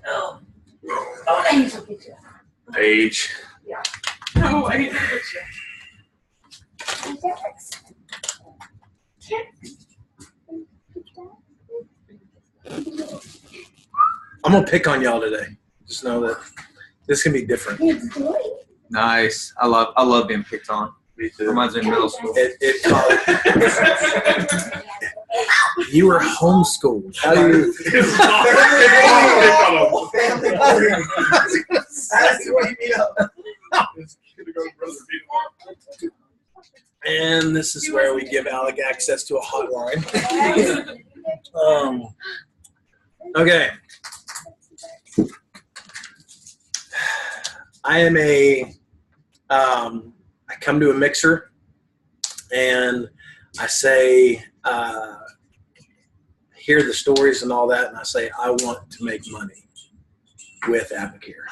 Oh. Age. Yeah. No, I need to get I'm gonna pick on y'all today. Just know that this can be different. Nice. I love being picked on. Me too. Reminds me of middle school. You were homeschooled. How do you? And this is where we give Alec access to a hotline. Okay. I am I come to a mixer and I say, hear the stories and all that, and I say, I want to make money with Abacare.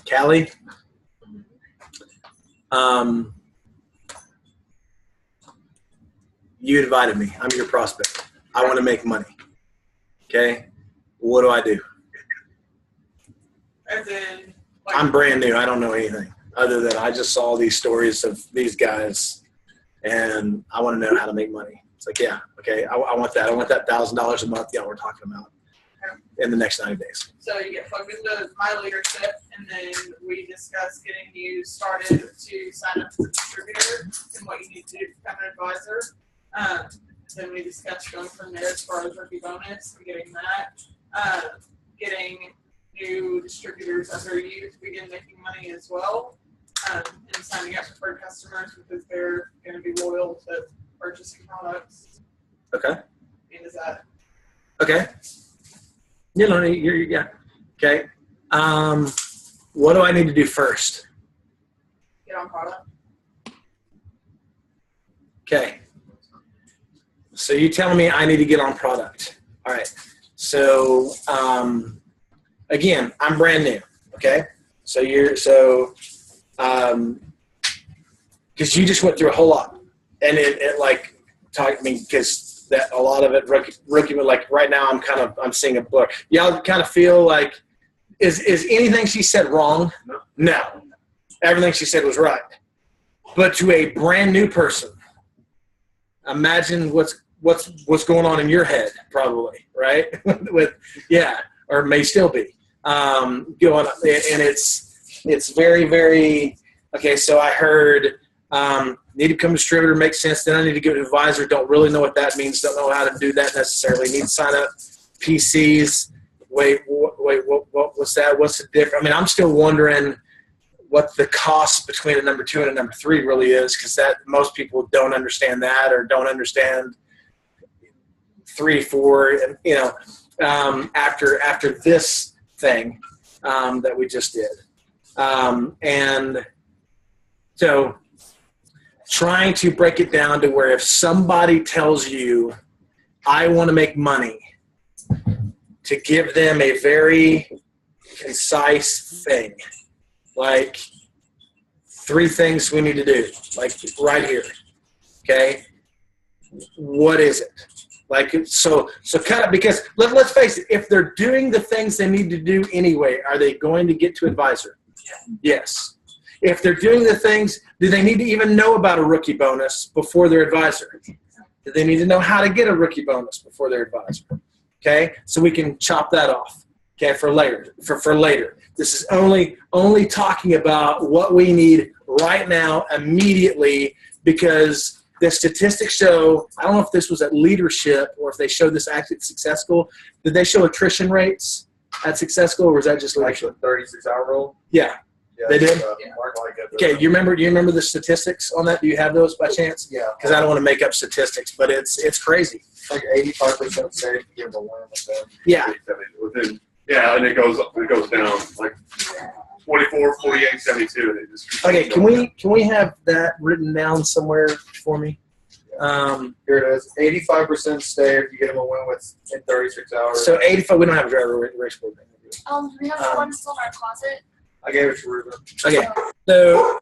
Callie, you invited me. I'm your prospect. I want to make money. Okay? What do I do? As in, like, I'm brand new. I don't know anything other than I just saw these stories of these guys, and I want to know how to make money. It's like, yeah, okay, I want that. I want that $1,000 a month y'all were talking about in the next 90 days. so you get plugged into my leadership, and then we discuss getting you started to sign up as a distributor and what you need to do to become an advisor. Then we discuss going from there as far as rookie bonus and getting that. Getting new distributors under you to begin making money as well. And signing up preferred customers because they're going to be loyal to purchasing products. Okay. And is that Okay. Yeah. Okay. What do I need to do first? get on product? Okay. So you telling me I need to get on product. All right. So, again, I'm brand new. Okay. So because you just went through a whole lot, and it like talked me because that a lot of it rookie, like right now I'm seeing a book. Y'all kind of feel like, is anything she said wrong? No. Everything she said was right. But to a brand new person, imagine what's going on in your head, probably, right? Or may still be going on, and it's very, very okay. So I heard need to become a distributor, makes sense. Then I need to get an advisor. Don't really know what that means. Don't know how to do that necessarily. Need to sign up PCs. Wait, what's that? What's the difference? I mean, I'm still wondering what the cost between a number 2 and a number 3 really is, because that most people don't understand that, or don't understand 3, 4, and after this thing that we just did, and so trying to break it down to where if somebody tells you, I want to make money, to give them a very concise thing, like 3 things we need to do, like right here. Okay, what is it? Like, so kind of, because let's face it, if they're doing the things they need to do anyway, are they going to get to advisor? Yes. If they're doing the things, do they need to even know about a rookie bonus before their advisor? Do they need to know how to get a rookie bonus before their advisor? Okay, so we can chop that off. Okay, for later. For later. This is only talking about what we need right now, immediately, because the statistics show. I don't know if this was at leadership or if they showed this actually at Success School. Did they show attrition rates at Success School, or was that just leadership? Like the 36-hour rule? Yeah. They did? Like Okay, do you remember the statistics on that? Do you have those by chance? Yeah. Because I don't want to make up statistics, but it's crazy. Like 85% safe to give them a win with them. Yeah. Yeah, and it goes down like 24, 48, 72, and it just. Okay, can we have that written down somewhere for me? Here it is. 85% stay if you get them a win in 36 hours. So 85. We don't have a driver race board. We have one still in our closet. I gave it to Ruben. Okay, so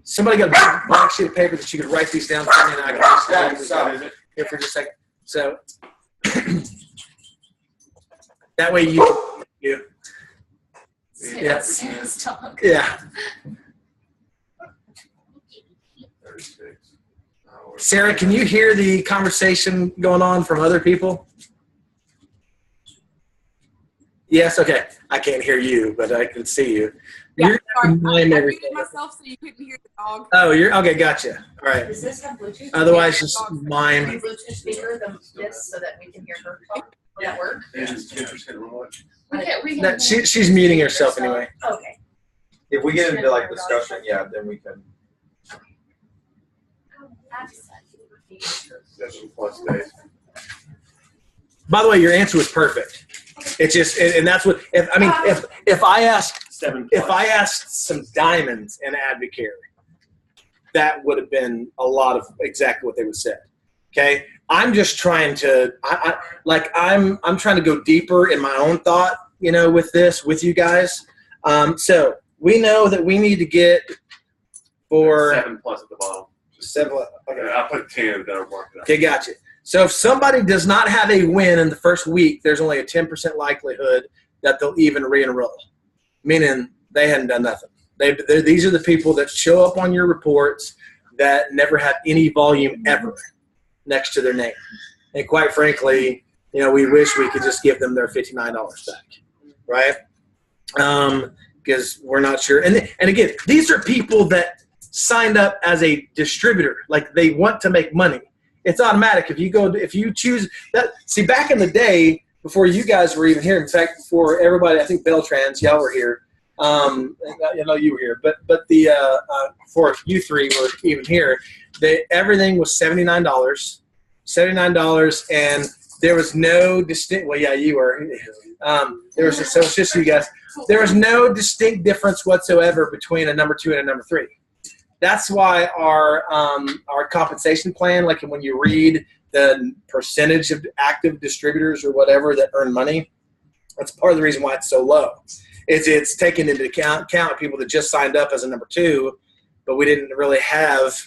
somebody got a blank sheet of paper that you could write these down for me, and I can just here for just a second. So that way you. Yeah. Sarah's dog. Yeah. 36 hours. Sarah, can you hear the conversation going on from other people? Yes, okay. I can't hear you, but I can see you. Yeah, You're sorry. gonna mime I everything. muted myself so you couldn't hear the dog. Oh, you're okay. Gotcha. All right. Does this have Bluetooth? Otherwise, just mime. Bluetooth speaker, this, so that we can hear her talk? Will that work? And it's interesting how much. We That, she's muting herself anyway. Okay. If we get into like discussion, yeah, then we can. That's some plus days. By the way, your answer was perfect. It's just, and that's what. If I asked 7 if I asked some diamonds in Advocare, that would have been a lot of exactly what they would say. Okay, I'm just trying to, I'm trying to go deeper in my own thought, with this, with you guys. So we know that we need to get for 7 plus at the bottom. 7. Okay, I put 10 that are marked up. okay, gotcha. So if somebody does not have a win in the first week, there's only a 10% likelihood that they'll even re-enroll, meaning they hadn't done nothing. These are the people that show up on your reports that never have any volume ever next to their name. And quite frankly, we wish we could just give them their $59 back, right? Because we're not sure. And again, these are people that signed up as a distributor, like they want to make money. It's automatic. If you choose that. See, back in the day, before you guys were even here, in fact, before everybody, I think Beltrans, y'all were here. I know you were here, but before you three were even here, everything was $79, and there was no distinct. Well, yeah, you were. There was so it's just you guys. There was no distinct difference whatsoever between a number 2 and a number 3. That's why our compensation plan, like when you read the percentage of active distributors or whatever that earn money, that's part of the reason why it's so low. It's taken into account people that just signed up as a number 2, but we didn't really have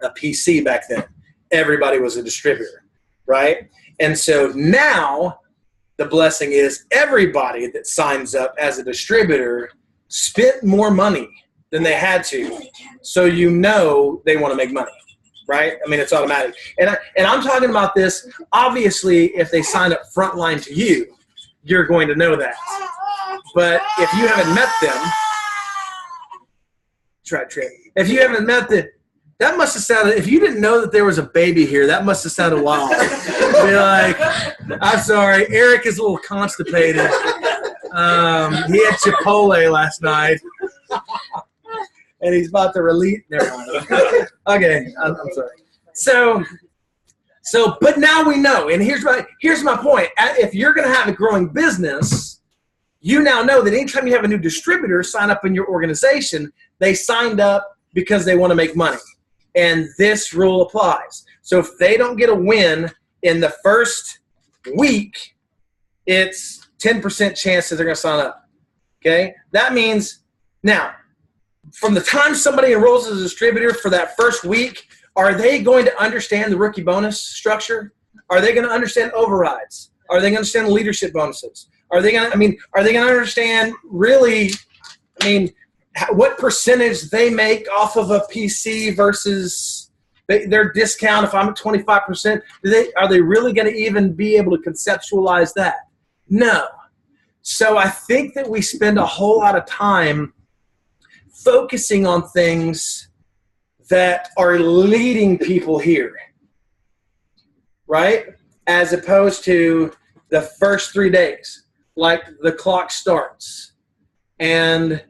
a PC back then. Everybody was a distributor, right? And so now the blessing is everybody that signs up as a distributor spent more money than they had to, so they want to make money, right? I mean, it's automatic. And I'm talking about this, obviously, if they sign up frontline to you, you're going to know that. But if you haven't met them, if you haven't met them, that must have sounded, if you didn't know that there was a baby here, that must have sounded wild. Be like, I'm sorry, Eric is a little constipated. He had Chipotle last night. And he's about to release. Never mind. Okay, I'm sorry. So, but now we know. And here's my point. If you're going to have a growing business, you now know that anytime you have a new distributor sign up in your organization, they signed up because they want to make money. And this rule applies. So if they don't get a win in the first week, it's 10% chance that they're going to sign up. Okay? That means now, from the time somebody enrolls as a distributor for that first week, are they going to understand the rookie bonus structure? Are they going to understand overrides? Are they going to understand leadership bonuses? Are they going to understand really, what percentage they make off of a PC versus their discount? If I'm at 25%, are they really going to even be able to conceptualize that? No. So I think that we spend a whole lot of time focusing on things that are leading people here, right? As opposed to the first 3 days, like the clock starts. And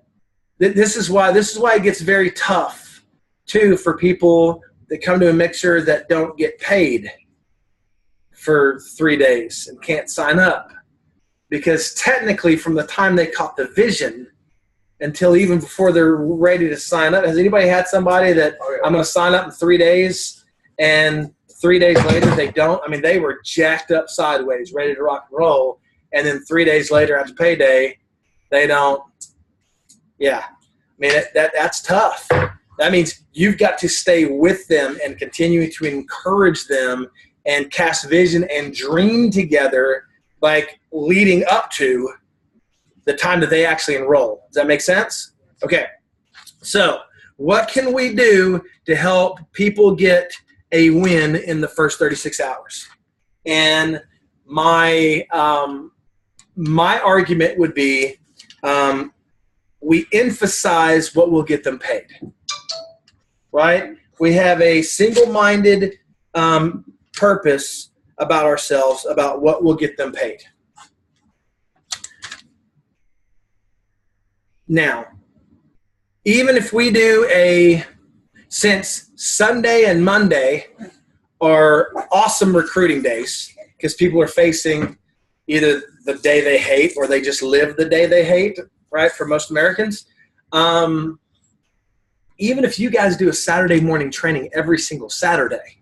this is why it gets very tough, too, for people that come to a mixer that don't get paid for 3 days and can't sign up. Because technically, from the time they caught the vision until even before they're ready to sign up, has anybody had somebody that I'm going to sign up in 3 days, and 3 days later they don't? They were jacked up sideways, ready to rock and roll, and then 3 days later after payday, they don't. Yeah, I mean that's tough. That means you've got to stay with them and continue to encourage them and cast vision and dream together, like leading up to the time that they actually enroll. Does that make sense? Okay. So what can we do to help people get a win in the first 36 hours? And my argument would be we emphasize what will get them paid. Right? We have a single-minded purpose about ourselves, about what will get them paid. Now, even if we do since Sunday and Monday are awesome recruiting days because people are facing either the day they hate or they just live the day they hate, right, for most Americans. Even if you guys do a Saturday morning training every single Saturday,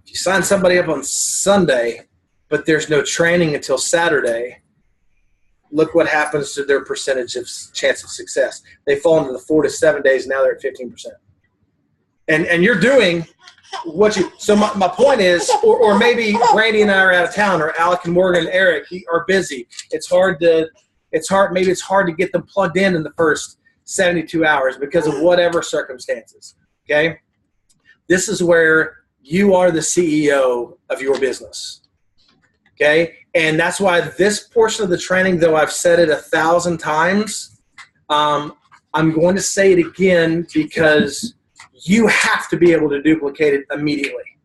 if you sign somebody up on Sunday, but there's no training until Saturday, look what happens to their percentage of chance of success. They fall into the 4 to 7 days, now they're at 15%. And you're doing what you – so my point is, or maybe Randy and I are out of town, or Alec and Morgan and Eric are busy. Maybe it's hard to get them plugged in the first 72 hours because of whatever circumstances, okay? This is where you are the CEO of your business, okay? And that's why this portion of the training, though I've said it 1,000 times, I'm going to say it again because you have to be able to duplicate it immediately.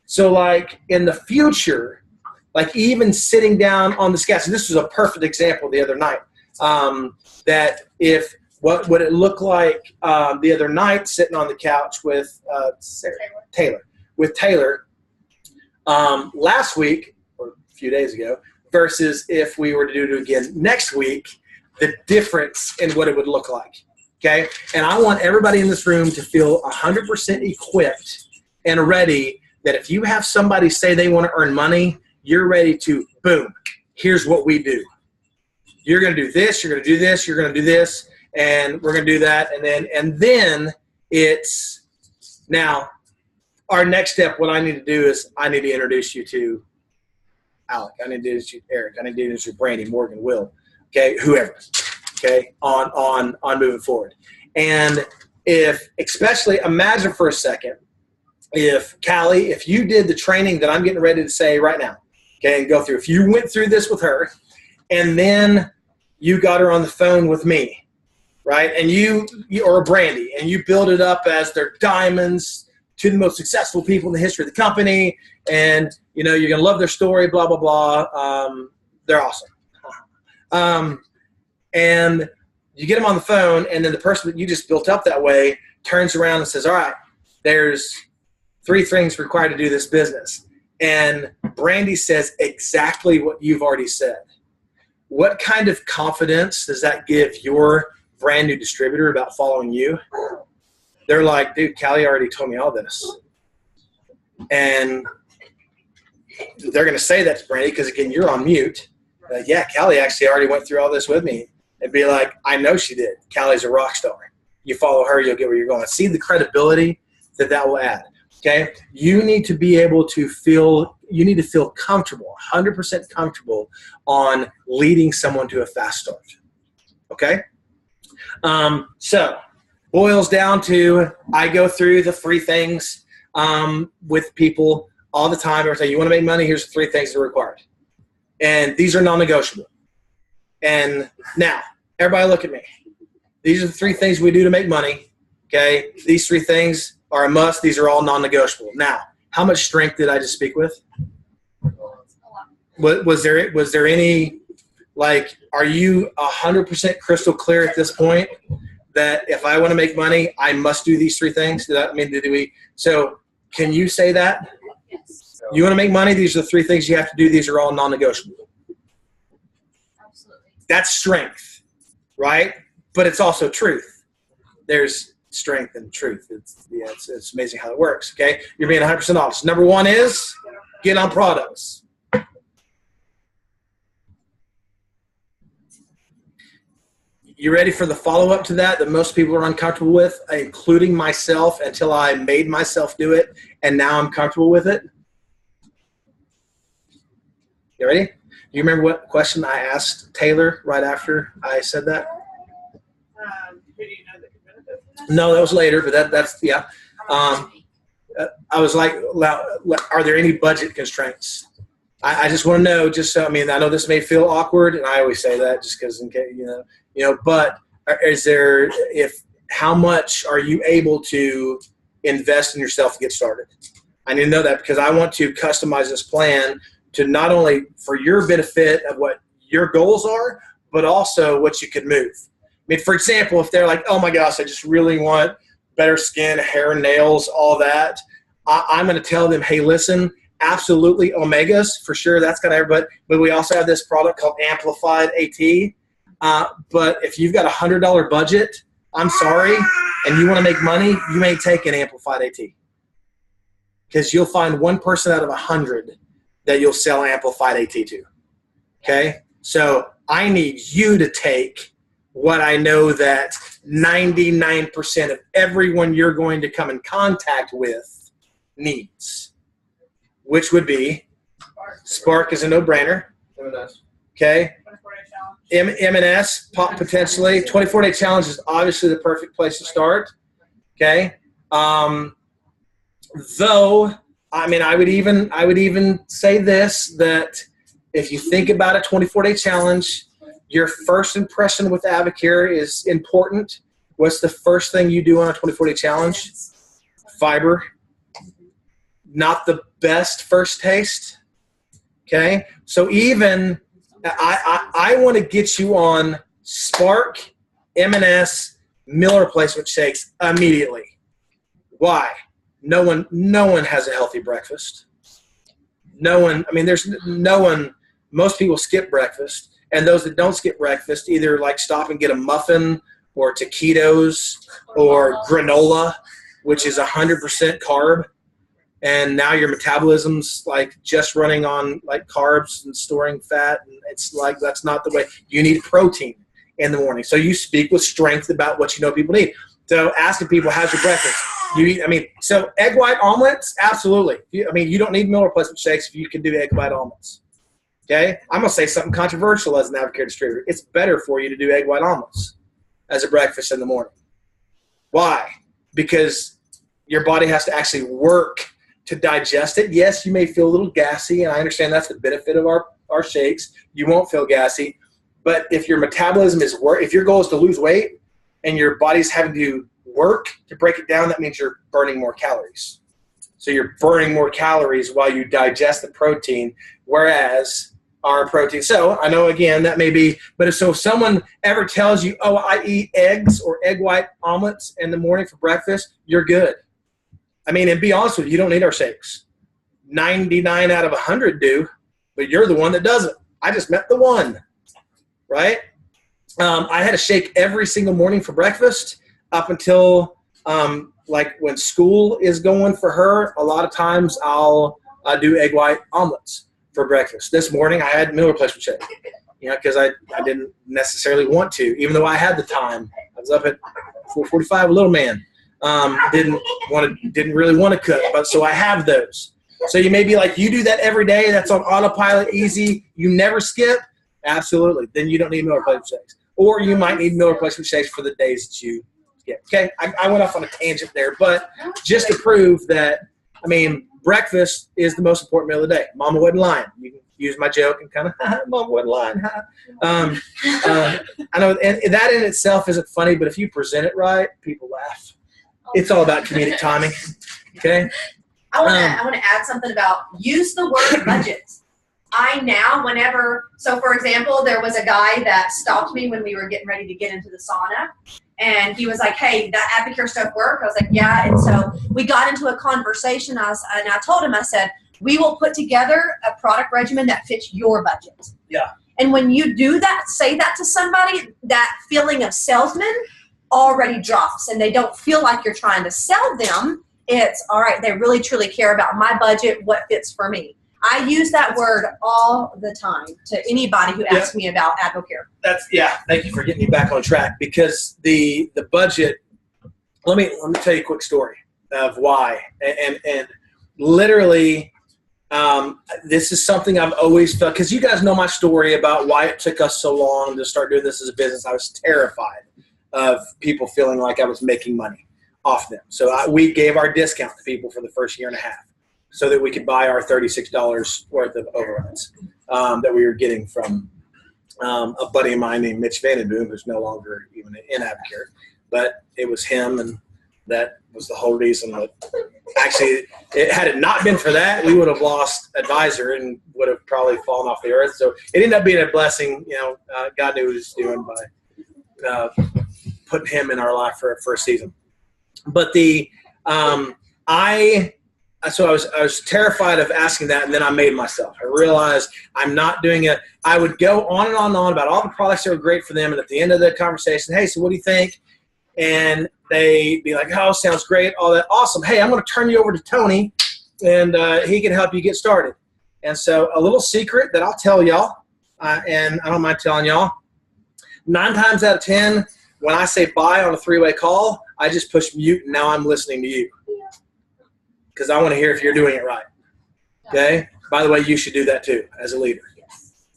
So like in the future, like even sitting down on the sketch, and this was a perfect example the other night, that if – what would it look like the other night sitting on the couch with Taylor last week or a few days ago versus if we were to do it again next week, the difference in what it would look like, okay? And I want everybody in this room to feel 100% equipped and ready that if you have somebody say they want to earn money, you're ready to, boom, here's what we do. You're going to do this, you're going to do this, you're going to do this, and we're going to do that. And then it's now our next step. What I need to do is I need to introduce you to Alec. I need to introduce you to Eric. I need to introduce you to Brandy, Morgan, Will, okay, whoever, okay, on moving forward. And especially imagine for a second, if Callie, if you did the training that I'm getting ready to say right now, okay, and go through, if you went through this with her and then you got her on the phone with me, right? And you or Brandy, and you build it up as they're diamonds to the most successful people in the history of the company, and you're gonna love their story, blah blah blah. They're awesome. And you get them on the phone, and then the person that you just built up that way turns around and says, "All right, there's 3 things required to do this business," and Brandy says exactly what you've already said. What kind of confidence does that give your brand new distributor about following you? They're like, dude, Callie already told me all this. And they're going to say that to Brandy because, again, you're on mute. Yeah, Callie actually already went through all this with me. And be like, I know she did. Callie's a rock star. You follow her, you'll get where you're going. See the credibility that will add. Okay? You need to be able to feel comfortable, 100% comfortable on leading someone to a fast start. Okay? So boils down to, I go through the 3 things with people all the time. I say, you want to make money? Here's the 3 things that are required. And these are non-negotiable. And now, everybody look at me. These are the 3 things we do to make money. Okay? These 3 things are a must. These are all non-negotiable. Now, how much strength did I just speak with? Was there any, like, are you 100% crystal clear at this point that if I want to make money, I must do these 3 things? So can you say that? Yes. You want to make money? These are the 3 things you have to do. These are all non-negotiable. Absolutely. That's strength, right? But it's also truth. There's strength and truth. It's amazing how it works, okay? You're being 100% honest. Number 1 is get on products. You ready for the follow-up to that most people are uncomfortable with, including myself, until I made myself do it, and now I'm comfortable with it? You ready? Do you remember what question I asked Taylor right after I said that? Who do you know that could benefit from this? No, that was later, but that's yeah. I was like, are there any budget constraints? I just want to know, just so, I mean, I know this may feel awkward, and I always say that just because, in case, but is there, how much are you able to invest in yourself to get started? I need to know that because I want to customize this plan to not only for your benefit of what your goals are, but also what you could move. I mean, for example, if they're like, oh my gosh, I just really want better skin, hair, nails, all that, I'm going to tell them, hey, listen, absolutely omegas for sure. That's got everybody. But we also have this product called Amplified AT. But if you've got $100 budget, I'm sorry, and you want to make money, you may take an Amplified AT. Because you'll find one person out of 100 that you'll sell Amplified AT to. Okay? So I need you to take what I know that 99% of everyone you're going to come in contact with needs, which would be Spark is a no-brainer. Okay? 24-day challenge. M&S potentially. 24-day challenge is obviously the perfect place to start. Okay? Though, I mean, I would even say this, that if you think about a 24-day challenge, your first impression with Avocare is important. What's the first thing you do on a 24-day challenge? Fiber. Not the best first taste. Okay? So even I want to get you on Spark, M&S, meal replacement shakes immediately. Why? No one has a healthy breakfast. No one, I mean, there's no one, most people skip breakfast. And those that don't skip breakfast either like stop and get a muffin or taquitos or granola, which is 100% carb. And now your metabolism's like just running on like carbs and storing fat. And it's like, that's not the way. You need protein in the morning. So you speak with strength about what you know people need. So asking people, how's your breakfast? So egg white omelets, absolutely. You don't need meal replacement shakes if you can do egg white omelets. Okay? I'm going to say something controversial as an Avocare distributor. It's better for you to do egg white omelets as a breakfast in the morning. Why? Because your body has to actually work to digest it. Yes, you may feel a little gassy, and I understand that's the benefit of our shakes. You won't feel gassy. But if your metabolism is if your goal is to lose weight and your body's having to work to break it down, that means you're burning more calories. So you're burning more calories while you digest the protein, whereas our protein. So I know, again, that may be, but if someone ever tells you, oh, I eat eggs or egg white omelets in the morning for breakfast, you're good. I mean, and be honest with you, you don't need our shakes. 99 out of 100 do, but you're the one that doesn't. I just met the one, right? I had a shake every single morning for breakfast up until like when school is going for her. A lot of times I'll do egg white omelets for breakfast. This morning I had meal replacement shake, because I didn't necessarily want to, even though I had the time. I was up at 4:45, a little man. Didn't really want to cook, but so I have those. So you may be like, you do that every day. That's on autopilot, easy. You never skip. Absolutely. Then you don't need meal replacement shakes, or you might need meal replacement shakes for the days that you skip. Okay, I went off on a tangent there, but just to prove that, I mean, breakfast is the most important meal of the day. Mama wasn't lying. You can use my joke and kind of, Mama wasn't lying. I know, and that in itself isn't funny, but if you present it right, people laugh. It's all about comedic timing. Okay. I want to add something about use the word budget. So for example, there was a guy that stopped me when we were getting ready to get into the sauna, and he was like, hey, that Avocare stuff work? I was like, yeah. And so we got into a conversation, and I told him, I said, we will put together a product regimen that fits your budget. Yeah. And when you do that, say that to somebody, that feeling of salesman already drops, and they don't feel like you're trying to sell them. It's all right. They really truly care about my budget, what fits for me. I use that word all the time to anybody who asks me about AdvoCare. Thank you for getting me back on track, because the budget. Let me tell you a quick story of why, and literally, this is something I've always felt, because you guys know my story about why it took us so long to start doing this as a business. I was terrified of people feeling like I was making money off them. So we gave our discount to people for the first year and a half so that we could buy our $36 worth of overrides that we were getting from a buddy of mine named Mitch Vandenboom, who's no longer even in AdvoCare. But it was him, and that was the whole reason that actually, had it not been for that, we would have lost Advisor and would have probably fallen off the earth. So it ended up being a blessing. God knew what he was doing by putting him in our life for a season. But I was terrified of asking that, and then I made myself. I realized I'm not doing it. I would go on and on and on about all the products that were great for them, and at the end of the conversation, hey, so what do you think? And they'd be like, oh, sounds great, all that, awesome. Hey, I'm going to turn you over to Tony, and he can help you get started. And so a little secret that I'll tell y'all, and I don't mind telling y'all, 9 times out of 10, when I say bye on a 3-way call, I just push mute, and now I'm listening to you. Because I want to hear if you're doing it right. Okay? By the way, you should do that too as a leader.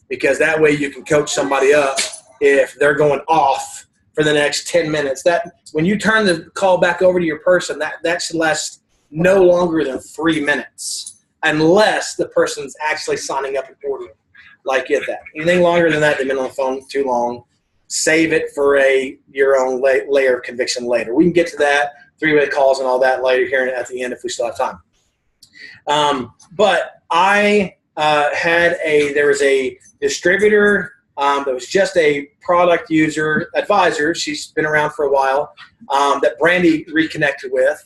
Because that way you can coach somebody up if they're going off for the next 10 minutes. That when you turn the call back over to your person, that should last no longer than 3 minutes, unless the person's actually signing up and ordering. Like, get that. Anything longer than that, they've been on the phone too long. Save it for your own layer of conviction later. We can get to that, 3-way calls and all that later here at the end if we still have time. But I there was a distributor that was just a product user advisor. She's been around for a while, that Brandy reconnected with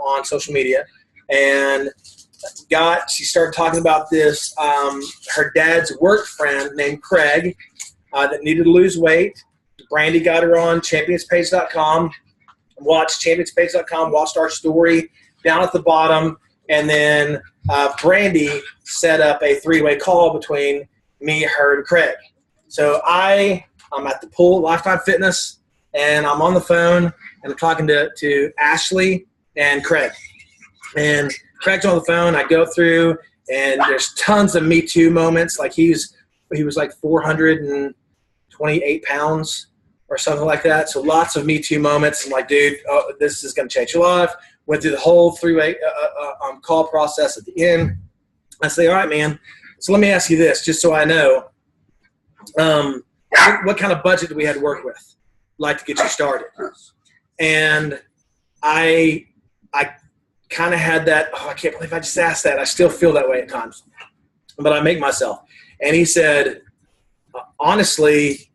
on social media, and she started talking about this. Her dad's work friend named Craig that needed to lose weight. Brandy got her on championspage.com, watched championspage.com, watched our story down at the bottom, and then Brandy set up a 3-way call between me, her, and Craig. So I'm at the pool, Lifetime Fitness, and I'm on the phone, and I'm talking to Ashley and Craig. And Craig's on the phone. I go through, and there's tons of Me Too moments. Like he was like 428 pounds or something like that. So lots of Me Too moments. I'm like, dude, this is going to change your life. Went through the whole 3-way call process at the end. I say, all right, man. So let me ask you this, just so I know. What kind of budget do we have to work with? Like to get you started. And I kind of had that, I can't believe I just asked that. I still feel that way at times. But I make myself. And he said, honestly,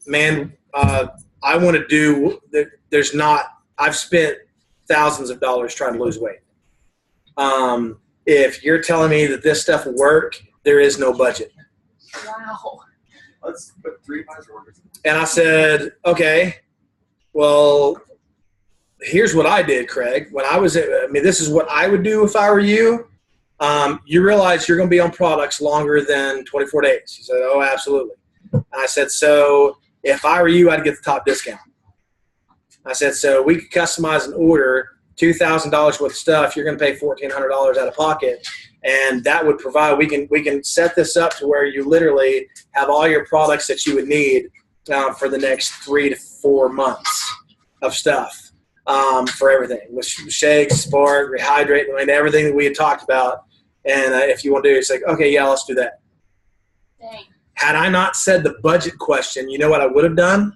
man, I want to do, I've spent thousands of dollars trying to lose weight. If you're telling me that this stuff will work, there is no budget. Wow. Let's put 3 workers. And I said, okay, well, here's what I did, Craig. When this is what I would do if I were you. You realize you're going to be on products longer than 24 days. He said, oh, absolutely. And I said, so if I were you, I'd get the top discount. I said, so we could customize an order, $2,000 worth of stuff. You're going to pay $1,400 out of pocket. And that would provide, we can set this up to where you literally have all your products that you would need for the next 3 to 4 months of stuff for everything. With shakes, Spark, Rehydrate, I mean, everything that we had talked about. And if you want to do it, it's like, okay, yeah, let's do that. Dang. Had I not said the budget question, you know what I would have done?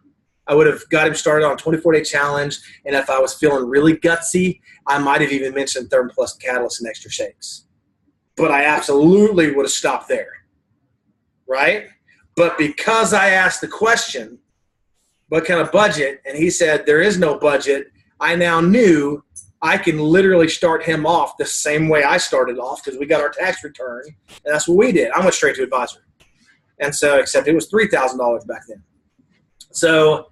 I would have got him started on a 24-day challenge, and if I was feeling really gutsy, I might have even mentioned Thermoplus Catalyst and extra shakes. But I absolutely would have stopped there, right? But because I asked the question, what kind of budget, and he said there is no budget, I now knew I can literally start him off the same way I started off because we got our tax return, and that's what we did. I went straight to advisor. And so, except it was $3,000 back then. So,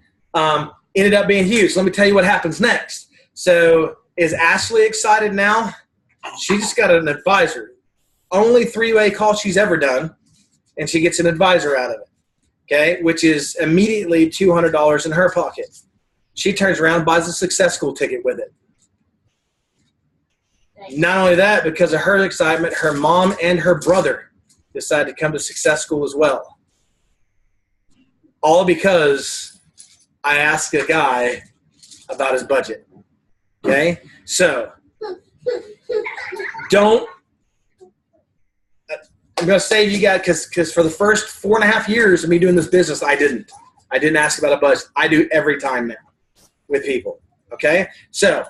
ended up being huge. Let me tell you what happens next. So, is Ashley excited now? She just got an advisor. only three-way call she's ever done, and she gets an advisor out of it, okay, which is immediately $200 in her pocket. She turns around and buys a Success School ticket with it. Not only that, because of her excitement, her mom and her brother decided to come to Success School as well. All because I asked a guy about his budget. Okay? So, don't. I'm going to save you guys because for the first 4.5 years of me doing this business, I didn't ask about a budget. I do every time now with people. Okay? So,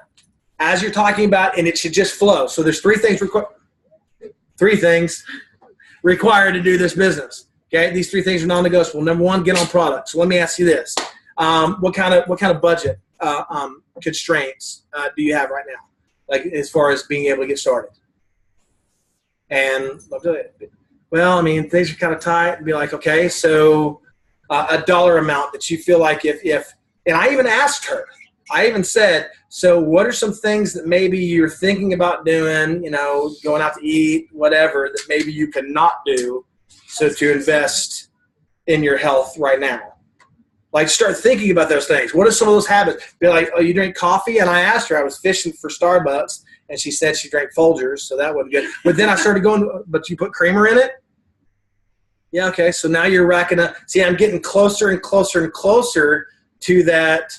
as you're talking about, and it should just flow. So there's three things required to do this business. Okay, these three things are non-negotiable. Number one, get on product. So let me ask you this: what kind of budget constraints do you have right now, like as far as being able to get started? And well, I mean, things are kind of tight. And be like, okay, so a dollar amount that you feel like if and I even asked her. I even said, so what are some things that maybe you're thinking about doing, going out to eat, whatever, that maybe you cannot do, so to invest in your health right now? Like, start thinking about those things. What are some of those habits? Be like, oh, you drink coffee? And I asked her, I was fishing for Starbucks, and she said she drank Folgers, so that wasn't good. But then I started going, but you put creamer in it? Yeah, okay, so now you're racking up. See, I'm getting closer and closer and closer to that,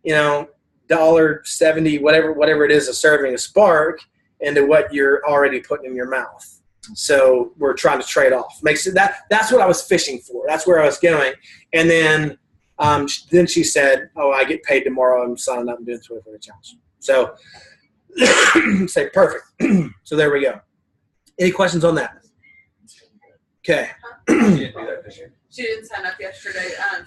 $1.70, whatever it is, a serving of Spark, into what you're already putting in your mouth. So we're trying to trade off. That's what I was fishing for. That's where I was going. And then she said, "Oh, I get paid tomorrow. I'm signing up and doing 24-hour challenge." So say perfect. So there we go. Any questions on that? Okay. She didn't sign up yesterday. Her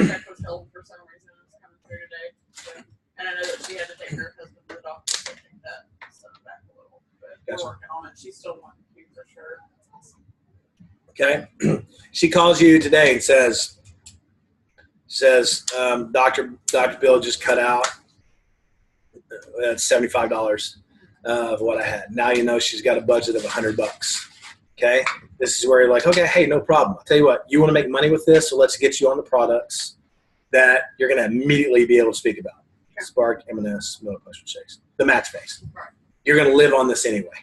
check was held for some reason. It was coming through today. So, and I know that she had to take her husband to the doctor to take that stuff back a little. But Gotcha. we're working on it. She's still wanting to for sure. Okay. She calls you today and says, Dr. Bill just cut out $75 of what I had. Now you know she's got a budget of $100. Okay. This is where you're like, okay, hey, no problem. I'll tell you what, you want to make money with this, so let's get you on the products that you're going to immediately be able to speak about. Sure. Spark, M&S, Milk Mushroom Shakes, the match base. Right. You're going to live on this anyway.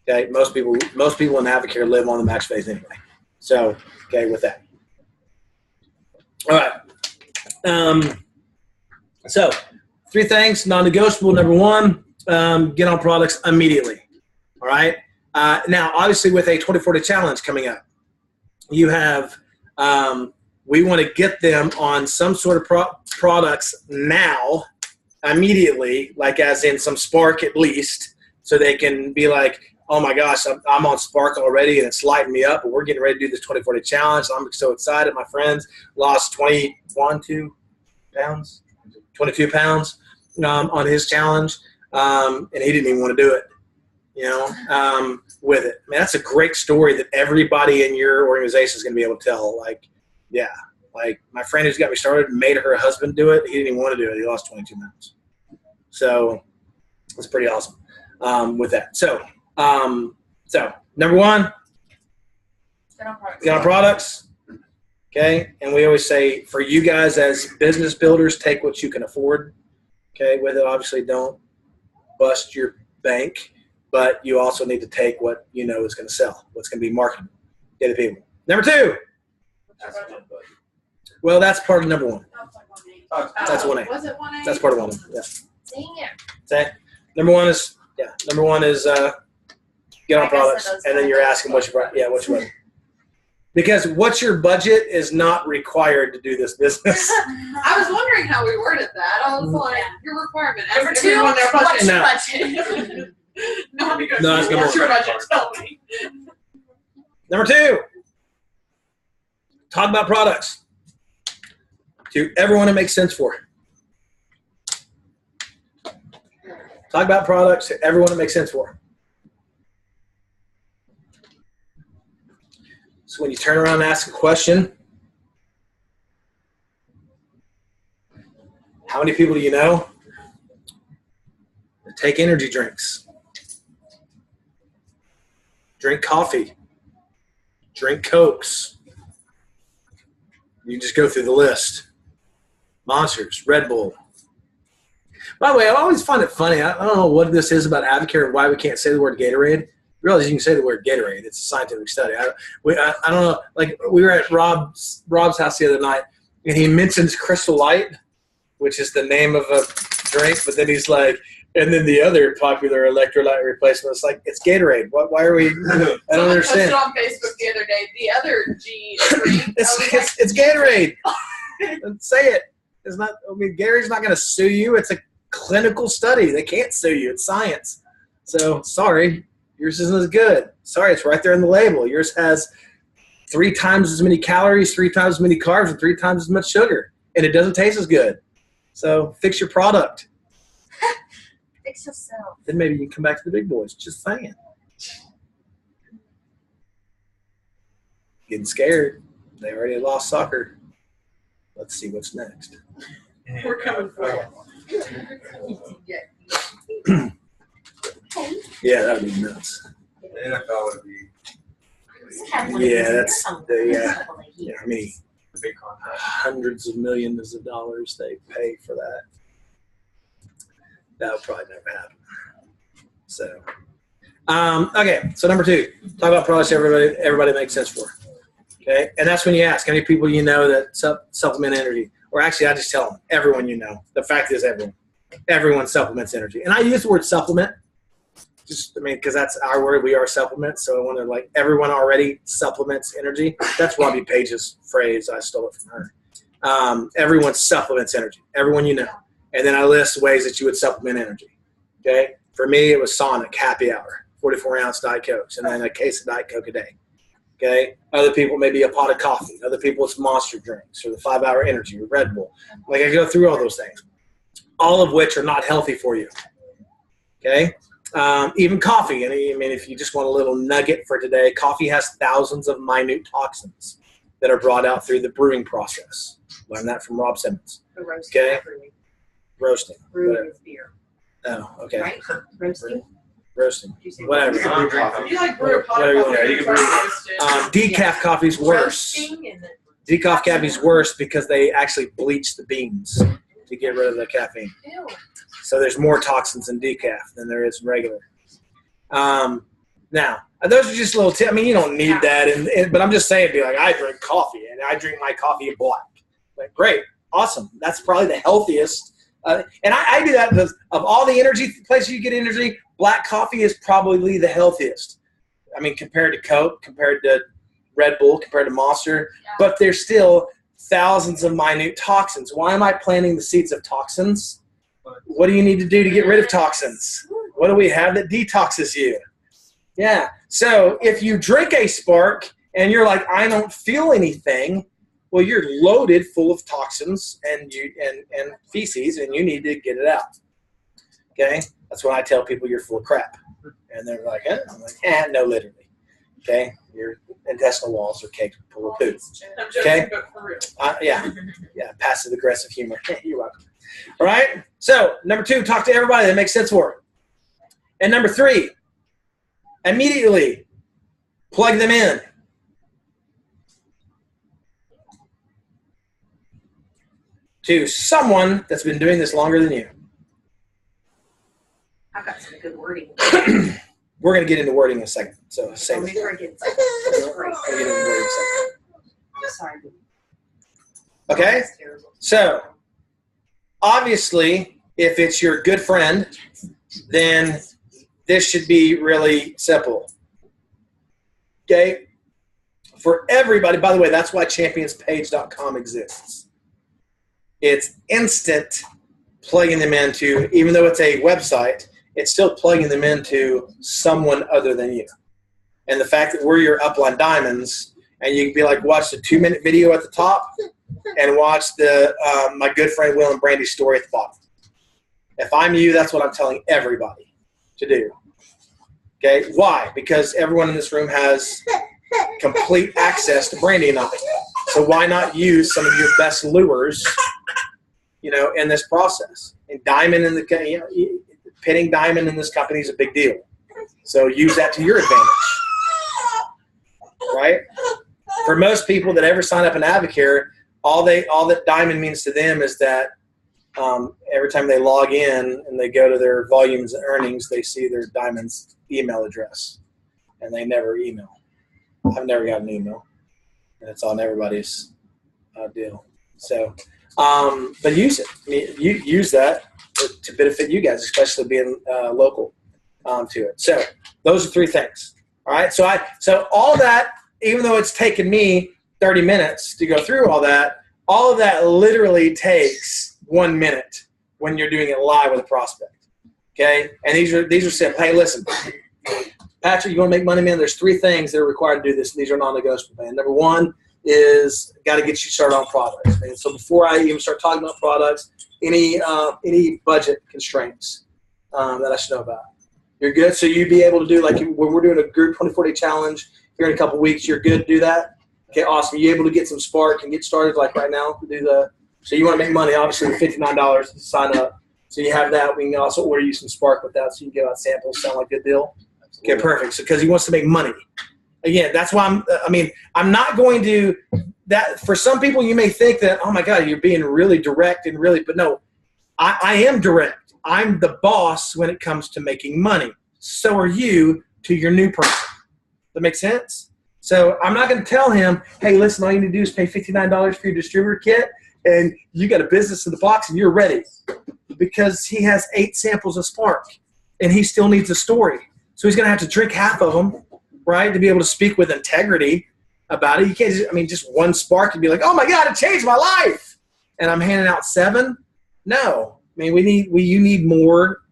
Okay. Most people in Advocare live on the match phase anyway. So, okay, with that. All right. So, three things, non-negotiable. Number one, get on products immediately. All right. Now, obviously, with a 24-day challenge coming up, you have we want to get them on some sort of products now, immediately, like as in some Spark at least, so they can be like, oh my gosh, I'm on Spark already and it's lighting me up, but we're getting ready to do this 24-day challenge. I'm so excited. My friends lost 22 pounds on his challenge, and he didn't even want to do it, with it. I mean, that's a great story that everybody in your organization is going to be able to tell. Like, yeah, like my friend who's got me started made her husband do it. He didn't even want to do it. He lost 22 pounds. So it's pretty awesome with that. So number one, get on products. Okay. And we always say, for you guys as business builders, take what you can afford. Okay. With it, obviously don't bust your bank, but you also need to take what you know is going to sell, what's going to be marketable. Get the people. Number two. Well, that's part of number one. That's 1A. Was it 1A? That's part of 1A. Yeah. Dang it. Okay. Number one is get on products, and then you're asking what you budget. Because what's your budget is not required to do this business. I was wondering how we worded that. I was like, your requirement. Number Ask two, everyone their what's budget. your budget? No, because No, it's gonna what's be your budget? Tell me. Number two, talk about products to everyone it makes sense for. Talk about products to everyone it makes sense for. So when you turn around and ask a question, how many people do you know that take energy drinks? Drink coffee. Drink Cokes. You just go through the list. Monsters, Red Bull. By the way, I always find it funny. I don't know what this is about Advocare and why we can't say the word Gatorade. Realize you can say the word Gatorade. It's a scientific study. I don't know. Like, we were at Rob's house the other night, and he mentions Crystal Light, which is the name of a drink, but then he's like, and then the other popular electrolyte replacement is like, it's Gatorade. Why are we? I don't understand. Posted on Facebook the other day. The other G drink. It's Gatorade. Say it. It's not. I mean, Gary's not going to sue you. It's a clinical study. They can't sue you. It's science. So sorry, yours isn't as good. Sorry, it's right there in the label. Yours has 3 times as many calories, 3 times as many carbs, and 3 times as much sugar, and it doesn't taste as good. So fix your product. Fix yourself. Then maybe you can come back to the big boys. Just saying. Getting scared. They already lost soccer. Let's see what's next. We're coming for you. Yeah, that would be nuts. The NFL would be Yeah, that's yeah. I mean, the big contract. hundreds of millions of dollars they pay for that. That would probably never happen. So, okay. So number 2, talk about products everybody makes sense for. Okay, and that's when you ask how many people you know that supplement energy, or actually I just tell them everyone you know. The fact is everyone supplements energy, and I use the word supplement. Just, I mean, because that's our word. We are supplements. So I want to, like, everyone already supplements energy. That's Robbie Page's phrase. I stole it from her. Everyone supplements energy. Everyone you know. And then I list ways that you would supplement energy. Okay. For me, it was Sonic Happy Hour, 44-ounce Diet Cokes, and then a case of Diet Coke a day. Okay. Other people, maybe a pot of coffee. Other people, it's Monster drinks or the 5-Hour Energy or Red Bull. Like, I go through all those things, all of which are not healthy for you. Okay. Even coffee. And I mean, if you just want a little nugget for today, coffee has thousands of minute toxins that are brought out through the brewing process. Learned that from Rob Simmons. The roasting. Okay. Roasting. Brewing is beer. Oh, okay. Right? Roasting. Roasting. Did you say Whatever. You can brew coffee. If you like brew a pot Whatever of you coffee, want. Yeah, you can brew- roast it. Decaf coffee's worse. Roasting and then Decaf coffee's worse because they actually bleach the beans to get rid of the caffeine. ew. So there's more toxins in decaf than there is in regular. Now, those are just little tips. I mean, you don't need that, but I'm just saying, be like, I drink coffee, and I drink my coffee black. Like, great, awesome. That's probably the healthiest. And I do that because of all the energy places you get energy, black coffee is probably the healthiest. I mean, compared to Coke, compared to Red Bull, compared to Monster, but there's still thousands of minute toxins. Why am I planting the seeds of toxins? What do you need to do to get rid of toxins? What do we have that detoxes you? Yeah. So if you drink a Spark and you're like, I don't feel anything, well, you're loaded full of toxins and feces, and you need to get it out. Okay? That's when I tell people you're full of crap. And they're like, eh? I'm like, no, literally. Okay? Your intestinal walls are caked full of poop. I'm joking, Okay. but for real. Yeah, passive aggressive humor. You're welcome. All right. So number 2, talk to everybody that makes sense for it. And number 3, immediately plug them in. To someone that's been doing this longer than you. I've got some good wording. We're going to get into wording in a second. So say Let it. me try to get some. We're going to get into wording in a second. I'm sorry. Okay? That's terrible. So, obviously, if it's your good friend, then this should be really simple. Okay? For everybody, by the way, that's why championspage.com exists. It's instant plugging them into, even though it's a website, it's still plugging them into someone other than you. And the fact that we're your upline diamonds, and you can be like, watch the 2-minute video at the top and watch the my good friend Will and Brandy's story at the bottom. If I'm you, that's what I'm telling everybody to do. Okay? Why? Because everyone in this room has complete access to Brandy and I. So why not use some of your best lures, in this process? And diamond in the, pitting diamond in this company is a big deal. So use that to your advantage. right? For most people that ever sign up in Advocare, all that diamond means to them is that every time they log in and they go to their volumes and earnings, they see their diamond's email address, and they never email. I've never got an email, and it's on everybody's deal. So, but use it. I mean, you use that to benefit you guys, especially being local to it. So those are 3 things. All right. So all that, even though it's taken me 30 minutes to go through all of that literally takes 1 minute when you're doing it live with a prospect. Okay. And these are simple. Hey, listen, Patrick, you want to make money, man? There's 3 things that are required to do this. These are non-negotiable, man. Number 1 is got to get you started on products, man. So before I even start talking about products, any budget constraints that I should know about. You're good. So you'd be able to do, like when we're doing a group 24-day challenge here in a couple weeks, you're good to do that? Okay, awesome. You're able to get some spark and get started like right now to do so you want to make money, obviously, with $59 to sign up. So you have that. We can also order you some spark with that so you can give out samples. Sound like a good deal? Okay, perfect. So because he wants to make money. Again, that's why I'm not going to that. For some people, you may think that, oh my God, you're being really direct and really, but no, I am direct. I'm the boss when it comes to making money. So are you to your new person. That makes sense? So I'm not going to tell him, hey, listen, all you need to do is pay $59 for your distributor kit, and you got a business in the box and you're ready. Because he has 8 samples of spark, and he still needs a story. So he's going to have to drink half of them, right, to be able to speak with integrity about it. You can't just one spark and be like, oh my God, it changed my life, and I'm handing out 7. No, you need more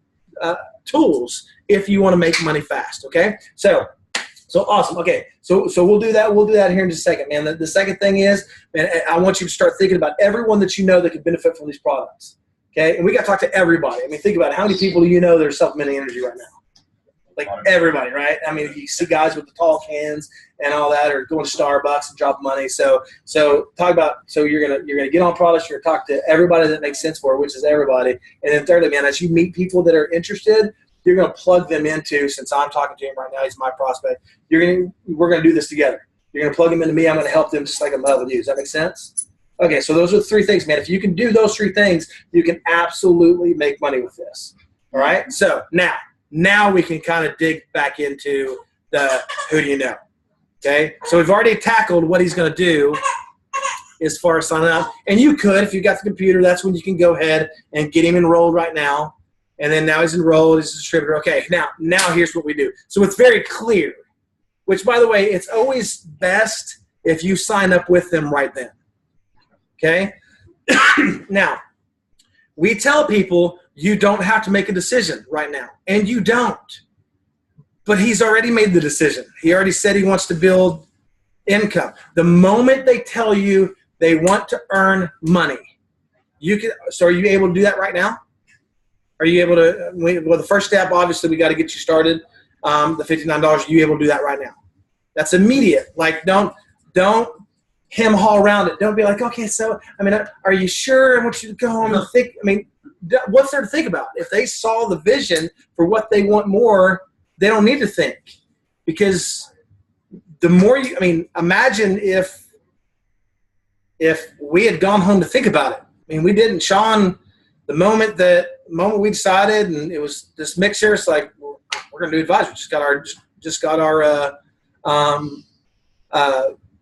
tools if you want to make money fast. Okay, so awesome. Okay, so we'll do that. We'll do that here in just a second, man. The second thing is, man, I want you to start thinking about everyone that you know that could benefit from these products. Okay, and we got to talk to everybody. Think about it. How many people do you know that are supplementing energy right now? Like everybody, right? You see guys with the tall cans and all that, or going to Starbucks and drop money. So talk about. So you're gonna get on products. You're gonna talk to everybody that makes sense for it, which is everybody. And then thirdly, man, as you meet people that are interested, you're gonna plug them into. Since I'm talking to him right now, he's my prospect. We're gonna do this together. You're gonna plug him into me. I'm gonna help them just like I'm helping you. Does that make sense? Okay, so those are the 3 things, man. If you can do those 3 things, you can absolutely make money with this. All right. So now we can kind of dig back into the who do you know. Okay, so we've already tackled what he's going to do as far as signing up. And you could, if you got the computer, that's when you can go ahead and get him enrolled right now. And then now he's enrolled, he's a distributor. Okay, now here's what we do. So it's very clear, which, by the way, it's always best if you sign up with them right then. Okay? Now, we tell people you don't have to make a decision right now, and you don't. But he's already made the decision. He already said he wants to build income. The moment they tell you they want to earn money, so are you able to do that right now? Are you able to, well, the first step, obviously, we got to get you started. The $59, are you able to do that right now? That's immediate. Like, don't hem haul around it. Don't be like, okay, so, are you sure? I want you to go home and think. What's there to think about? If they saw the vision for what they want more, they don't need to think. Because the more imagine if we had gone home to think about it. We didn't. Sean, the moment we decided, and it was this mixture, it's like, we're going to do advisory. Just got our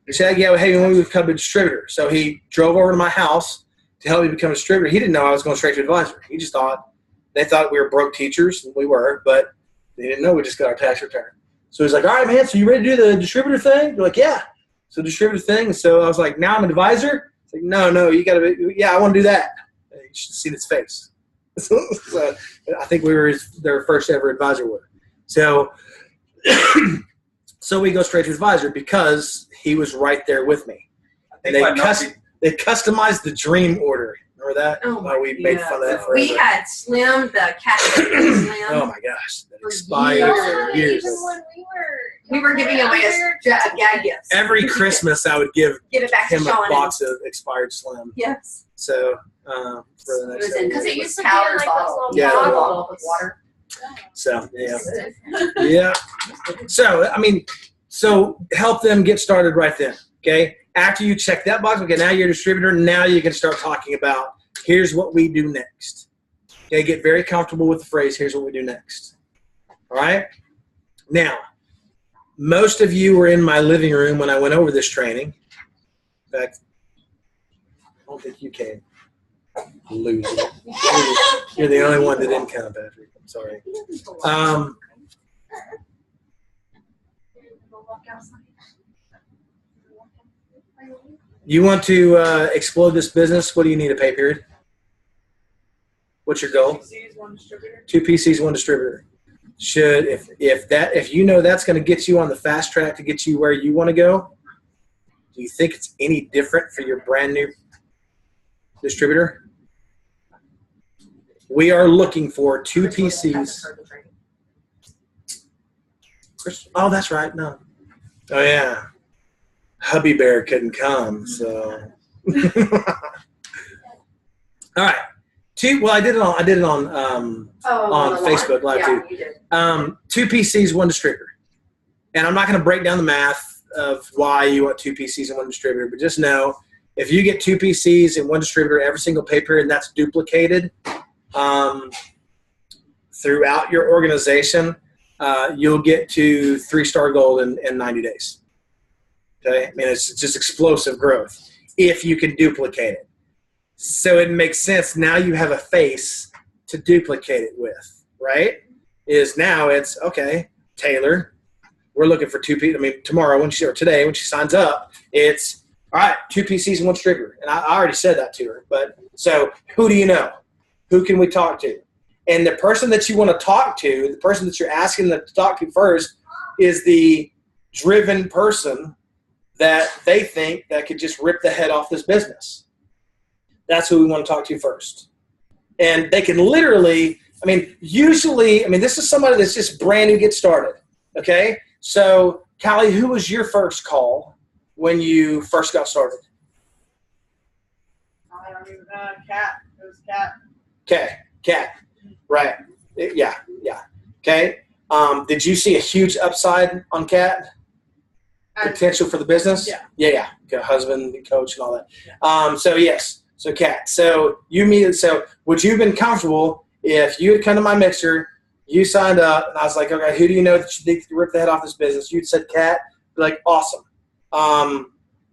he said, yeah, hey, we want to become a distributor. So he drove over to my house to help me become a distributor. He didn't know I was going straight to advisory. He just they thought we were broke teachers, and we were, but they didn't know we just got our tax return. So he's like, all right, man, so you ready to do the distributor thing? You're like, yeah. So distributor thing. So I was like, now I'm an advisor? It's like, no, you got to be, yeah, I want to do that. And you should have seen his face. So I think we were their first ever advisor with. So we go straight to advisor because he was right there with me. And they customized the dream order. Remember that? Oh, we made fun of that forever. We had Slim, the cat Slim. Oh my gosh, that expired for years. Even when we were giving away gag gifts. Every Christmas, I would give it back him to Sean a box of expired Slim. Yes. So for the next. It was because it used to be powder like bottle. Yeah. bottle with water. So yeah. So So help them get started right then. Okay. After you check that box, okay, now you're a distributor. Now you can start talking about here's what we do next. Okay. Get very comfortable with the phrase, here's what we do next. All right. Now, most of you were in my living room when I went over this training. In fact, I don't think you came. Loser. You're the only one that didn't come, Patrick. I'm sorry. You want to explode this business? What do you need a pay period? What's your goal? PCs, one distributor. 2 PCs, 1 distributor. Should if you know that's going to get you on the fast track to get you where you want to go, do you think it's any different for your brand new distributor? We are looking for 2 PCs. Oh, that's right. No. Oh yeah. Hubby Bear couldn't come, so. All right. 2. Well, I did it on Facebook Live too. You did. 2 PCs, 1 distributor. And I'm not going to break down the math of why you want 2 PCs and 1 distributor, but just know if you get 2 PCs and 1 distributor every single pay period, and that's duplicated throughout your organization, you'll get to 3-star gold in 90 days. Okay, I mean, it's just explosive growth if you can duplicate it. So it makes sense. Now you have a face to duplicate it with, right? Is now it's, okay, Taylor, we're looking for 2 people. I mean, tomorrow or today when she signs up, it's, all right, 2 PCs and 1 distributor. And I already said that to her. But so who do you know? Who can we talk to? And the person that you want to talk to, the person that you're asking them to talk to first is the driven person that they think that could just rip the head off this business. That's who we want to talk to first. And they can literally, usually, this is somebody that's just brand new, get started. Okay? So, Callie, who was your first call when you first got started? I don't even know. Cat. It was Cat. Okay, Cat. Right. Yeah. Okay. Did you see a huge upside on Cat? Potential for the business? Yeah. Okay, husband, coach, and all that. So yes. So Kat. So would you have been comfortable if you had come to my mixer, you signed up, and I was like, okay, who do you know that you think could rip the head off this business? You'd said Kat. Be like, awesome.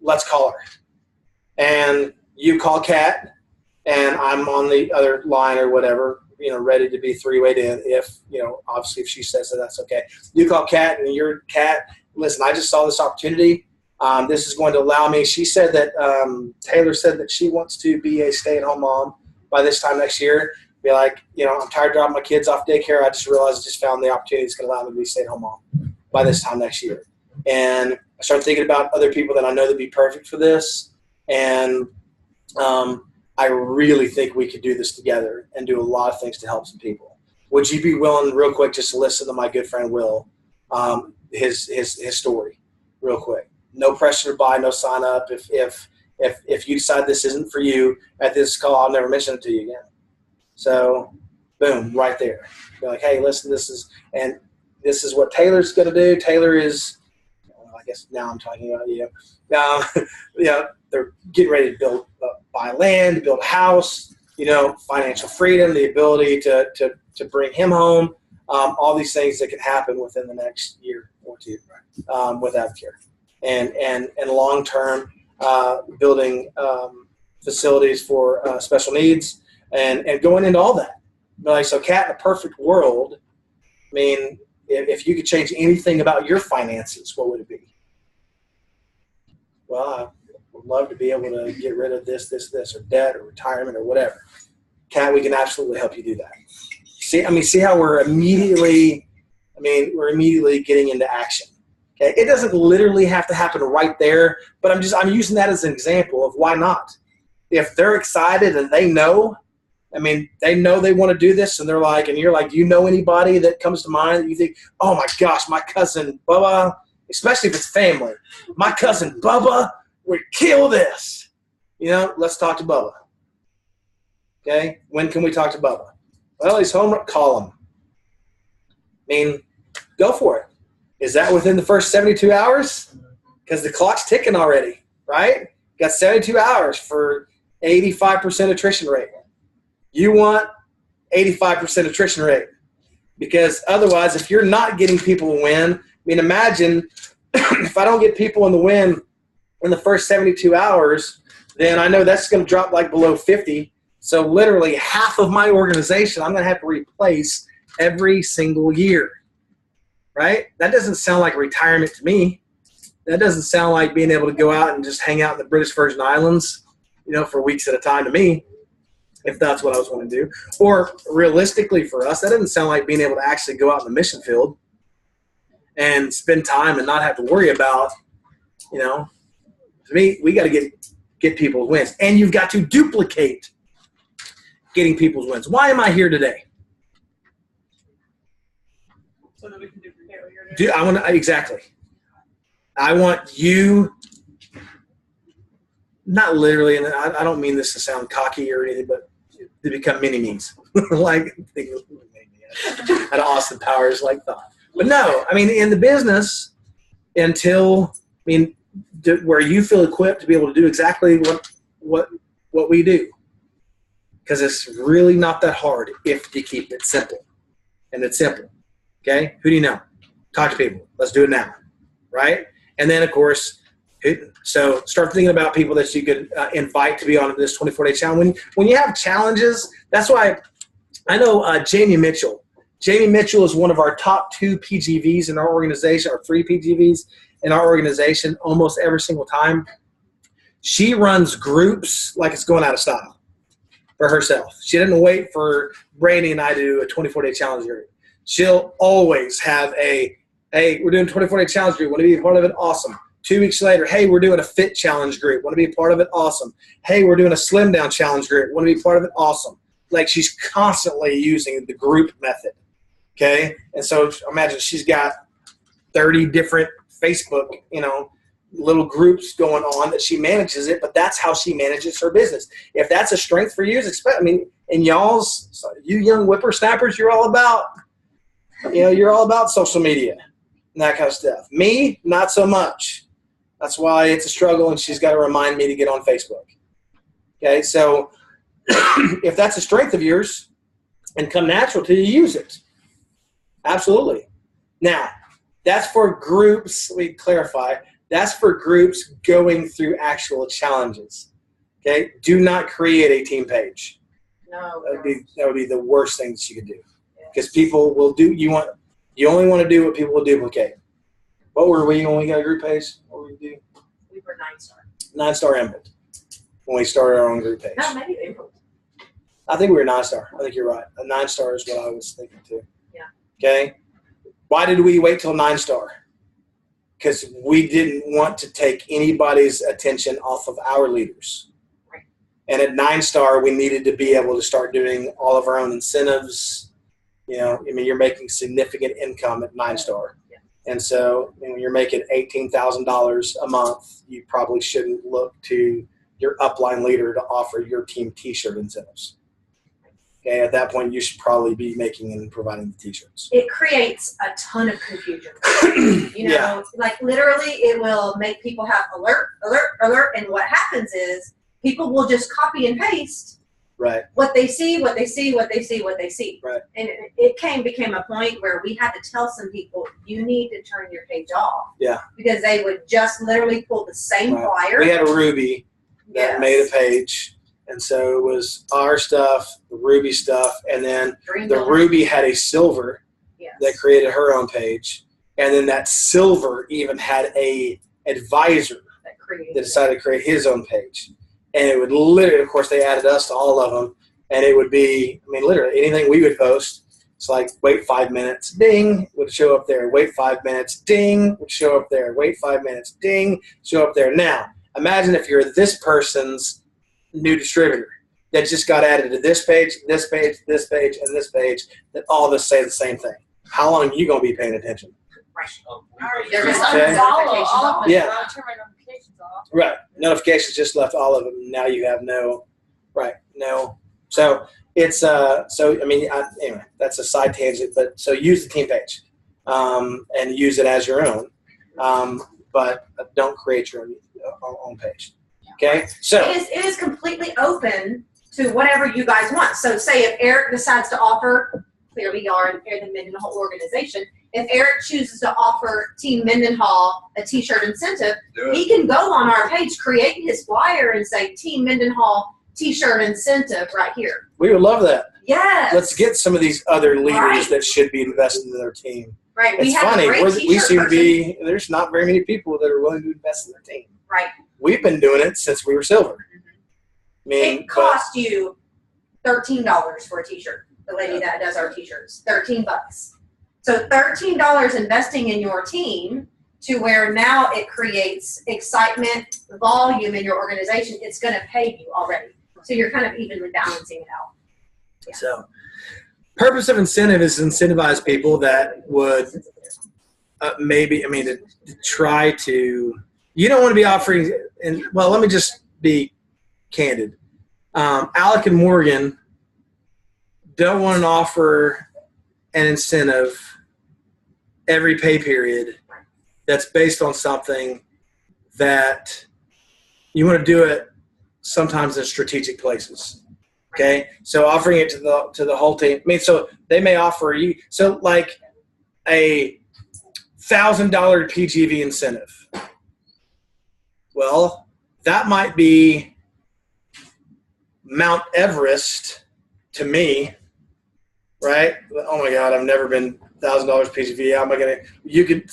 Let's call her. And you call Kat, and I'm on the other line or whatever, ready to be 3-wayed in. If obviously if she says that, that's okay. You call Kat, and you're Kat. Listen, I just saw this opportunity. This is going to allow me. She said that Taylor said that she wants to be a stay-at-home mom by this time next year. Be like, I'm tired of dropping my kids off daycare. I just realized I just found the opportunity that's going to allow me to be a stay-at-home mom by this time next year. And I started thinking about other people that I know that'd be perfect for this. And I really think we could do this together and do a lot of things to help some people. Would you be willing, real quick, just to listen to my good friend Will, his story, real quick? No pressure to buy, no sign up. If you decide this isn't for you at this call, I'll never mention it to you again. So, boom, right there. You're like, hey, listen, this is what Taylor's going to do. Taylor is, I guess now I'm talking about you. They're getting ready to buy land, to build a house. Financial freedom, the ability to bring him home. All these things that can happen within the next year or two with Advocare. And long-term building facilities for special needs and going into all that. So Kat, in a perfect world, if you could change anything about your finances, what would it be? Well, I would love to be able to get rid of this, or debt, or retirement, or whatever. Kat, we can absolutely help you do that. See how we're immediately getting into action. Okay, it doesn't literally have to happen right there, but I'm using that as an example of why not. If they're excited and they know they want to do this, and they're like, and you're like, do you know anybody that comes to mind that you think, oh my gosh, my cousin Bubba, especially if it's family, my cousin Bubba would kill this. Let's talk to Bubba. Okay, when can we talk to Bubba? Well, he's home. Call him. Go for it. Is that within the first 72 hours? Because the clock's ticking already, right? Got 72 hours for 85% attrition rate. You want 85% attrition rate, because otherwise, if you're not getting people to win, I mean, imagine if I don't get people in the win in the first 72 hours, then I know that's going to drop like below 50. So literally half of my organization I'm going to have to replace every single year, right? That doesn't sound like retirement to me. That doesn't sound like being able to go out and just hang out in the British Virgin Islands, for weeks at a time to me, if that's what I was wanting to do. Or realistically for us, that doesn't sound like being able to actually go out in the mission field and spend time and not have to worry about, to me, we got to get people's wins. And you've got to duplicate getting people's wins. Why am I here today? So that we can duplicate what you're doing. Exactly. I want you, not literally, and I don't mean this to sound cocky or anything, but to become mini-me's. Like, at Austin Powers like thought. But no, I mean, in the business, where you feel equipped to be able to do exactly what we do. Because it's really not that hard if you keep it simple. And it's simple. Okay? Who do you know? Talk to people. Let's do it now. Right? And then, of course, so start thinking about people that you could invite to be on this 24-day challenge. When you have challenges, that's why I know Jamie Mitchell. Jamie Mitchell is one of our top 2 PGVs in our organization, or 3 PGVs in our organization almost every single time. She runs groups like it's going out of style for herself. She doesn't wait for Brady and I to do a 24-day challenge group. She'll always have hey, we're doing a 24-day challenge group. Want to be a part of it? Awesome. 2 weeks later, hey, we're doing a fit challenge group. Want to be a part of it? Awesome. Hey, we're doing a slim down challenge group. Want to be a part of it? Awesome. Like, she's constantly using the group method. Okay? And so imagine she's got 30 different Facebook, little groups going on that she manages it, but that's how she manages her business. If that's a strength for you, and you young whippersnappers, you're all about, you're all about social media and that kind of stuff. Me, not so much. That's why it's a struggle, and she's got to remind me to get on Facebook. Okay, so if that's a strength of yours and come natural to you, use it. Absolutely. Now, that's for groups, let me clarify, that's for groups going through actual challenges. Okay, do not create a team page. No. That would be the worst thing that you could do, because people will do. You only want to do what people will duplicate. What were we when we got a group page? What were we do? We were 9-star. 9-star Emerald when we started our own group page. No, maybe Emerald. I think we were 9-star. I think you're right. A 9-star is what I was thinking too. Yeah. Okay. Why did we wait till 9-star? Because we didn't want to take anybody's attention off of our leaders. Right. And at 9-star, we needed to be able to start doing all of our own incentives. You're making significant income at 9-star. Yeah. And so when you're making $18,000 a month, you probably shouldn't look to your upline leader to offer your team T-shirt incentives. Okay, at that point, you should probably be making and providing the T-shirts. It creates a ton of confusion. Yeah. Like literally it will make people have alert. And what happens is people will just copy and paste Right. what they see. Right. And it became a point where we had to tell some people, you need to turn your page off. Yeah. Because they would just literally pull the same flyer. We had a Ruby that made a page. And so it was our stuff, the Ruby stuff, and then the Ruby had a Silver that created her own page. And then that Silver even had a advisor that decided to create his own page. And it would literally, of course, they added us to all of them. And it would be, literally anything we would post, it's like, wait 5 minutes, ding, would show up there. Wait 5 minutes, ding, would show up there. Wait 5 minutes, ding, show up there. Now, imagine if you're this person's new distributor that just got added to this page, and this page, that all of us say the same thing. How long are you going to be paying attention? They're just Okay. unfollow all of them. Yeah. I'll turn my notifications off. Right. Notifications just left all of them. Now you have no. So it's anyway, that's a side tangent. But so use the team page. and use it as your own. But don't create your own page. Okay, so It is completely open to whatever you guys want. So say if Eric decides to offer, here we are in the Mendenhall organization, if Eric chooses to offer Team Mendenhall a t-shirt incentive, Do it. he can go on our page, create his flyer and say Team Mendenhall t-shirt incentive right here. we would love that. Yes. Let's get some of these other leaders Right. that should be invested in their team. Right. We It's have funny. a great We t-shirt seem to person. be, there's not very many people that are willing to invest in their team. Right. We've been doing it since we were silver. I mean, It cost you $13 for a t-shirt. The lady that does our t-shirts, $13. So $13 investing in your team to where now it creates excitement, volume in your organization. It's going to pay you already. So you're kind of evenly balancing it out. Yeah. So, purpose of incentive is to incentivize people that would to try to. You don't want to be offering, and well, let me just be candid. Alec and Morgan don't want to offer an incentive every pay period that's based on something that you want to do it sometimes in strategic places. Okay, so offering it to the whole team. I mean, so they may offer you like a $1,000 PGV incentive. Well, that might be Mount Everest to me, right? Oh my God, I've never been $1,000 PGV. How am I gonna? You could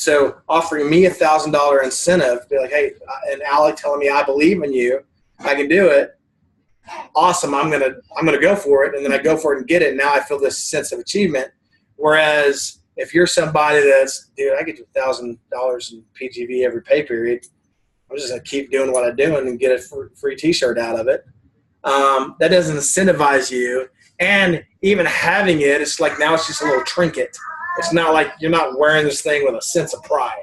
offering me $1,000 incentive, be like, hey, and Alec telling me I believe in you, I can do it. Awesome, I'm gonna go for it, and then I go for it and get it. And now I feel this sense of achievement. Whereas if you're somebody that's, dude, I get you $1,000 in PGV every pay period, I'm just gonna keep doing what I'm doing and get a free T-shirt out of it. That doesn't incentivize you, and even having it, it's like now it's just a little trinket. It's not like you're not wearing this thing with a sense of pride,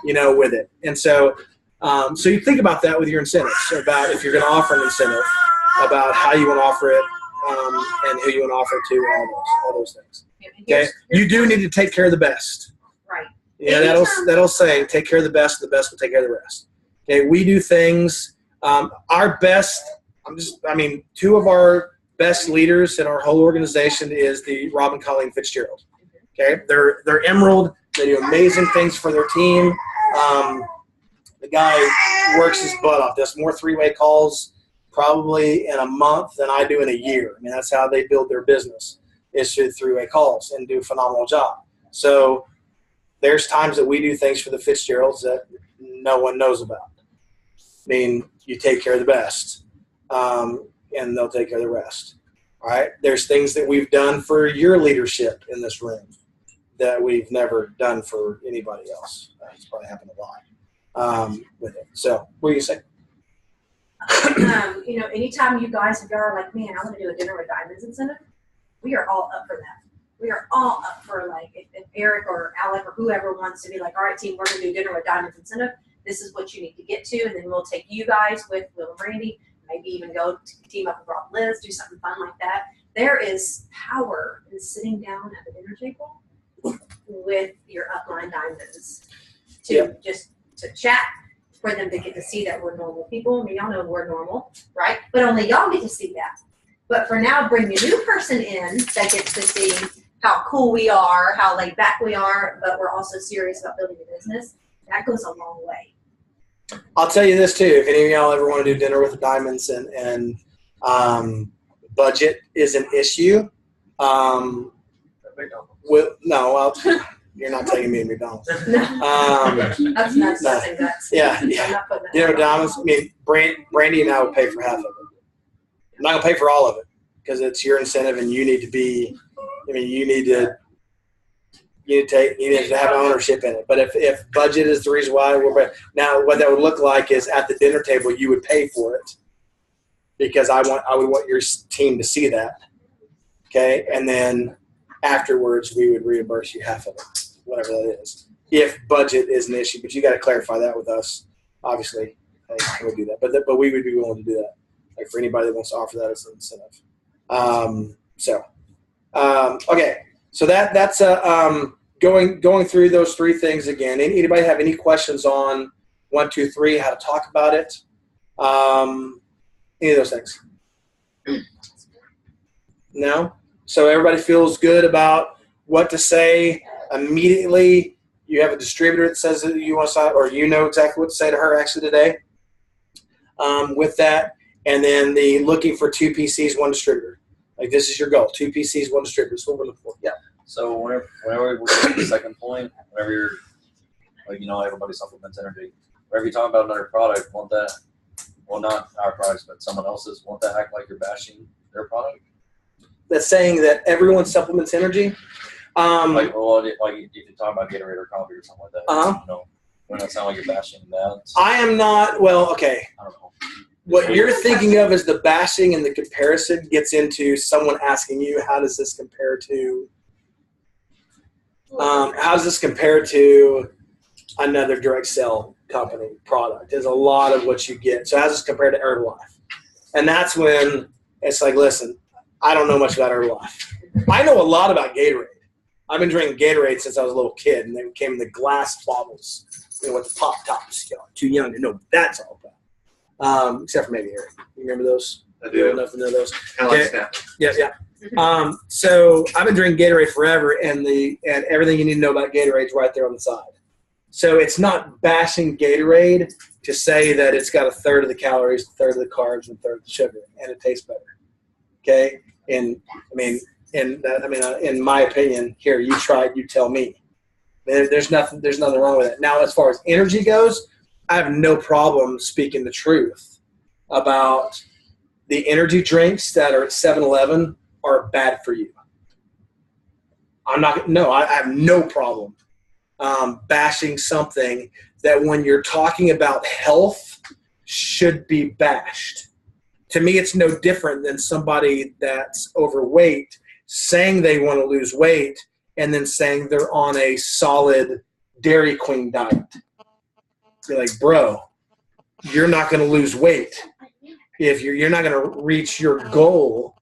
with it. And so you think about that with your incentives, about if you're going to offer an incentive, about how you want to offer it, and who you want to offer it to, and all those things. Okay, you do need to take care of the best. Right. Yeah, that'll say take care of the best will take care of the rest. Okay, we do things. Our best. Two of our best leaders in our whole organization is the Rob and Colleen Fitzgerald. Okay, they're Emerald. They do amazing things for their team. The guy works his butt off. Does more three-way calls probably in a month than I do in a year. I mean, that's how they build their business, is through three-way calls, and do a phenomenal job. So there's times that we do things for the Fitzgeralds that no one knows about. I mean, you take care of the best, and they'll take care of the rest. All right. There's things that we've done for your leadership in this room that we've never done for anybody else. It's probably happened a lot with it. So what do you say? Anytime you guys are like, man, I want to do a dinner with diamonds incentive, we are all up for that. We are all up for, like, if Eric or Alec or whoever wants to be like, all right, team, we're going to do dinner with diamonds incentive. This is what you need to get to, and then we'll take you guys with Will and Randy, maybe even go team up with Rob and Liz, do something fun like that. There is power in sitting down at the dinner table with your upline diamonds to chat, for them to get to see that we're normal people. I mean, y'all know we're normal, right? But only y'all get to see that. But for now, bring a new person in that gets to see how cool we are, how laid back we are, but we're also serious about building a business. That goes a long way. I'll tell you this too. If any of y'all ever want to do dinner with the diamonds and budget is an issue, you're not taking me to McDonald's. That's nuts and guts. Yeah. I'm not putting that Dinner with diamonds. I mean, Brandy and I would pay for half of it. I'm not gonna pay for all of it because it's your incentive, and you need to be. I mean, you need to have ownership in it. But if budget is the reason why now, what that would look like is at the dinner table you would pay for it because I would want your team to see that. Okay, and then afterwards we would reimburse you half of it, whatever that is. If budget is an issue, but you got to clarify that with us. Obviously, I would do that, but we would be willing to do that. Like for anybody that wants to offer that as an incentive. Okay, so that's going through those three things again. Anybody have any questions on 1, 2, 3? How to talk about it? Any of those things? No. So everybody feels good about what to say immediately. You have a distributor that says that you want to sign, or you know exactly what to say to her actually today. With that, and then the looking for 2 PCs, 1 distributor. Like this is your goal: 2 PCs, 1 distributor. That's what we're looking for. Yeah. So whenever we're getting to the second point, whenever you're like, everybody supplements energy. Whenever you talk about another product, not our products, but someone else's, won't that act like you're bashing their product? That's saying that everyone supplements energy. Like if you're talking about Gatorade or coffee or something like that, wouldn't that sound like you're bashing that? I am not. Well, okay. I don't know. What you're thinking of as the bashing and the comparison gets into someone asking you, how does this compare to another direct sell company product? There's a lot of what you get. So how does this compare to Herbalife? And that's when it's like, listen, I don't know much about Herbalife. I know a lot about Gatorade. I've been drinking Gatorade since I was a little kid, and they came in the glass bottles, with the pop tops. Too young to know what that's all about. Except for maybe Eric. You remember those? I do. Old enough to know those. Kind of like Snap. Yeah. So I've been drinking Gatorade forever, and everything you need to know about Gatorade is right there on the side. So it's not bashing Gatorade to say that it's got 1/3 of the calories, 1/3 of the carbs, and 1/3 of the sugar, and it tastes better. Okay, in my opinion, here you try it, you tell me. There's nothing wrong with it. Now, as far as energy goes, I have no problem speaking the truth about the energy drinks that are at 7-Eleven are bad for you. I have no problem bashing something that when you're talking about health should be bashed. To me, it's no different than somebody that's overweight saying they want to lose weight and then saying they're on a solid Dairy Queen diet. You're like, bro, you're not going to lose weight. If you're not going to reach your goal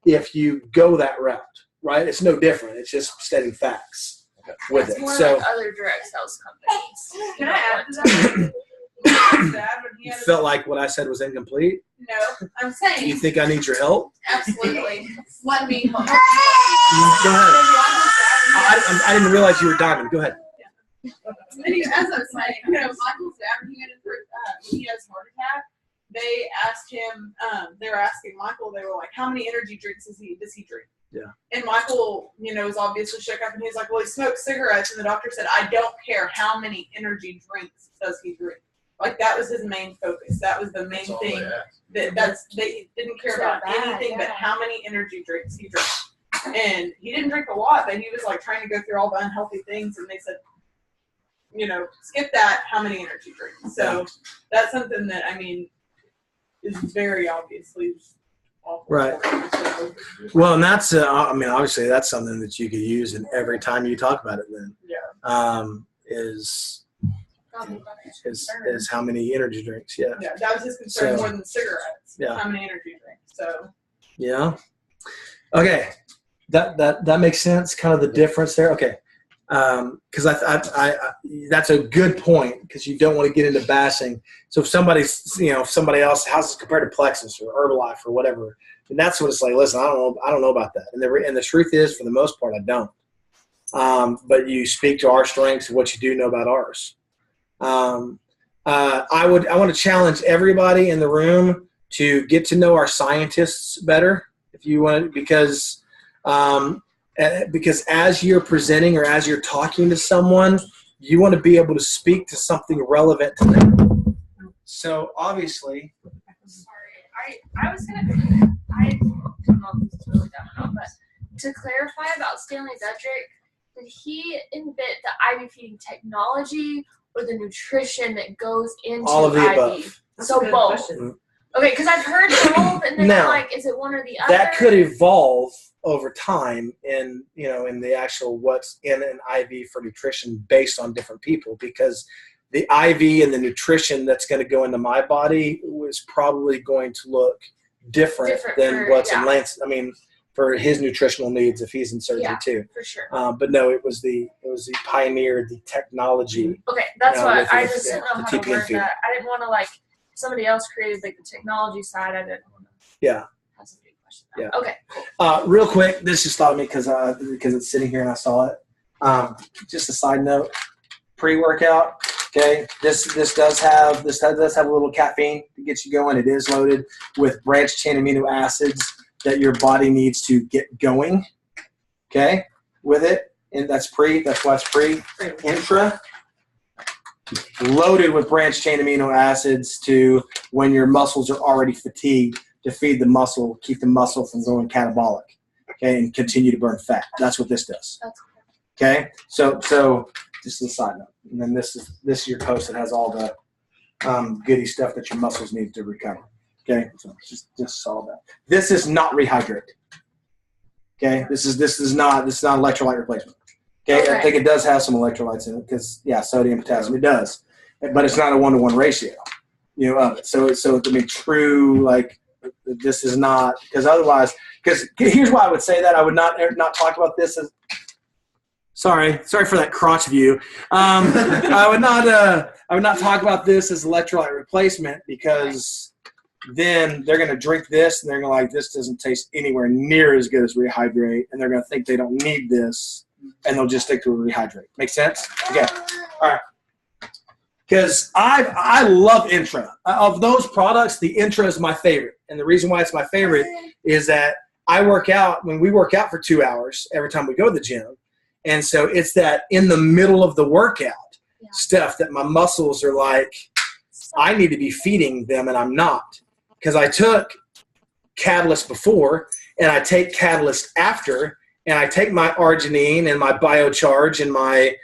if you go that route, right? It's no different. It's just stating facts with It's it. more So like other direct sales companies. Can I add to that? Dad, when he you had felt like what I said was incomplete? no, I'm Do saying you think I need your help? absolutely. Let me help. Go ahead. I didn't realize you were diving. Go ahead. As I was saying, Michael's dad, when he has heart attack, they asked him, they were asking Michael, they were like, how many energy drinks does he drink? Yeah. And Michael, was obviously shook up, and he's like, well, he smokes cigarettes, and the doctor said, I don't care how many energy drinks does he drink. Like, that was his main focus. That was the main thing. They didn't care about anything but how many energy drinks he drank. And he didn't drink a lot, but he was like trying to go through all the unhealthy things, and they said, skip that, how many energy drinks. So that's something that, is very obviously awful. Right. So, Well, and that's, obviously that's something that you could use in every time you talk about it then. yeah. Is how many energy drinks, yeah. Yeah, that was his concern So, more than cigarettes. yeah. How many energy drinks. So Yeah. Okay. That makes sense, kind of the difference there. Okay. Because I that's a good point, because you don't want to get into bashing. So if somebody else, how's this compared to Plexus or Herbalife or whatever, and that's what it's like. Listen, I don't know about that. And the truth is, for the most part, I don't. But you speak to our strengths and what you do know about ours. I want to challenge everybody in the room to get to know our scientists better, if you want, because as you're presenting or as you're talking to someone, you want to be able to speak to something relevant to them. So obviously, Sorry, I don't know if this is really dumb or not, but to clarify about Stanley Dudrick, did he invent the IV feeding technology or the nutrition that goes into all of the IV? above. So both. Okay, because I've heard both, and then Now, I'm like, is it one or the other? That could evolve over time in the actual what's in an IV for nutrition based on different people, because the IV and the nutrition that's going to go into my body was probably going to look different than for- what's yeah. in Lance. I mean, for his nutritional needs if he's in surgery Yeah. too. For sure. But no, it was the pioneer, the technology. Okay, that's Yeah, why with I the- just didn't yeah, know how the to TPN word feed. that. I didn't want to like somebody else created like the technology side. I didn't want to. Yeah. That's a big question. Yeah. Okay. Real quick, this just thought of me because it's sitting here and I saw it. Just a side note, pre-workout. Okay, this does have a little caffeine to get you going. It is loaded with branched chain amino acids that your body needs to get going. Okay, with it, and that's pre. That's why it's pre. Intra, loaded with branched chain amino acids to when your muscles are already fatigued to feed the muscle, keep the muscle from going catabolic. Okay, and continue to burn fat. That's what this does. That's Okay, so just a side note, and then this is your post that has all the goody stuff that your muscles need to recover. Okay, so just all that. This is not rehydrate. Okay, this is not electrolyte replacement. Okay, I Okay. think it does have some electrolytes in it because sodium, potassium, it does, but it's not a 1-to-1 ratio. Of it. So I mean, true like this is not because otherwise because here's why I would say that I would not talk about this as. Sorry for that crotch view. I would not talk about this as electrolyte replacement because then they're going to drink this and they're going to like this doesn't taste anywhere near as good as rehydrate and they're going to think they don't need this and they'll just stick to rehydrate. Make sense? Okay. All right. Because I love Intra. Of those products, the Intra is my favorite, and the reason why it's my favorite is that we work out for 2 hours every time we go to the gym. And so it's that in the middle of the workout stuff that my muscles are like, I need to be feeding them and I'm not. Because I took Catalyst before and I take Catalyst after and I take my arginine and my biocharge and my,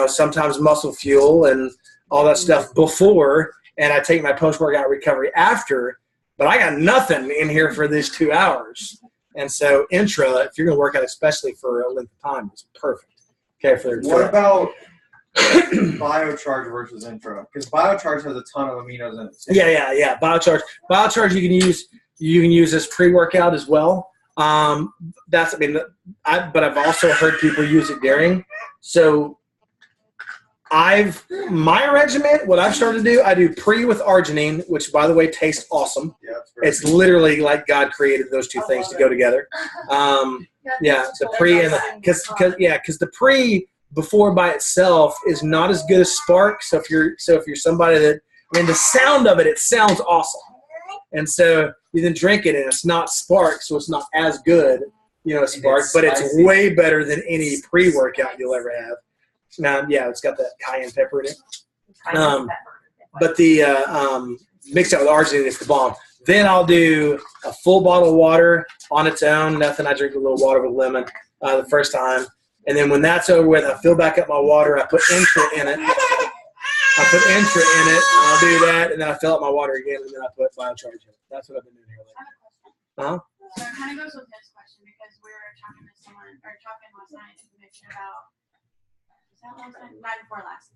sometimes muscle fuel and all that stuff before and I take my post-workout recovery after. But I got nothing in here for these 2 hours. And so Intra, if you're going to work out, especially for a length of time, is perfect. Okay. What about Biocharge versus Intra? Because Biocharge has a ton of aminos in it. Yeah. Biocharge you can use as pre-workout as well. But I've also heard people use it during. So my regimen, what I've started to do, I do pre with arginine, which by the way tastes awesome. Yeah, It's literally like God created those two things to go together. The pre and because the pre before by itself is not as good as Spark. So if you're somebody that the sound of it sounds awesome, and so you then drink it and it's not Spark, so it's not as good, as Spark, but it's way better than any pre-workout you'll ever have. Now, it's got that cayenne pepper in it. But the mixed out with arginine is the bomb. Then I'll do a full bottle of water on its own. Nothing. I drink a little water with lemon the first time. And then when that's over with, I fill back up my water. I put Intra in it. I'll do that. And then I fill up my water again. And then I put Biocharge in it. That's what I've been doing here lately. So it kind of goes with his question because we were talking last night to Mitch about, night before last,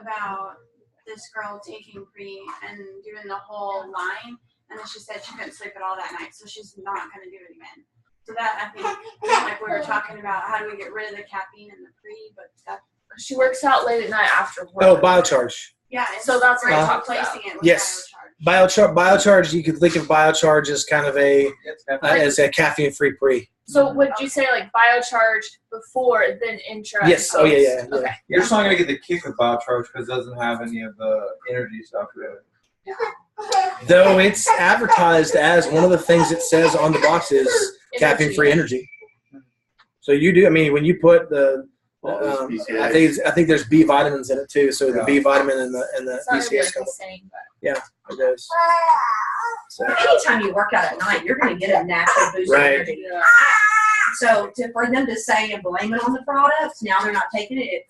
about this girl taking pre and doing the whole line, and then she said she couldn't sleep at all that night, so she's not going to do it again. So that, I think, like we were talking about, how do we get rid of the caffeine in the pre, but that. She works out late at night after work. Oh, Biocharge. Yeah, so that's what I talked replacing about. it with Yes. Biocharge. Biocharge, you could think of Biocharge as kind of as a caffeine-free pre. So would you say like Biocharge before, then Intra? Yes. and Oh, yeah, post? yeah. Okay. You're just not going to get the kick with Biocharge because it doesn't have any of the energy stuff to it. Though it's advertised as one of the things it says on the box is caffeine-free energy. So you do. I mean, when you put the, I think there's B vitamins in it too. So the B vitamin and the It's not really BCS like come. the same, but. Yeah, it does. So, Anytime you work out at night, you're going to get a natural boost of Right. energy. So for them to say and blame it on the products, now they're not taking it,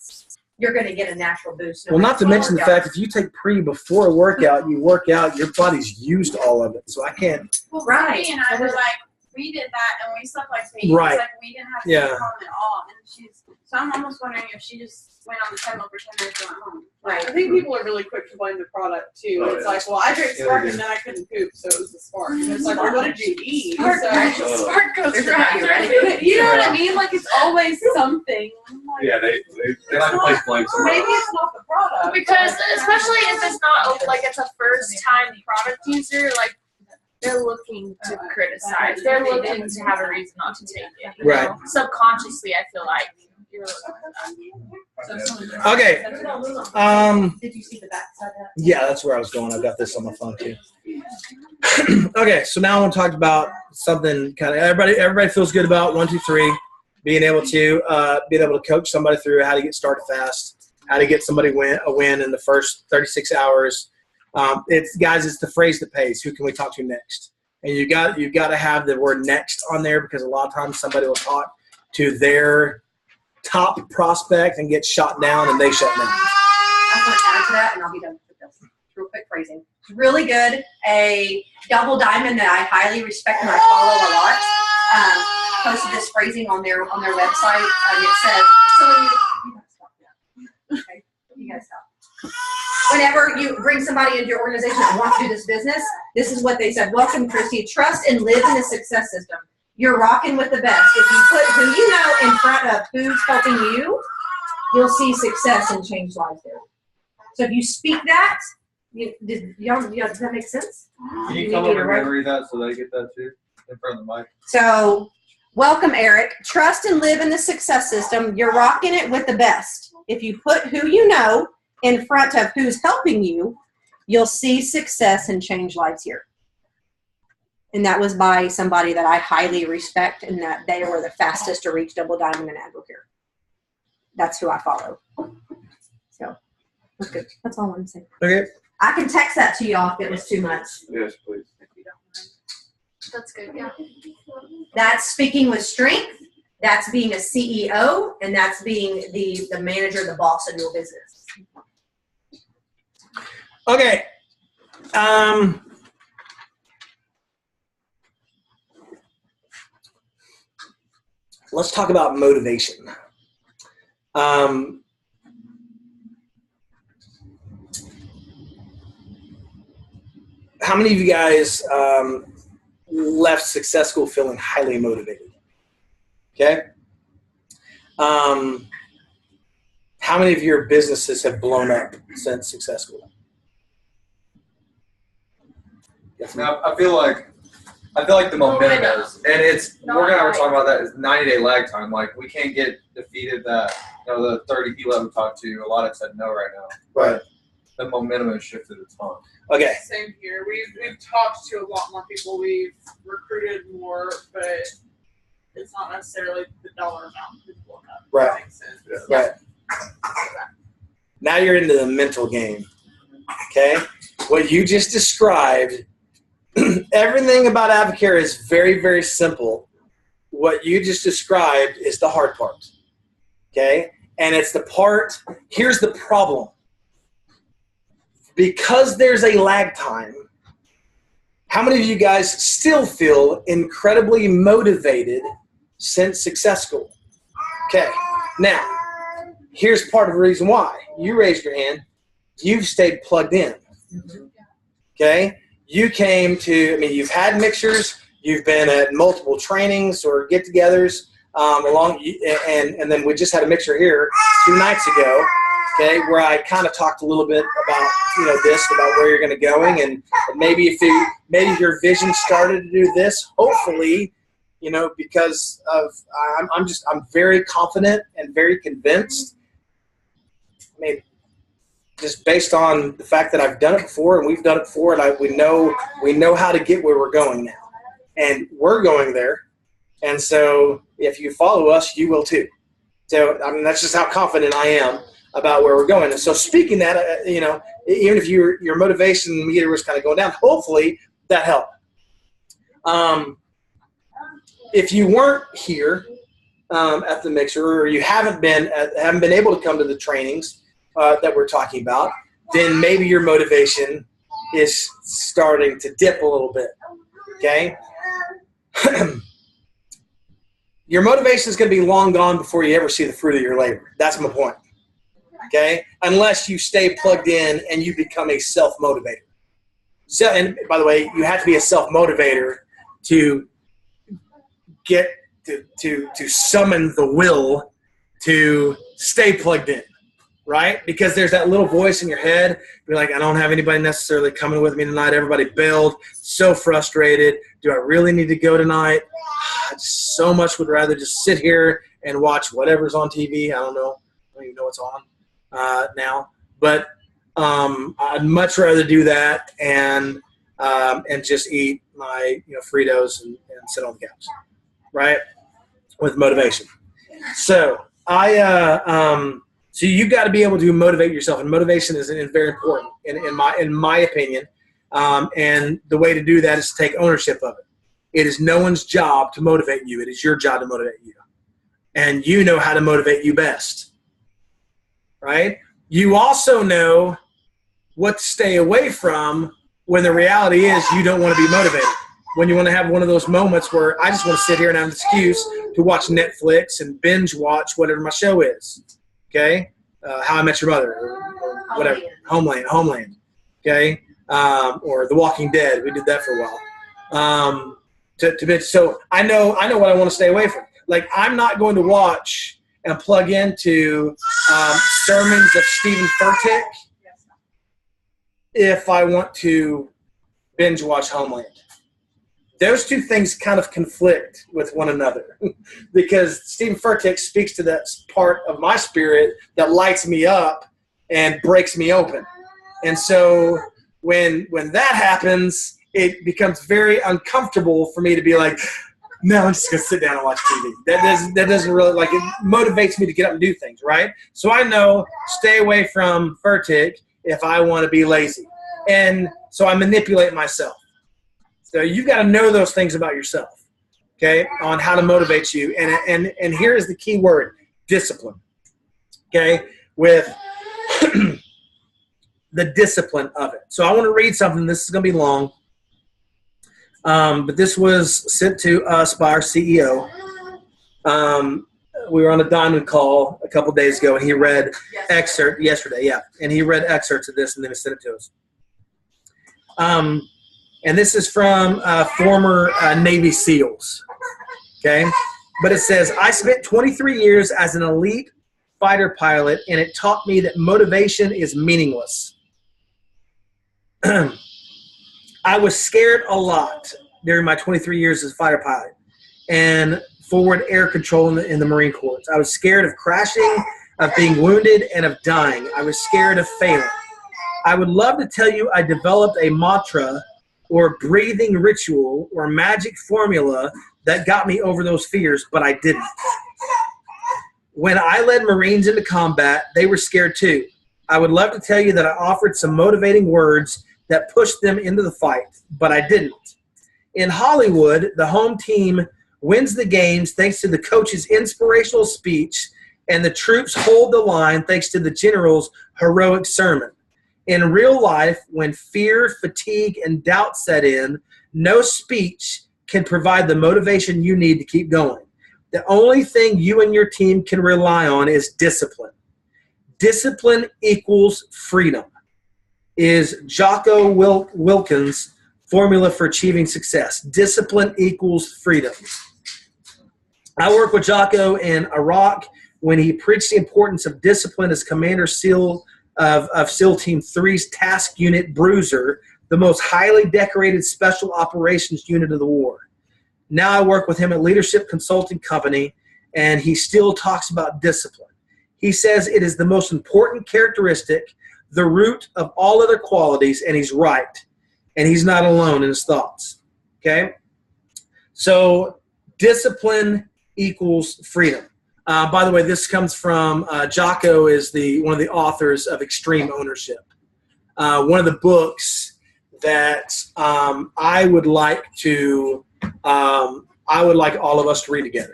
you're going to get a natural boost. well, not to mention the fact if you take pre before a workout, you work out, your body's used all of it. So I can't. Well, Right. Brittany and I were like, we did that and we slept like babies. Right. Like we didn't have to Yeah. sleep home at all. And So I'm almost wondering if she just went on the treadmill for 10 minutes and went home. Right. I think people are really quick to blame the product too. Oh, It's yeah. like, well, I drank Yeah, Spark they and do. then I couldn't poop, so it was the Spark. And it's like, well, what did you eat? Spark, So, Spark goes There's a right value, right? through it. you know what I mean? Like it's always something. Like, Yeah, they like to place blame somewhere. maybe it's not the product. Because especially if it's not like it's a first time product user, like they're looking to criticize. They're looking to have a reason not to take it. You Right. know? Subconsciously, I feel like you're looking for that. Okay. Did you see the back side of that? Yeah, that's where I was going. I've got this on my phone too. Okay, so now I want to talk about something kind of everybody feels good about 1, 2, 3, being able to coach somebody through how to get started fast, how to get somebody a win in the first 36 hours. It's the phrase that pays. Who can we talk to next? And you got to have the word next on there because a lot of times somebody will talk to their top prospect and get shot down and they shut down. I want to add to that, and I'll be done with this. Real quick phrasing. It's really good. A double diamond that I highly respect and I follow a lot posted this phrasing on their website, and it says, "So when you gotta stop that. Okay, you gotta stop. Whenever you bring somebody into your organization that wants to do this business, this is what they said. Welcome, Christy. Trust and live in the success system. You're rocking with the best. If you put who you know in front of who's helping you, you'll see success and change lives there. So if you speak that, does that make sense? Can you You come need over to and write- read that so they get that too in front of the mic? So, welcome, Eric. Trust and live in the success system. You're rocking it with the best. If you put who you know in front of who's helping you, you'll see success and change lives here. And that was by somebody that I highly respect, and that they were the fastest to reach double diamond in AdvoCare. That's who I follow. So, that's good. That's all I want to say. Okay. I can text that to y'all if it was too much. Yes, please. That's good. Yeah. That's speaking with strength. That's being a CEO, and that's being the manager, the boss in your business. Okay. Let's talk about motivation. How many of you guys left Success School feeling highly motivated? Okay. How many of your businesses have blown up since Success School? Now, I feel like the momentum is, and it's Morgan and I were talking about that. Is 90-day lag time. Like we can't get defeated. That the 30 people that we talked to, a lot have said no right now. Right. The momentum has shifted a ton. Okay. Same here. We've talked to a lot more people. We've recruited more, but it's not necessarily the dollar amount that's blown up. Right. That makes sense. Right. Now you're into the mental game. Okay. What you just described, everything about AdvoCare is very, very simple. What you just described is the hard part. Okay. And it's the part, here's the problem. Because there's a lag time, how many of you guys still feel incredibly motivated since Success School? Okay. Now, here's part of the reason why. You raised your hand. You've stayed plugged in. Okay? You came to, you've had mixers. You've been at multiple trainings or get-togethers and then we just had a mixer here 2 nights ago, okay, where I kind of talked a little bit about, about where you're going to going and maybe if your vision started to do this, hopefully, because of I'm very confident and very convinced. Just based on the fact that I've done it before and we've done it before, and we know how to get where we're going now, and we're going there. And so, if you follow us, you will too. So, that's just how confident I am about where we're going. And so, speaking that, even if your motivation meter was kind of going down, hopefully that helped. If you weren't here at the mixer, or you haven't been able to come to the trainings that we're talking about, then maybe your motivation is starting to dip a little bit. Okay. your motivation is going to be long gone before you ever see the fruit of your labor. That's my point. Okay? Unless you stay plugged in and you become a self-motivator. So, and by the way, you have to be a self-motivator to get to summon the will to stay plugged in, right? Because there's that little voice in your head. You're like, I don't have anybody necessarily coming with me tonight. Everybody bailed. So frustrated. Do I really need to go tonight? I just so much would rather just sit here and watch whatever's on TV. I don't know. I don't even know what's on now. But I'd much rather do that and just eat my Fritos and sit on the couch, right? With motivation. So so you got to be able to motivate yourself, and motivation is very important in my opinion. And the way to do that is to take ownership of it. It is no one's job to motivate you. It is your job to motivate you, and you know how to motivate you best, right? You also know what to stay away from when the reality is you don't want to be motivated. When you want to have one of those moments where I just want to sit here and have an excuse to watch Netflix and binge watch whatever my show is. Okay? How I Met Your Mother or whatever. Homeland. Okay? Or The Walking Dead. We did that for a while. So I know what I want to stay away from. Like, I'm not going to watch and plug into sermons of Stephen Furtick if I want to binge watch Homeland. Those two things kind of conflict with one another because Stephen Furtick speaks to that part of my spirit that lights me up and breaks me open. And so when that happens, it becomes very uncomfortable for me to be like, no, I'm just going to sit down and watch TV. That doesn't really, like, it motivates me to get up and do things, right? So I know, stay away from Furtick if I want to be lazy. And so I manipulate myself. So you've got to know those things about yourself, okay, on how to motivate you. And here is the key word, discipline, okay, with the discipline of it. So I want to read something. This is going to be long, but this was sent to us by our CEO. We were on a diamond call a couple days ago, and he read yesterday, and he read excerpts of this, and then he sent it to us. And this is from former Navy SEALs, okay? But it says, I spent 23 years as an elite fighter pilot, and it taught me that motivation is meaningless. I was scared a lot during my 23 years as a fighter pilot and forward air control in the Marine Corps. I was scared of crashing, of being wounded, and of dying. I was scared of failing. I would love to tell you I developed a mantra or breathing ritual or magic formula that got me over those fears, but I didn't. When I led Marines into combat, they were scared too. I would love to tell you that I offered some motivating words that pushed them into the fight, but I didn't. In Hollywood, the home team wins the games thanks to the coach's inspirational speech, and the troops hold the line thanks to the general's heroic sermon. In real life, when fear, fatigue, and doubt set in, no speech can provide the motivation you need to keep going. The only thing you and your team can rely on is discipline. Discipline equals freedom is Jocko Wilkins' formula for achieving success. Discipline equals freedom. I worked with Jocko in Iraq when he preached the importance of discipline as Commander SEAL of SEAL Team 3's task unit Bruiser, the most highly decorated special operations unit of the war. Now I work with him at Leadership Consulting Company, and he still talks about discipline. He says it is the most important characteristic, the root of all other qualities, and he's right. And he's not alone in his thoughts. Okay? So discipline equals freedom. By the way, this comes from Jocko is one of the authors of Extreme Ownership. One of the books that I would like all of us to read together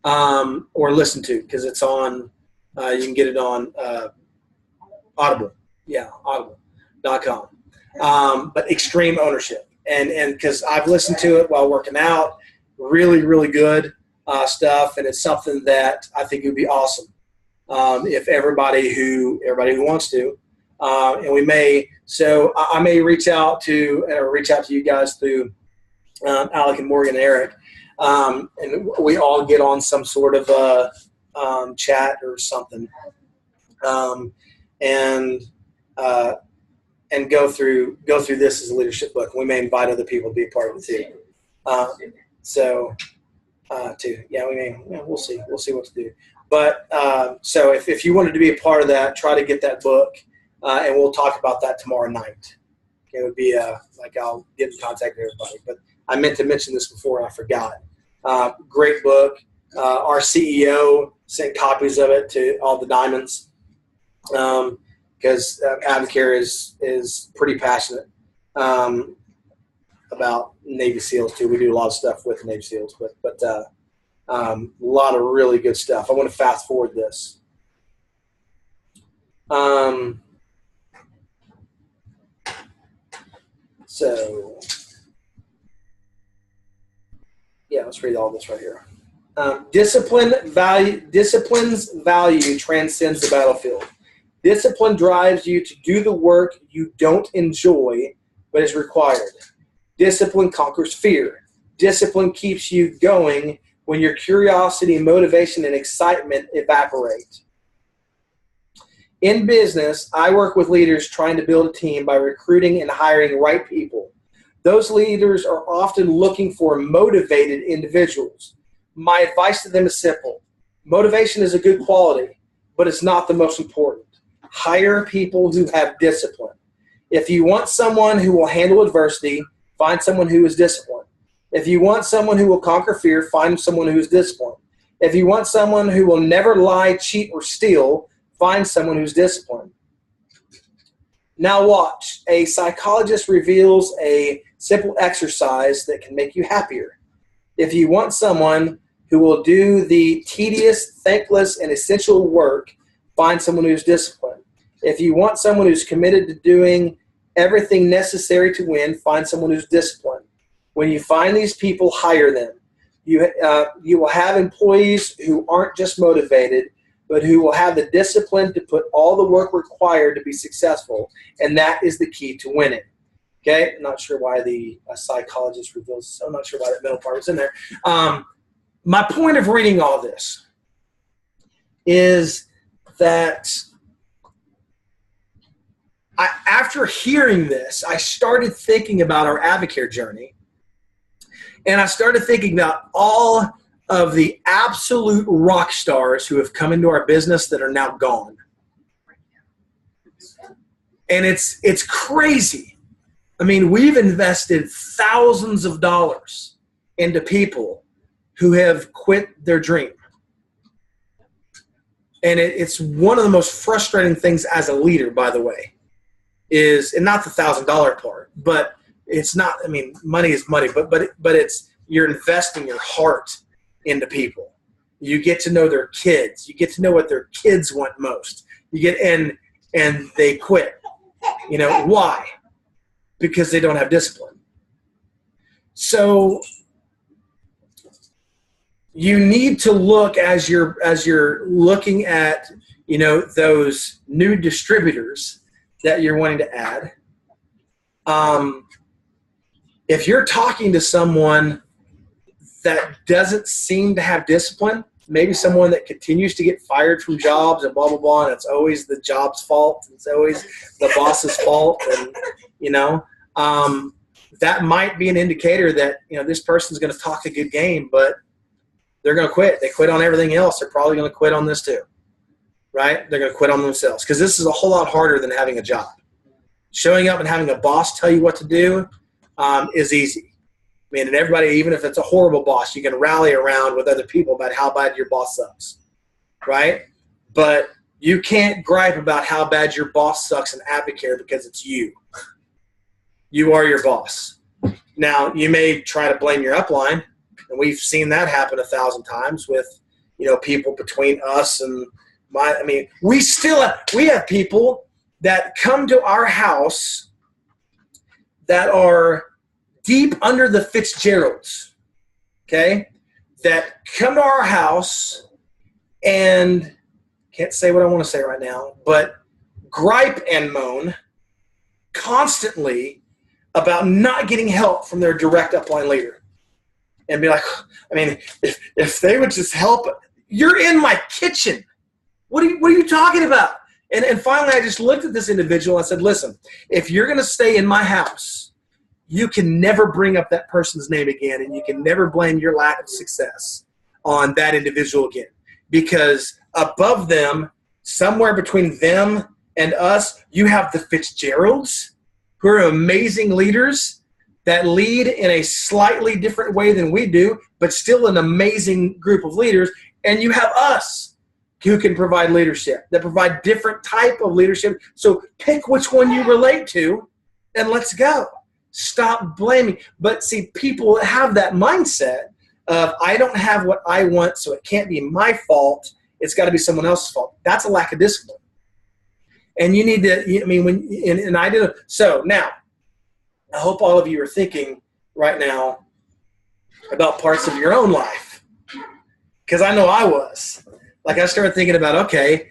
or listen to, because it's on. You can get it on Audible. Yeah, audible.com. But Extreme Ownership, and because I've listened to it while working out, really, really good. stuff, and it's something that I think would be awesome if everybody who wants to, and we may. So I may reach out to you guys through Alec and Morgan and Eric, and we all get on some sort of chat or something, and go through this as a leadership book. We may invite other people to be a part of it too. We'll see what to do. But so if you wanted to be a part of that, try to get that book, and we'll talk about that tomorrow night. It would be I'll get in contact with everybody. But I meant to mention this before and I forgot. Great book. Our CEO sent copies of it to all the diamonds because Advocare is pretty passionate about Navy SEALs too. We do a lot of stuff with the Navy SEALs, but a lot of really good stuff. I want to fast forward this. So let's read all this right here. Discipline's value transcends the battlefield. Discipline drives you to do the work you don't enjoy, but is required. Discipline conquers fear. Discipline keeps you going when your curiosity, motivation, and excitement evaporate. In business, I work with leaders trying to build a team by recruiting and hiring right people. Those leaders are often looking for motivated individuals. My advice to them is simple. Motivation is a good quality, but it's not the most important. Hire people who have discipline. If you want someone who will handle adversity, find someone who is disciplined. If you want someone who will conquer fear, find someone who is disciplined. If you want someone who will never lie, cheat, or steal, find someone who's disciplined. Now watch. A psychologist reveals a simple exercise that can make you happier. If you want someone who will do the tedious, thankless, and essential work, find someone who's disciplined. If you want someone who's committed to doing everything necessary to win, find someone who's disciplined. When you find these people, hire them. You will have employees who aren't just motivated, but who will have the discipline to put all the work required to be successful, and that is the key to winning. Okay, I'm not sure why the psychologist reveals, so I'm not sure why that middle part was in there. My point of reading all this is that after hearing this, I started thinking about our Advocare journey, and I started thinking about all of the absolute rock stars who have come into our business that are now gone. And it's crazy. I mean, we've invested thousands of dollars into people who have quit their dream. And it's one of the most frustrating things as a leader, by the way, is, and not the $1,000 part, but it's not, I mean, money is money, but it's, you're investing your heart into people. You get to know their kids. You get to know what their kids want most. You get, and they quit. You know, why? Because they don't have discipline. So you need to look as you're looking at, you know, those new distributors that you're wanting to add. If you're talking to someone that doesn't seem to have discipline, maybe someone that continues to get fired from jobs and blah, blah, blah, and it's always the job's fault. It's always the boss's fault. And, you know, that might be an indicator that, you know, this person's going to talk a good game, but they're going to quit. They quit on everything else. They're probably going to quit on this too, right? They're going to quit on themselves because this is a whole lot harder than having a job. Showing up and having a boss tell you what to do is easy. I mean, and everybody, even if it's a horrible boss, you can rally around with other people about how bad your boss sucks, right? But you can't gripe about how bad your boss sucks in Advocare because it's you. You are your boss. Now, you may try to blame your upline, and we've seen that happen 1,000 times with, you know, people between us and we have people that come to our house that are deep under the Fitzgeralds, okay? that come to our house and can't say what I want to say right now, but gripe and moan constantly about not getting help from their direct upline leader. And be like, I mean, if they would just help, you're in my kitchen. What are you talking about? And finally, I just looked at this individual. I said, listen, if you're going to stay in my house, you can never bring up that person's name again, and you can never blame your lack of success on that individual again. Because above them, somewhere between them and us, you have the Fitzgeralds, who are amazing leaders that lead in a slightly different way than we do, but still an amazing group of leaders. And you have us who can provide leadership, that provide different type of leadership. So pick which one you relate to and let's go. Stop blaming. But see, people have that mindset of, I don't have what I want, so it can't be my fault. It's got to be someone else's fault. That's a lack of discipline. And you need to, I mean, and I did. So now, I hope all of you are thinking right now about parts of your own life. Because I know I was. Like, I started thinking about, okay,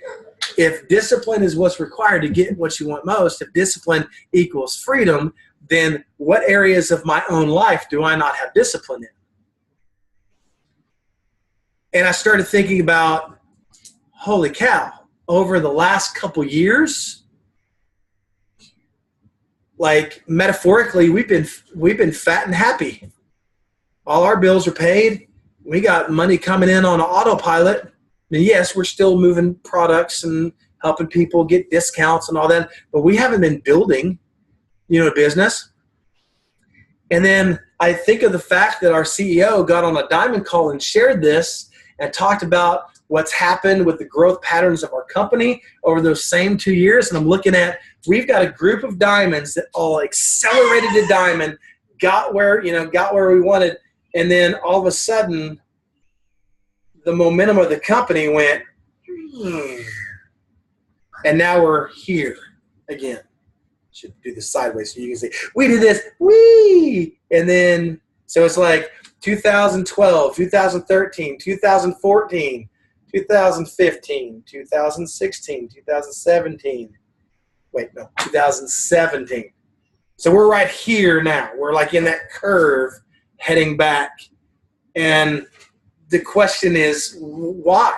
if discipline is what's required to get what you want most, if discipline equals freedom, then what areas of my own life do I not have discipline in? And I started thinking about, holy cow, over the last couple years, like metaphorically, we've been fat and happy. All our bills are paid. We got money coming in on autopilot. And yes, we're still moving products and helping people get discounts and all that, but we haven't been building, a business. And then I think of the fact that our CEO got on a Diamond call and shared this and talked about what's happened with the growth patterns of our company over those same 2 years. And I'm looking at, we've got a group of diamonds that all accelerated to diamond, got where we wanted. And then all of a sudden, the momentum of the company went, and now we're here again. Should do this sideways so you can see. We did this, and then, so it's like 2012, 2013, 2014, 2015, 2016, 2017. Wait, no, 2017. So we're right here now. We're like in that curve heading back. And the question is, why?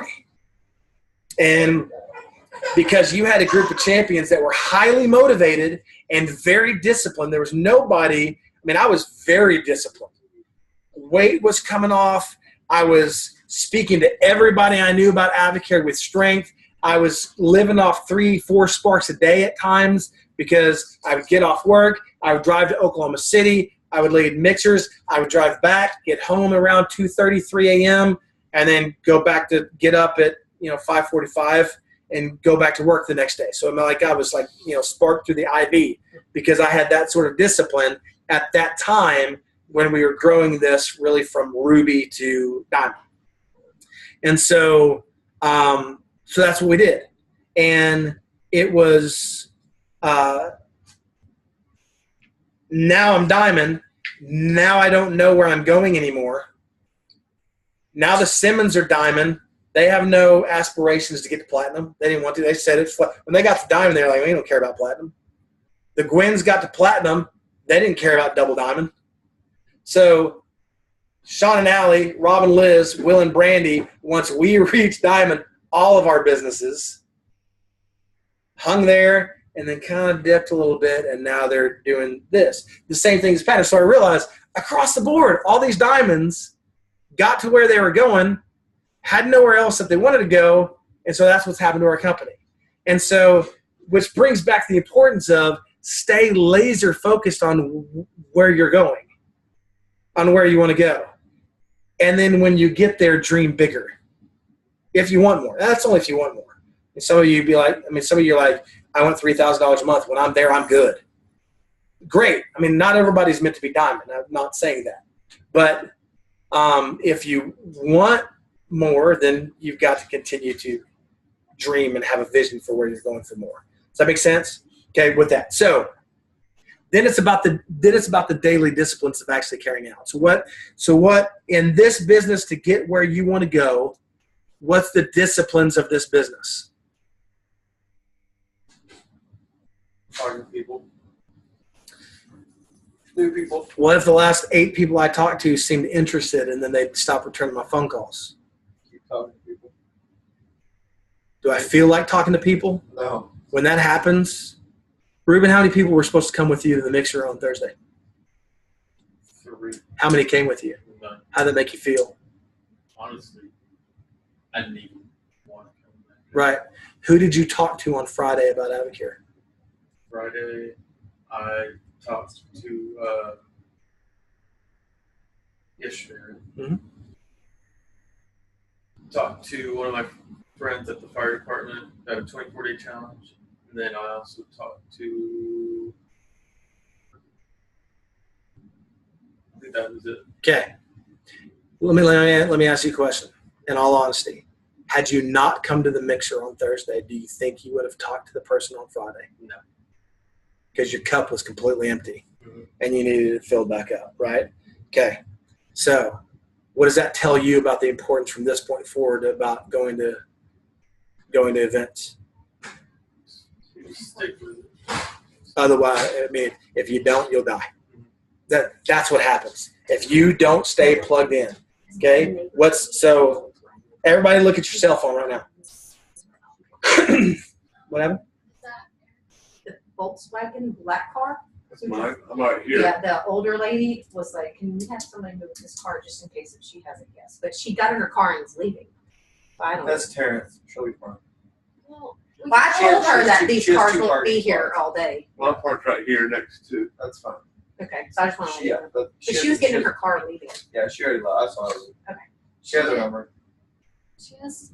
And because you had a group of champions that were highly motivated and very disciplined. There was nobody, I was very disciplined. Weight was coming off. I was speaking to everybody I knew about Advocare with strength. I was living off 3-4 sparks a day at times because I would get off work. I would drive to Oklahoma City. I would lead mixers. I would drive back, get home around 2:30, 3 a.m., and then go back to get up at 5:45 and go back to work the next day. So I was sparked through the IV because I had that sort of discipline at that time when we were growing this really from ruby to diamond. And so that's what we did. And it was now I'm diamond. Now I don't know where I'm going anymore. Now the Simmons are diamond. They have no aspirations to get to platinum. They didn't want to. They said it. When they got to diamond, they were like, we don't care about platinum. The Gwens got to platinum. They didn't care about double diamond. So Sean and Allie, Rob and Liz, Will and Brandy, once we reached diamond, all of our businesses hung there and then kind of dipped a little bit, and now they're doing this. The same thing as pattern. So I realized across the board, all these diamonds got to where they were going, had nowhere else that they wanted to go, and so that's what's happened to our company. And so, which brings back the importance of stay laser focused on where you're going, on where you want to go. And then when you get there, dream bigger. If you want more. That's only if you want more. And some of you be like, some of you are like, I want $3,000 a month. When I'm there, I'm good. Great. Not everybody's meant to be diamond. I'm not saying that. But if you want more, then you've got to continue to dream and have a vision for where you're going for more. Does that make sense? Okay, with that. So Then it's about the daily disciplines of actually carrying out. So what in this business to get where you want to go, what's the disciplines of this business? Talking to people. New people. What if the last 8 people I talked to seemed interested and then they stopped returning my phone calls? Keep talking to people. Do I feel like talking to people? No. When that happens, Ruben, how many people were supposed to come with you to the mixer on Thursday? 3. How many came with you? None. How did that make you feel? Honestly, I didn't even want to come back. Right. Who did you talk to on Friday about Advocare? Friday, I talked to yesterday. Mhm. Talked to one of my friends at the fire department at a 24-day challenge. And then I also talked to, I think that was it. Okay. Let me ask you a question. In all honesty, had you not come to the mixer on Thursday, do you think you would have talked to the person on Friday? No. Because your cup was completely empty Mm-hmm. and you needed it filled back up, right? Okay. So what does that tell you about the importance from this point forward about going to events? Stick with it. Otherwise, I mean, if you don't, you'll die. That's what happens. If you don't stay plugged in, okay? So everybody look at your cell phone right now. What happened? The Volkswagen black car. That's mine. I'm right here. Yeah, the older lady was like, "Can we have somebody move this car just in case if she has a guest?" But she got in her car and was leaving. Finally. That's Terrence. She'll be fine. Well, Well, I told her that these She has cars two won't be parking here spots. all day. My part's right here next to. That's fine. Okay, so I just want to. Yeah, but She was getting in her car and leaving. Yeah, she already left. I saw her. Okay. She has her number. she has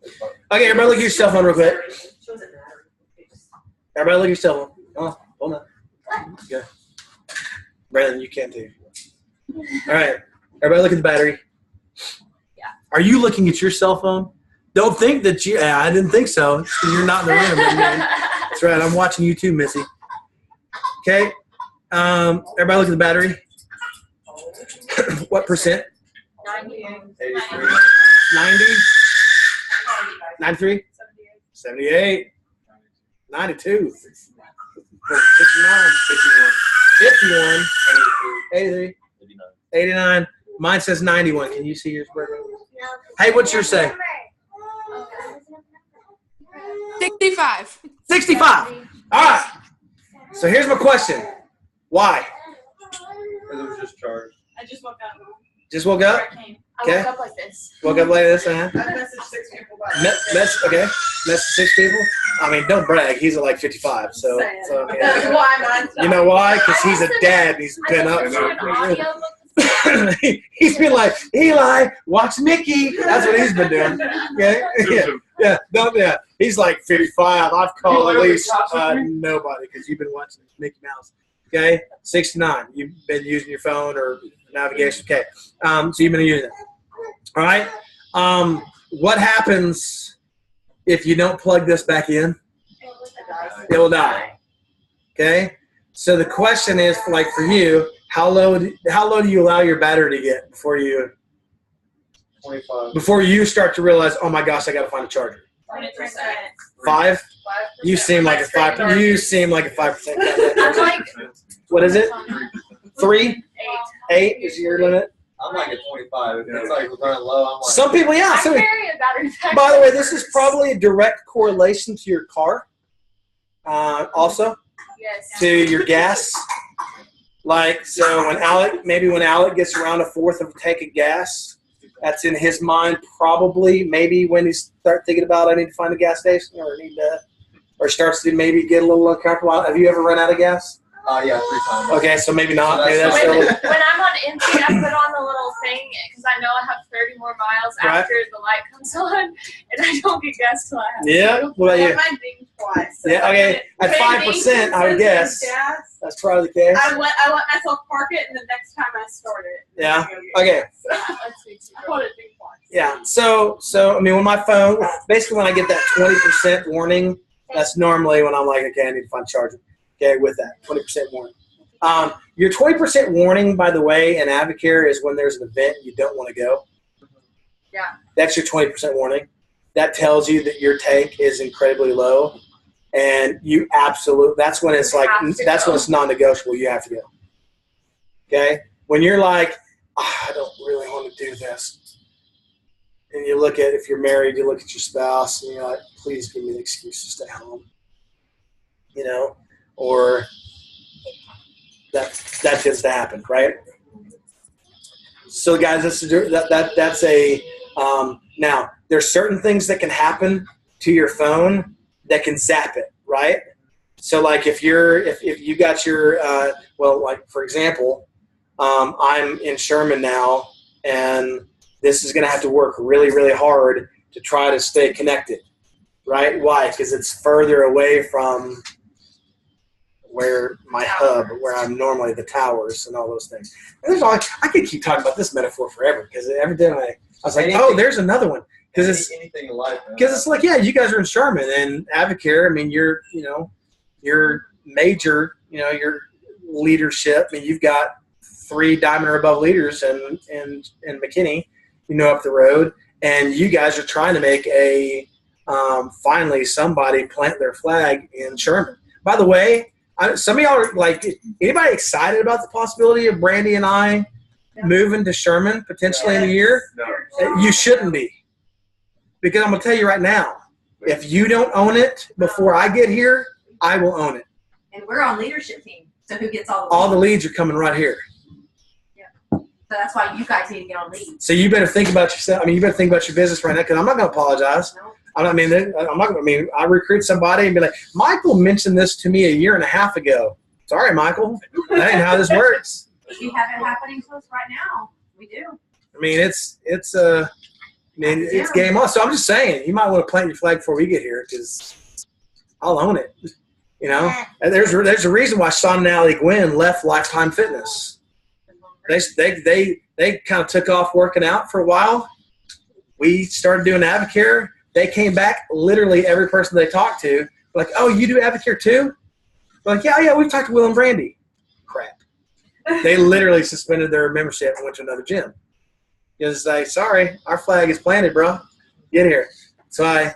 It's fine. Okay, everybody look at your cell phone real quick. She wasn't mad. Everybody look at your cell phone. Oh, hold on. Okay. Brandon, you can too. All right. Everybody look at the battery. Yeah. Are you looking at your cell phone? Don't think that you, I didn't think so. You're not in the room. That's right. I'm watching you too, Missy. Okay. Everybody look at the battery. What percent? 98. 83. 90? 93? 78? 92? 69? 51? 83? 89? Mine says 91. Can you see yours, Brandon? Hey, what's yours say? 65. 65. All right. So here's my question. Why? Because it was just charged. I just woke up. Just woke up? I Okay. woke up like this. Woke up like this, I messaged 6 people back. Okay. Message 6 people? I mean, don't brag. He's at like 55. So That's yeah. why mine's You know why? Because he's a dad and he's I been up. listened to an audio book. He's been like, Eli, watch Mickey. That's what he's been doing. Okay? Yeah. He's like 55. I've called at least nobody because you've been watching Mickey Mouse. Okay? 69. You've been using your phone or navigation. Okay. So you've been using it. All right. What happens if you don't plug this back in? It will die. Okay. So the question is, like for you, how low do you allow your battery to get before you 25. start to realize, oh my gosh, I got to find a charger? 20%. 5? You seem like a 5. You seem like a 5%. I'm like What is it? 3? 8. 8 is your limit. I'm like at 25. If it's like running low, I'm like. Some people, yeah. I'm very a battery pack. By the way, this is probably a direct correlation to your car. Also, Yes. to your gas. Like, so when Alec gets around a fourth of a tank of gas, that's in his mind probably maybe when he starts thinking about I need to find a gas station or starts to maybe get a little uncomfortable. Have you ever run out of gas? Yeah, 3 times. Okay, so maybe not. So Maybe that's When, still, when I'm on Indeed, I put on the little thing because I know I have 30 more miles Right. after the light comes on, and I don't get gas till I have. yeah. What about Yeah, you? mine dinged twice. So Yeah, okay. when At it 5%, I would dings guess. and says gas, That's probably the case. I let myself park it, and the next time I start it. Yeah. I go get Okay. gas. Let's see. I put it ding twice. Yeah. So I mean, when my phone, basically when I get that 20% warning, that's normally when I'm like, okay, I need to find a charger. Okay, with that 20% warning. Your 20% warning, by the way, in Advocare is when there's an event you don't want to go. Yeah. That's your 20% warning. That tells you that your tank is incredibly low, and you absolutely. That's when it's like that's when it's non-negotiable. You have to go. Okay. When you're like, I don't really want to do this, and you look at if you're married, you look at your spouse, and you're like, please give me an excuse to stay home. You know, or that tends to happen, right? So, guys, that's a now. There's certain things that can happen to your phone that can zap it, right? So, like if you got your well, like for example, I'm in Sherman now, and this is going to have to work really, really hard to try to stay connected, right? Why? Because it's further away from where my hub, where I'm normally the towers and all those things. And there's I could keep talking about this metaphor forever because every day I was like, oh, there's another one. Because it's anything in life. Because it's like, yeah, you guys are in Sherman and Advocare. I mean, your major, your leadership. I mean, you've got 3 diamond or above leaders in McKinney, up the road, and you guys are trying to make finally somebody plant their flag in Sherman. By the way, some of y'all are like, anybody excited about the possibility of Brandy and I moving to Sherman potentially in a year? No. You shouldn't be. Because I'm going to tell you right now, if you don't own it before I get here, I will own it. And we're on leadership team, so who gets all the leads? All the leads are coming right here. Yeah. So that's why you guys need to get on leads. So you better think about yourself. I mean, you better think about your business right now because I'm not going to apologize. No. I recruit somebody and be like, Michael mentioned this to me a year and a half ago. Sorry, Michael. That ain't how this works. We have it happening to us right now. We do. I mean, it's game on. So I'm just saying, you might want to plant your flag before we get here because I'll own it. And there's a reason why Sean and Allie Gwynn left Lifetime Fitness. They kind of took off working out for a while. We started doing Advocare. They came back. Literally every person they talked to, like, oh, you do Advocare too? We're like, yeah, we've talked to Will and Brandy. Crap. They literally suspended their membership and went to another gym. Because like, sorry, our flag is planted, bro. Get here. So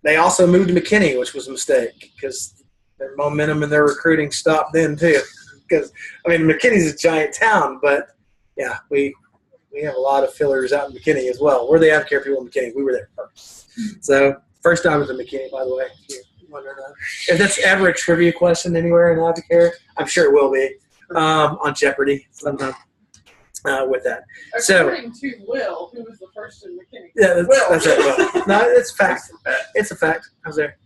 they also moved to McKinney, which was a mistake because their momentum and their recruiting stopped then too. Because McKinney's a giant town, but yeah, we have a lot of fillers out in McKinney as well. We're the Advocare people in McKinney. We were there first. So first time was in McKinney, by the way. If that's ever a trivia question anywhere in Advocare, I'm sure it will be on Jeopardy sometime. With that. According to Will, who was the first in McKinney. Yeah, that's it. Will. No, it's fact. It's a fact. I was there.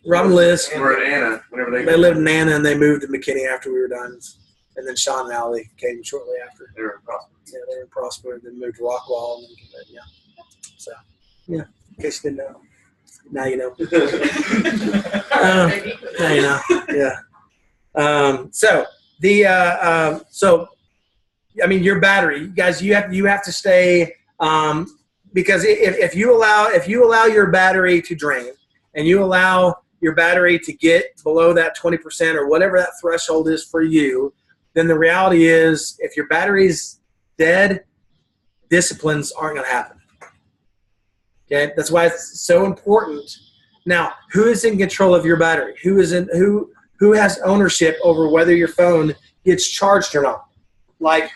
Robin Liz. Were at Anna whenever they lived in Anna and they moved to McKinney after we were done. And then Sean and Allie came shortly after. They were in Prosper. Yeah, they were in Prosper and then moved to Rockwall. And then, yeah. So, yeah, in case you didn't know. Now you know. Now you know. Yeah. Your battery, guys, you have to stay, because if you allow your battery to drain and you allow your battery to get below that 20% or whatever that threshold is for you, then the reality is if your battery's dead, disciplines aren't going to happen. Okay. That's why it's so important. Now, who is in control of your battery? Who has ownership over whether your phone gets charged or not? Like,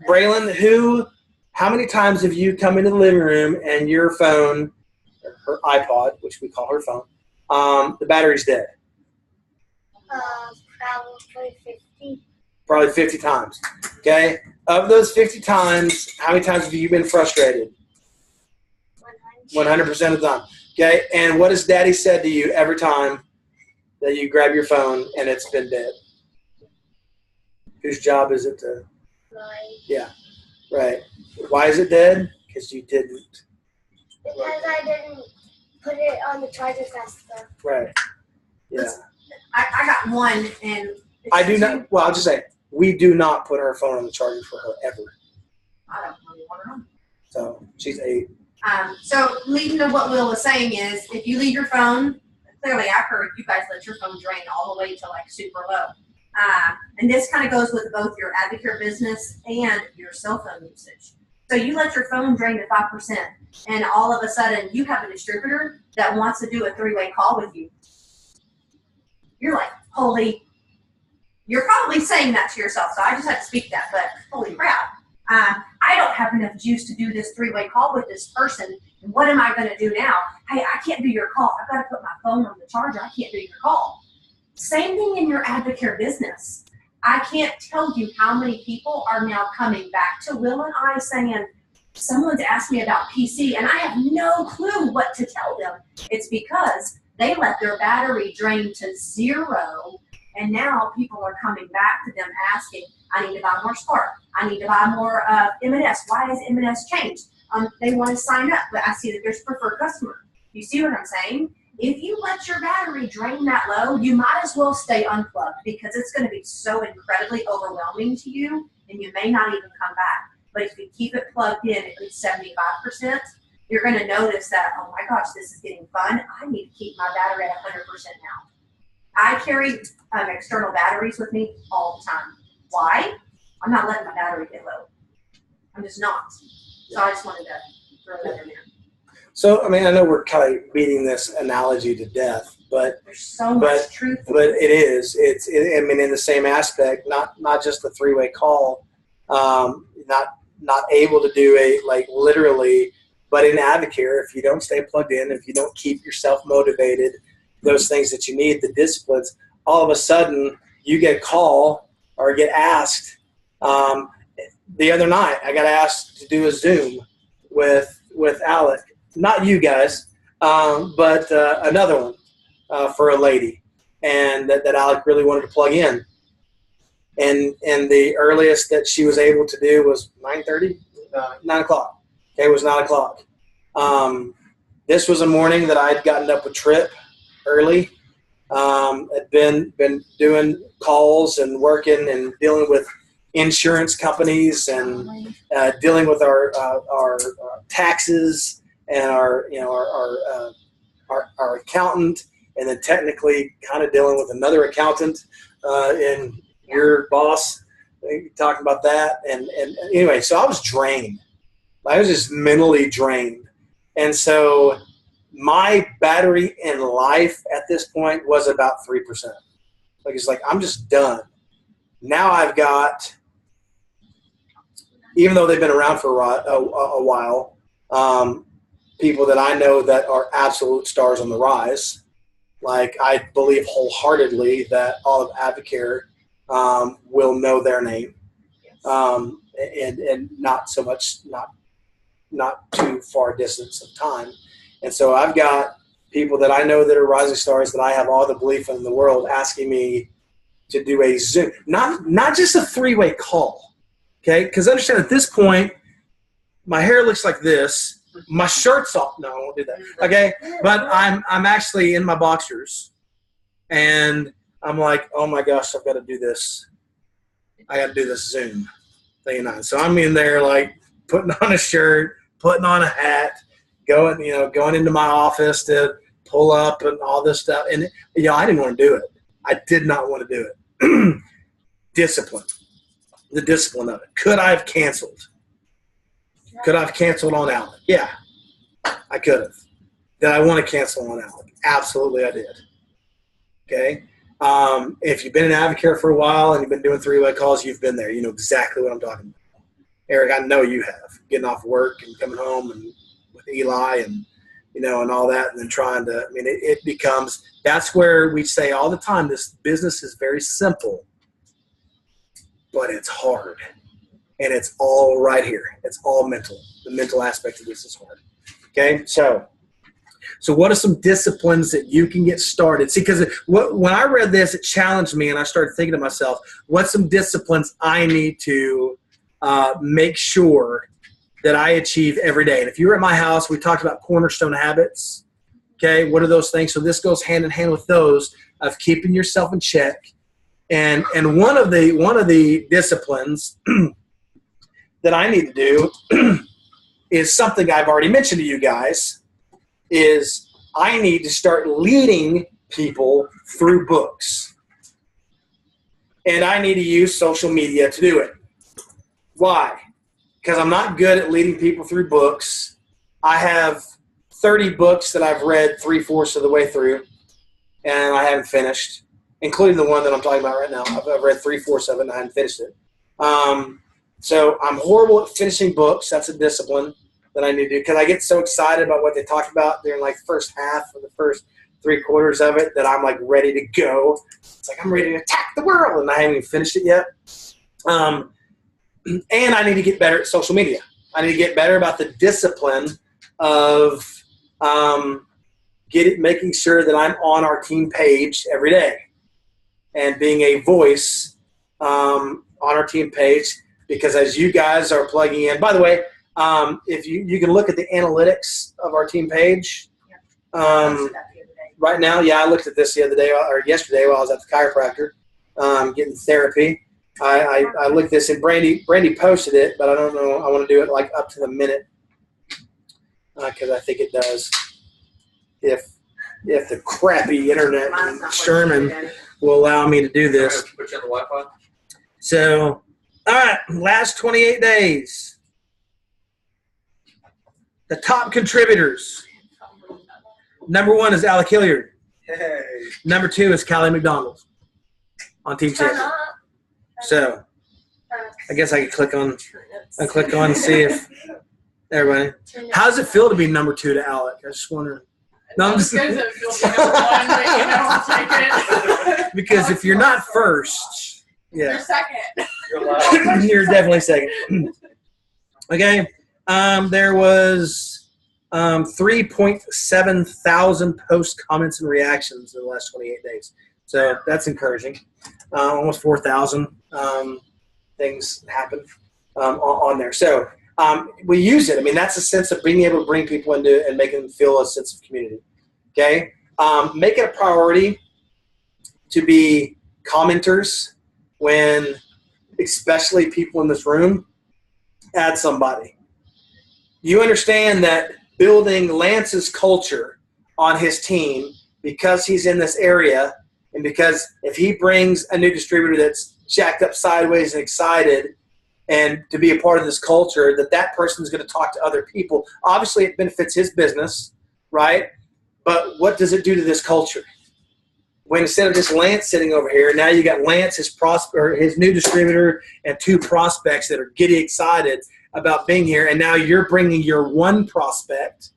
Braylon, how many times have you come into the living room and your phone, her iPod, which we call her phone, the battery's dead? Probably 50. Probably 50 times. Okay? Of those 50 times, how many times have you been frustrated? 100% of the time. Okay? And what has Daddy said to you every time that you grab your phone and it's been dead? Whose job is it to? Right. Yeah, right. Why is it dead? Because you didn't. Because I didn't put it on the charger fast enough. Right. Yeah. I got one, and I do not. Well, I'll just say we do not put our phone on the charger for her ever. I don't really want to know. So she's 8. So leading to what Will was saying is, if you leave your phone, clearly I heard you guys let your phone drain all the way to like super low. And this kind of goes with both your Advocare business and your cell phone usage. So you let your phone drain to 5%, and all of a sudden you have a distributor that wants to do a 3-way call with you. You're like, holy, you're probably saying that to yourself, so I just had to speak that, but holy crap. I don't have enough juice to do this 3-way call with this person, and what am I going to do now? Hey, I can't do your call. I've got to put my phone on the charger. I can't do your call. Same thing in your Advocare business. I can't tell you how many people are now coming back to Will and I saying, someone's asked me about PC, and I have no clue what to tell them. It's because they let their battery drain to 0, and now people are coming back to them asking, I need to buy more Spark. I need to buy more M&S. Why has M&S changed? They want to sign up, but I see that there's preferred customer. You see what I'm saying? If you let your battery drain that low, you might as well stay unplugged, because it's going to be so incredibly overwhelming to you, and you may not even come back. But if you keep it plugged in at least 75%, you're going to notice that, oh my gosh, this is getting fun. I need to keep my battery at 100% now. I carry external batteries with me all the time. Why? I'm not letting my battery get low. I'm just not. So I just wanted to throw that in there. So, I mean, I know we're kind of beating this analogy to death, but there's so much truth. But it is. I mean, in the same aspect, not just the 3-way call, not able to do literally, but in Advocare, if you don't stay plugged in, if you don't keep yourself motivated, those things that you need, the disciplines, all of a sudden you get a call or get asked. The other night, I got asked to do a Zoom with Alec. Not you guys, but another one for a lady, and that Alec really wanted to plug in. And the earliest that she was able to do was 9:30, 9 o'clock. Okay, it was 9 o'clock. This was a morning that I'd gotten up with Trip early. Had been doing calls and working and dealing with insurance companies and dealing with our taxes and our accountant, and then technically kind of dealing with another accountant and your boss, talking about that. And anyway, so I was drained. I was just mentally drained. And so my battery in life at this point was about 3%. It's like, I'm just done. Now I've got, even though they've been around for a while, people that I know that are absolute stars on the rise. Like, I believe wholeheartedly that all of Advocare will know their name, and not so much, not too far distance of time. And so I've got people that I know that are rising stars that I have all the belief in the world asking me to do a Zoom, not just a 3-way call, okay? Because understand, at this point, my hair looks like this. My shirt's off. No, I won't do that. Okay, but I'm actually in my boxers, and I'm like, oh my gosh, I've got to do this. I got to do this Zoom thing. So I'm in there like putting on a shirt, putting on a hat, going into my office to pull up and all this stuff. And I didn't want to do it. I did not want to do it. Discipline, the discipline of it. Could I have canceled? Could I have canceled on Alec? Yeah, I could have. Did I want to cancel on Alec? Absolutely, I did. Okay. If you've been in Advocare for a while and you've been doing 3-way calls, you've been there. You know exactly what I'm talking about. Eric, I know you have. Getting off work and coming home and with Eli and, and all that, and then trying to, it becomes, that's where we say all the time, this business is very simple, but it's hard. And it's all right here. It's all mental. The mental aspect of this is hard. Okay, so what are some disciplines that you can get started? See, because when I read this, it challenged me, and I started thinking to myself, what's some disciplines I need to make sure that I achieve every day? And if you were at my house, we talked about cornerstone habits. Okay, what are those things? So this goes hand in hand with those of keeping yourself in check. And one of the disciplines that I need to do is something I've already mentioned to you guys, is I need to start leading people through books. And I need to use social media to do it. Why? Because I'm not good at leading people through books. I have 30 books that I've read 3/4 of the way through, and I haven't finished, including the one that I'm talking about right now. I've read 3/4 of it, and I haven't finished it. So I'm horrible at finishing books. That's a discipline that I need to do because I get so excited about what they talk about during like the first half or the first 3/4 of it that I'm like ready to go. It's like I'm ready to attack the world, and I haven't even finished it yet. And I need to get better at social media. I need to get better about the discipline of making sure that I'm on our team page every day and being a voice on our team page. Because as you guys are plugging in, by the way, if you can look at the analytics of our team page. Right now, I looked at this the other day or yesterday while I was at the chiropractor getting therapy. I looked at this and Brandy posted it, but I don't know. I want to do it like up to the minute because I think it does. If the crappy internet in Sherman will allow me to do this. Put you on the Wi-Fi. So, all right, last 28 days. The top contributors. Number 1 is Alec Hilliard. Hey. Number 2 is Callie McDonald on Team Champion. So, I guess I could click on and see if everybody. How does it feel to be number 2 to Alec? I just wonder. No, I'm just because if you're not first, You're second. you're definitely second. Okay, there was 3.7 thousand post comments and reactions in the last 28 days. So that's encouraging. Almost 4,000 things happened on there. So we use it. I mean, that's a sense of being able to bring people into it and making them feel a sense of community. Okay? Make it a priority to be commenters when, especially people in this room, add somebody. You understand that building Lance's culture on his team because he's in this area and because if he brings a new distributor that's jacked up sideways and excited and to be a part of this culture, that person is going to talk to other people. Obviously, it benefits his business, right? But what does it do to this culture? When instead of just Lance sitting over here, now you got Lance, his new distributor, and 2 prospects that are giddy excited about being here, and now you're bringing your 1 prospect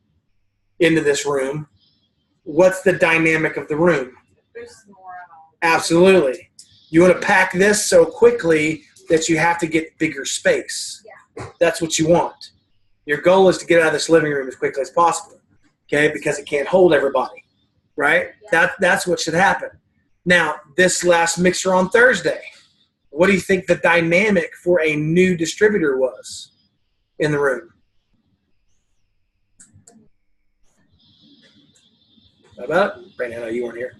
into this room. What's the dynamic of the room? Absolutely. You want to pack this so quickly that you have to get bigger space. Yeah. That's what you want. Your goal is to get out of this living room as quickly as possible, okay, because it can't hold everybody, right? Yeah. That's what should happen. Now, this last mixer on Thursday, what do you think the dynamic for a new distributor was in the room? How about it? Brandon, I know you weren't here.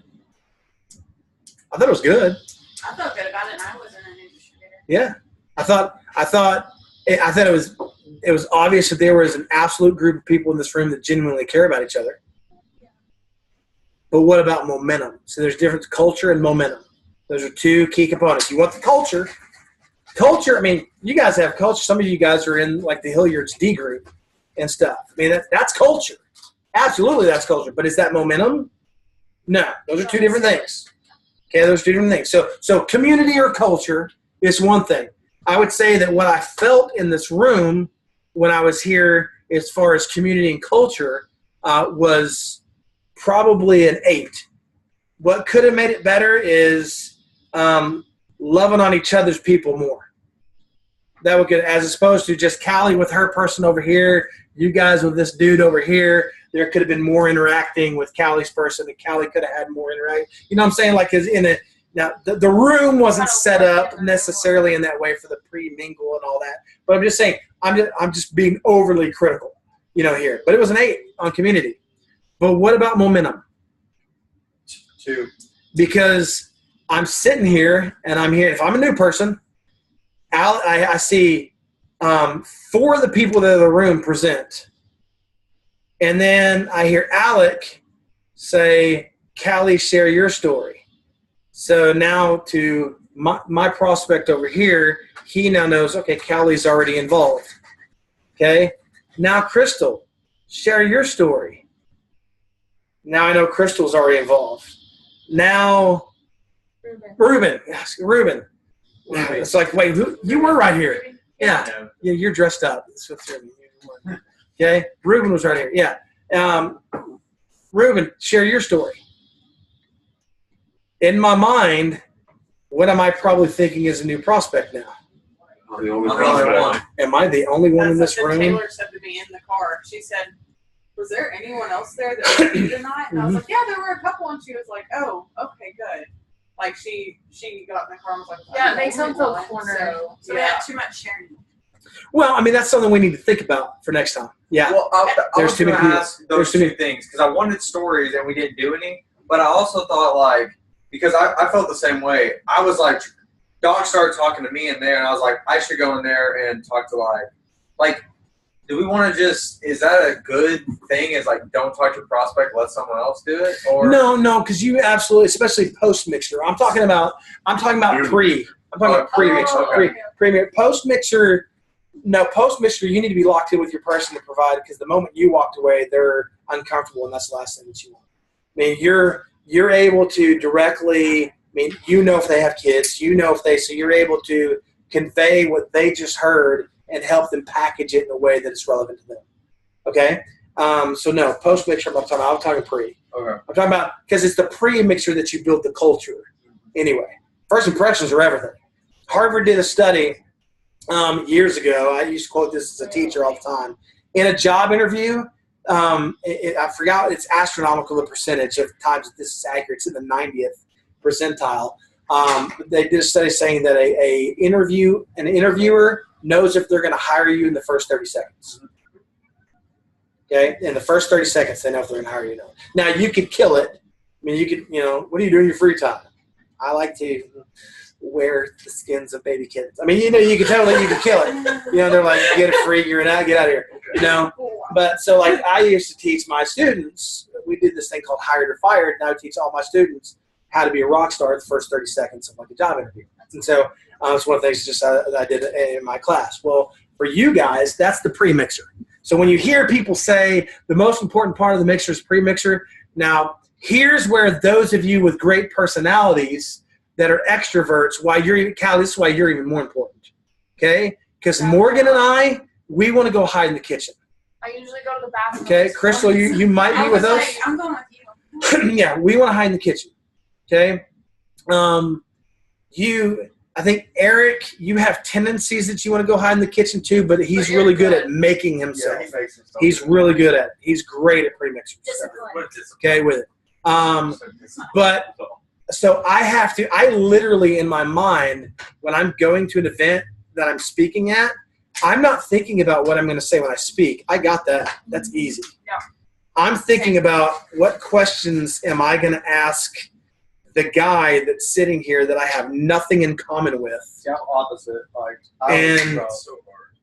I thought it was good. I felt good about it, and I wasn't a new distributor. Yeah, I thought it was obvious that there was an absolute group of people in this room that genuinely care about each other. But what about momentum? So there's different culture and momentum. Those are 2 key components. You want the culture. Culture, I mean, you guys have culture. Some of you guys are in like the Hilliard's D group and stuff. I mean, that's culture. Absolutely, that's culture. But is that momentum? No, those are 2 different things. Okay, those are 2 different things. So community or culture is one thing. I would say that what I felt in this room when I was here as far as community and culture was probably an 8. What could have made it better is loving on each other's people more. That would get, as opposed to just Callie with her person over here, you guys with this dude over here. There could have been more interacting with Callie's person, and Callie could have had more interaction. You know what I'm saying? Like, now the room wasn't set up necessarily in that way for the pre-mingle and all that. But I'm just saying, I'm just being overly critical, here. But it was an 8 on community. But what about momentum? 2. Because I'm sitting here, and I'm here. If I'm a new person, I see 4 of the people that are in the room present. And then I hear Alec say, Callie, share your story. So now to my prospect over here, he now knows, okay, Callie's already involved. Okay? Now, Crystal, share your story. Now I know Crystal's already involved. Now, Ruben. It's like, wait, you were right here. Yeah, you're dressed up. Okay, Ruben was right here. Yeah. Ruben, share your story. In my mind, what am I probably thinking is a new prospect now? I'm the only one. Am I the only one in this That's what room? Taylor said to me in the car. She said, was there anyone else there that was new tonight? And I was like, yeah, there were a couple. And she was like, oh, okay, good. Like she got in the car and was like, Yeah, it makes them feel cornered. So we had too much sharing. Well, I mean, that's something we need to think about for next time. Yeah. Well, I There's was too going many to people. ask There's those too two many- things because I wanted stories and we didn't do any. But I also thought, like, because I felt the same way. I was like, Doc started talking to me in there, and I was like, I should go in there and talk to, like, do we want to just, is that a good thing? Is like, don't talk to a prospect, let someone else do it? Or No, because you absolutely, especially post mixer. I'm talking about pre. I'm talking about pre mixer. Post mixer. No, post mixer. You need to be locked in with your person to provide because the moment you walked away, they're uncomfortable, and that's the last thing that you want. I mean, you're able to directly. I mean, you know if they have kids, you know if they, so you're able to convey what they just heard and help them package it in a way that is relevant to them. Okay? So no, post-mixer, I'm talking pre. Okay. I'm talking about, because it's the pre-mixer that you build the culture. Anyway, first impressions are everything. Harvard did a study years ago. I used to quote this as a teacher all the time. In a job interview, I forgot, it's astronomical the percentage of times that this is accurate. It's in the 90th percentile. They did a study saying that an interviewer knows if they're going to hire you in the first 30 seconds. Okay? In the first 30 seconds, they know if they're going to hire you. Now, you could kill it. I mean, you could, what do you do in your free time? I like to wear the skins of baby kittens. I mean, you can tell that you can kill it. They're like, get it free, you're out, get out of here. But so, like, I used to teach my students, we did this thing called Hired or Fired, and I would teach all my students how to be a rock star at the first 30 seconds of like a job interview. And so it's one of the things just I did in my class. Well, for you guys, that's the pre-mixer. So when you hear people say the most important part of the mixer is pre-mixer, now here's where those of you with great personalities that are extroverts, Callie, this is why you're even more important. Okay? Because Morgan and I, we want to go hide in the kitchen. I usually go to the bathroom. Okay, Crystal, you might be with us. I'm going with you. Yeah, we want to hide in the kitchen. Okay. I think Eric, you have tendencies that you want to go hide in the kitchen too, but he's really good at making himself. Yeah, he makes himself. He's really good at it. He's great at pre-mixing. Okay, with it. But so I literally in my mind, when I'm going to an event that I'm speaking at, I'm not thinking about what I'm going to say when I speak. I got that. That's easy. Yeah. I'm thinking about what questions am I going to ask the guy that's sitting here that I have nothing in common with. Yeah, opposite. Like, And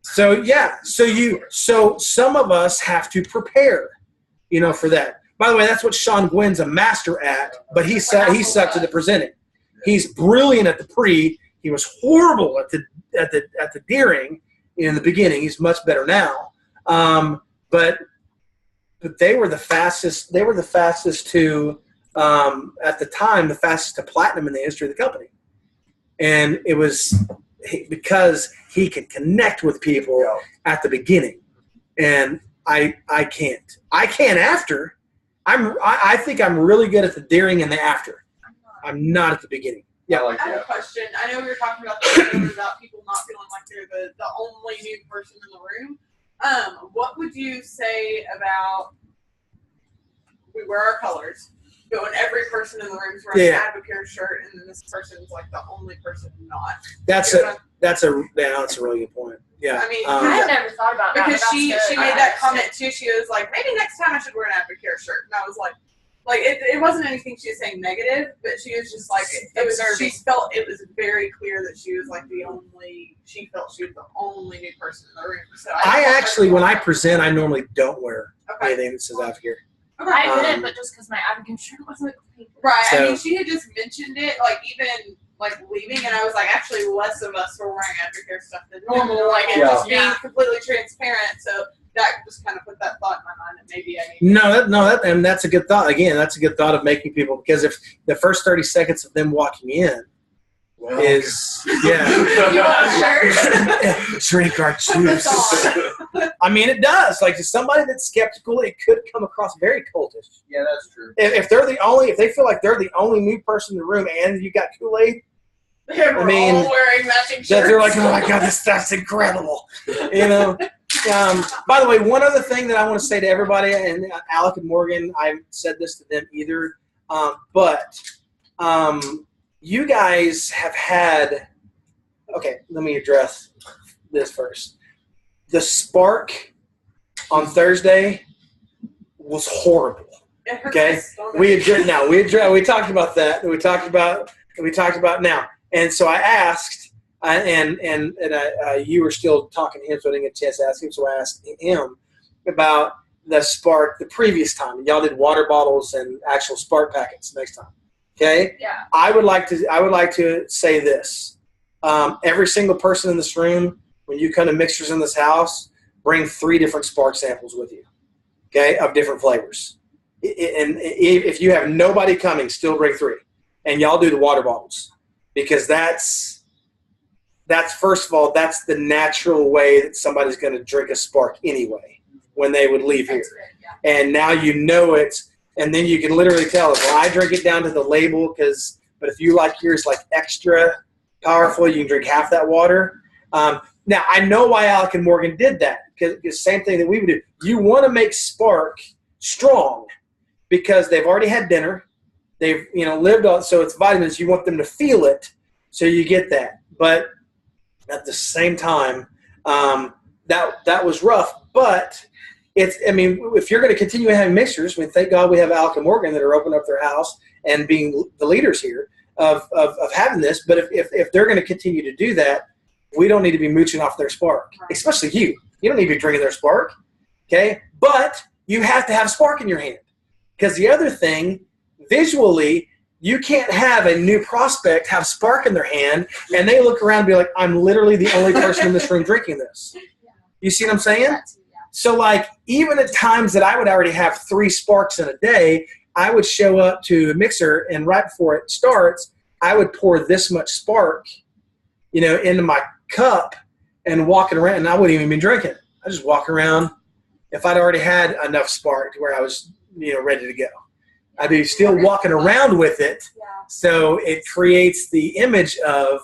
so some of us have to prepare, for that. By the way, that's what Sean Gwynn's a master at, but he sucked at the presenting. He's brilliant at the pre. He was horrible at the during in the beginning. He's much better now. But they were the fastest. They were the fastest to. At the time, the fastest to platinum in the history of the company. And it was because he could connect with people at the beginning. And I can't. I can after. I think I'm really good at the during and the after. I'm not at the beginning. Yeah. I have a question. I know we were talking about about people not feeling like they're the only new person in the room. What would you say about we wear our colors? When every person in the room is wearing an Advocare shirt, and then this person's like the only person not. That's a really good point. Yeah. I mean, I had never thought about that. Because she made that comment too. She was like, maybe next time I should wear an Advocare shirt, and I was like, Like it wasn't anything she was saying negative, but she was just like she felt it was very clear that she was like she felt she was the only new person in the room. So I actually, when I present, I normally don't wear anything that says Advocare. I didn't, but just because my Advocare shirt wasn't clean. Right. So- I mean, she had just mentioned it, like even like leaving, and I was like, actually, less of us were wearing Advocare stuff than normal. Like and just being completely transparent. So that just kind of put that thought in my mind that maybe I need. And that's a good thought. Again, that's a good thought of making people, because if the first 30 seconds of them walking in is You want a shirt? drink our juice. I mean, it does. Like, to somebody that's skeptical, it could come across very cultish. Yeah, that's true. If they feel like they're the only new person in the room, and you got Kool-Aid, We're all wearing matching shirts. they're like, oh my god, this stuff's incredible. You know. By the way, one other thing that I want to say to everybody, and Alec and Morgan, I haven't said this to them either, but you guys have had. Okay, let me address this first. The spark on Thursday was horrible. Okay, we talked about that. We talked about now, and so I asked, you were still talking to him, so I didn't get a chance to ask him. So I asked him about the spark the previous time. Y'all did water bottles and actual spark packets next time. Okay. Yeah. I would like to say this. Every single person in this room, when you come to Mixers in this house, bring 3 different spark samples with you, okay, of different flavors. And if you have nobody coming, still bring 3. And y'all do the water bottles, because that's first of all, that's the natural way that somebody's going to drink a spark anyway when they would leave here. And now you know it, and then you can literally tell them, well, I drink it down to the label, but if you like yours like extra powerful, you can drink half that water. Now, I know why Alec and Morgan did that, because the same thing that we would do. You want to make Spark strong because they've already had dinner. They've lived on, so it's vitamins. You want them to feel it, so you get that. But at the same time, that was rough. But if you're going to continue having mixers, thank God we have Alec and Morgan that are opening up their house and being the leaders here of having this. But if they're going to continue to do that, we don't need to be mooching off their spark, especially you. You don't need to be drinking their spark, okay? But you have to have spark in your hand, because the other thing, visually, you can't have a new prospect have spark in their hand and they look around and be like, I'm literally the only person in this room drinking this. You see what I'm saying? So, like, even at times that I would already have 3 sparks in a day, I would show up to a mixer, and right before it starts, I would pour this much spark, into my cup and walking around, and I wouldn't even be drinking. I just walk around. If I'd already had enough spark to where I was, ready to go, I'd be still walking around with it. So it creates the image of.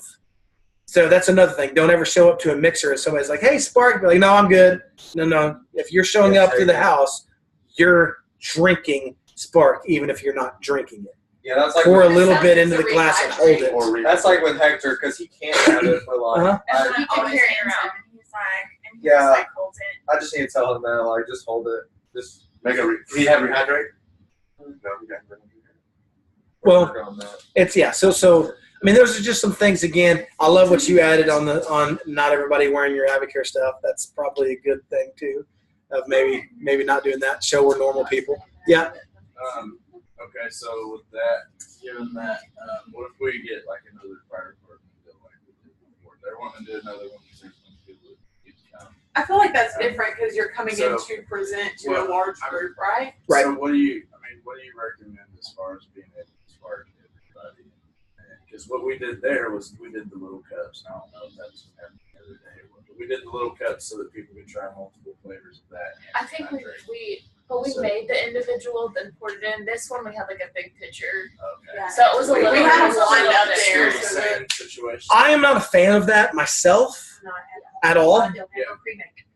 So that's another thing. Don't ever show up to a mixer and somebody's like, "Hey, spark." Be like, "No, I'm good." No. If you're showing up to the house, you're drinking spark, even if you're not drinking it. Yeah, that's like pour a little bit into the glass and hold it. That's like with Hector, because he can't have it for like. And then he can carry it around. And he's Yeah. just holds it. I just need to tell him that, like, just hold it. Just Make it. Can you have rehydrate? No, you can't. Well, it's So those are just some things. Again, I love what you added on not everybody wearing your Advocare stuff. That's probably a good thing too, of maybe not doing that. Show we're normal people. Yeah. Okay, so with that, given that, what if we get like another fire department that like we did before? They're wanting to do another one because there's some people that come. I feel like that's different because you're coming in to present to a large group, right? Right. So what do you recommend as far as being able to spark everybody? Because what we did there was we did the little cups. I don't know if that's happening the other day, but we did the little cups so that people could try multiple flavors of that. I think we made the individual, then poured it in. This one we had like a big pitcher. Okay. Yeah. So it was a little. We had a line up Still there. the same situation. I am not a fan of that myself at all.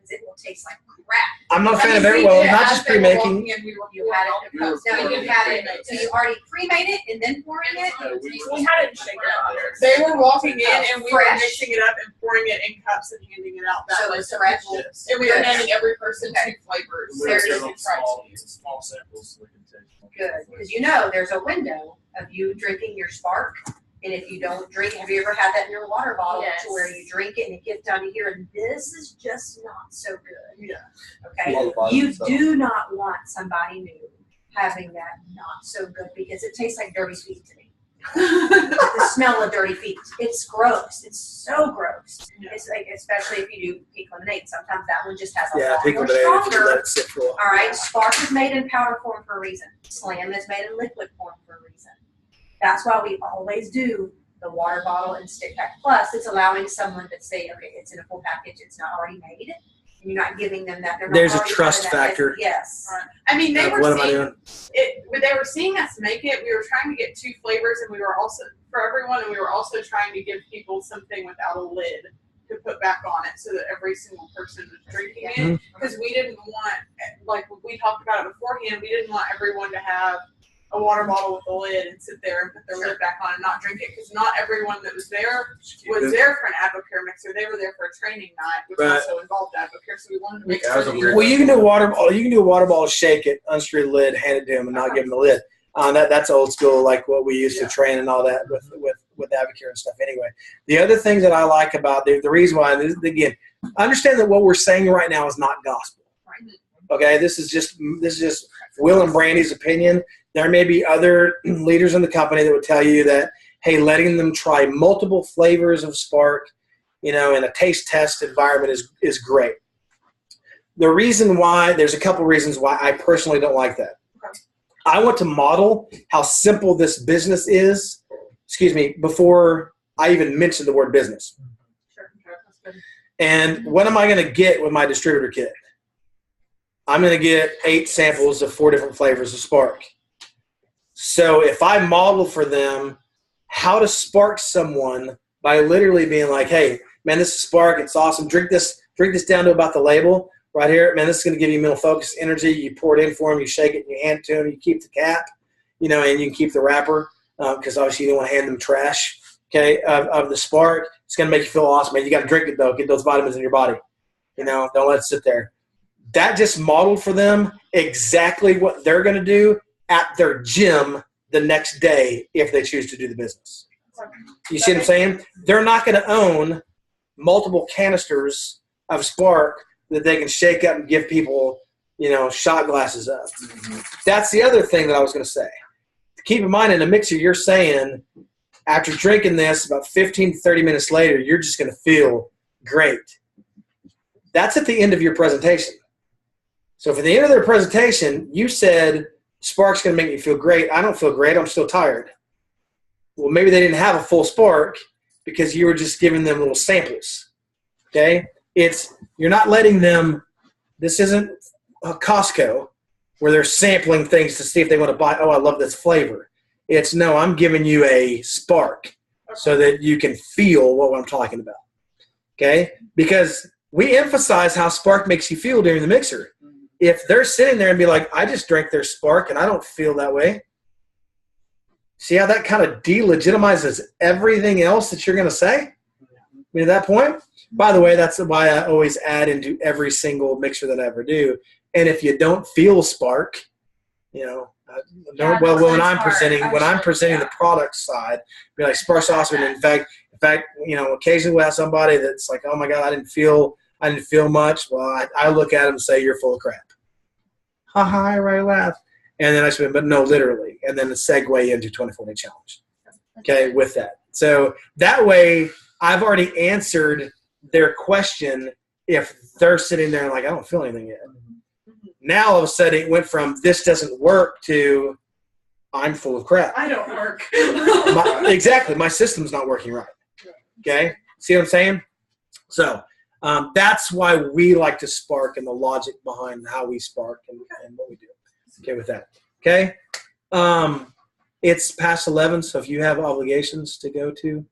because it will taste like crap. I'm not a fan of it. Well, not just pre-making. You had it. No, you had it. So you already pre-made it and then pouring it. We had it shaken up. They were walking in and we were mixing it up and pouring it in cups and handing it out that So way. it's fresh. And we were handing every person 2 flavors. We'll There's give them Different fries. small samples so they can taste. Good, because you know there's a window of you drinking your Spark, and if you don't drink, have you ever had that in your water bottle Yes. to where you drink it and it gets down to here, and this is just not so good. Yeah. Okay, All the bottom you stuff. do not want somebody new having that not so good because it tastes like dirty feet to me. The smell of dirty feet, it's gross. It's so gross. Yeah. It's like, especially if you do pink lemonade. Sometimes that one just has a Yeah, lot pink more lemonade, if you stronger. let it sit for a while. All right, Spark is made in powder form for a reason. Slam is made in liquid form for a reason. That's why we always do the water bottle and stick pack. Plus, it's allowing someone to say, okay, it's in a full package, it's not already made, and you're not giving them that. They're not There's a already trust having that factor. Yes. Right. I mean, they were What am I seeing doing? it. When they were seeing us make it, we were trying to get 2 flavors, and we were also for everyone, and we were also trying to give people something without a lid to put back on it, so that every single person was drinking it. Because we didn't want, like we talked about it beforehand, we didn't want everyone to have a water bottle with a lid and sit there and put their lid back on and not drink it. Because not everyone that was there there for an Advocare mixer. They were there for a training night, which Right. also involved Advocare. So we wanted to make Yeah, sure that was a that weird- Well, you can do a water bottle. You can do a water bottle, shake it, unscrew the lid, hand it to him, and not give him the lid. That's old school, like what we used to train and all that with Advocare and stuff. Anyway, the other thing that I like about the reason why, this, again, understand that what we're saying right now is not gospel. Okay, this is just Will and Brandy's opinion. There may be other leaders in the company that would tell you that, hey, letting them try multiple flavors of Spark, in a taste test environment is great. The reason why, there's a couple reasons why I personally don't like that. I want to model how simple this business is, before I even mention the word business. And what am I going to get with my distributor kit? I'm going to get 8 samples of 4 different flavors of Spark. So if I model for them how to spark someone by literally being like, hey, man, this is Spark. It's awesome. Drink this down to about the label right here. Man, this is going to give you mental focus, energy. You pour it in for them. You shake it and you hand it to them. You keep the cap, and you can keep the wrapper because obviously you don't want to hand them trash, of the Spark. It's going to make you feel awesome, man. You got to drink it, though. Get those vitamins in your body. Don't let it sit there. That just modeled for them exactly what they're going to do at their gym the next day if they choose to do the business. You see what I'm saying? They're not going to own multiple canisters of Spark that they can shake up and give people, shot glasses of. That's the other thing that I was going to say. Keep in mind, in a mixer, you're saying after drinking this, about 15 to 30 minutes later, you're just going to feel great. That's at the end of your presentation. So for the end of their presentation, you said, Spark's going to make me feel great. I don't feel great. I'm still tired. Well, maybe they didn't have a full Spark because you were just giving them little samples. Okay? You're not letting them, this isn't a Costco where they're sampling things to see if they want to buy, I love this flavor. No, I'm giving you a Spark so that you can feel what I'm talking about. Okay? Because we emphasize how Spark makes you feel during the mixer. If they're sitting there and be like, I just drank their Spark and I don't feel that way. See how that kind of delegitimizes everything else that you're going to say? At that point, by the way, that's why I always add into every single mixer that I ever do. And if you don't feel Spark, when I'm presenting the product side, be like, Spark's awesome. And in fact, occasionally we'll have somebody that's like, oh my God, I didn't feel much. Well, I look at them and say, you're full of crap. Ha ha, I already laugh. And then I said, but no, literally. And then the segue into 24-day challenge. Okay, with that. So that way, I've already answered their question if they're sitting there and like, I don't feel anything yet. Now, all of a sudden, it went from this doesn't work to I'm full of crap. I don't work. Exactly. My system's not working right. Okay? See what I'm saying? So that's why we like to spark and the logic behind how we spark and what we do. Okay, with that. Okay? It's past 11, so if you have obligations to go to,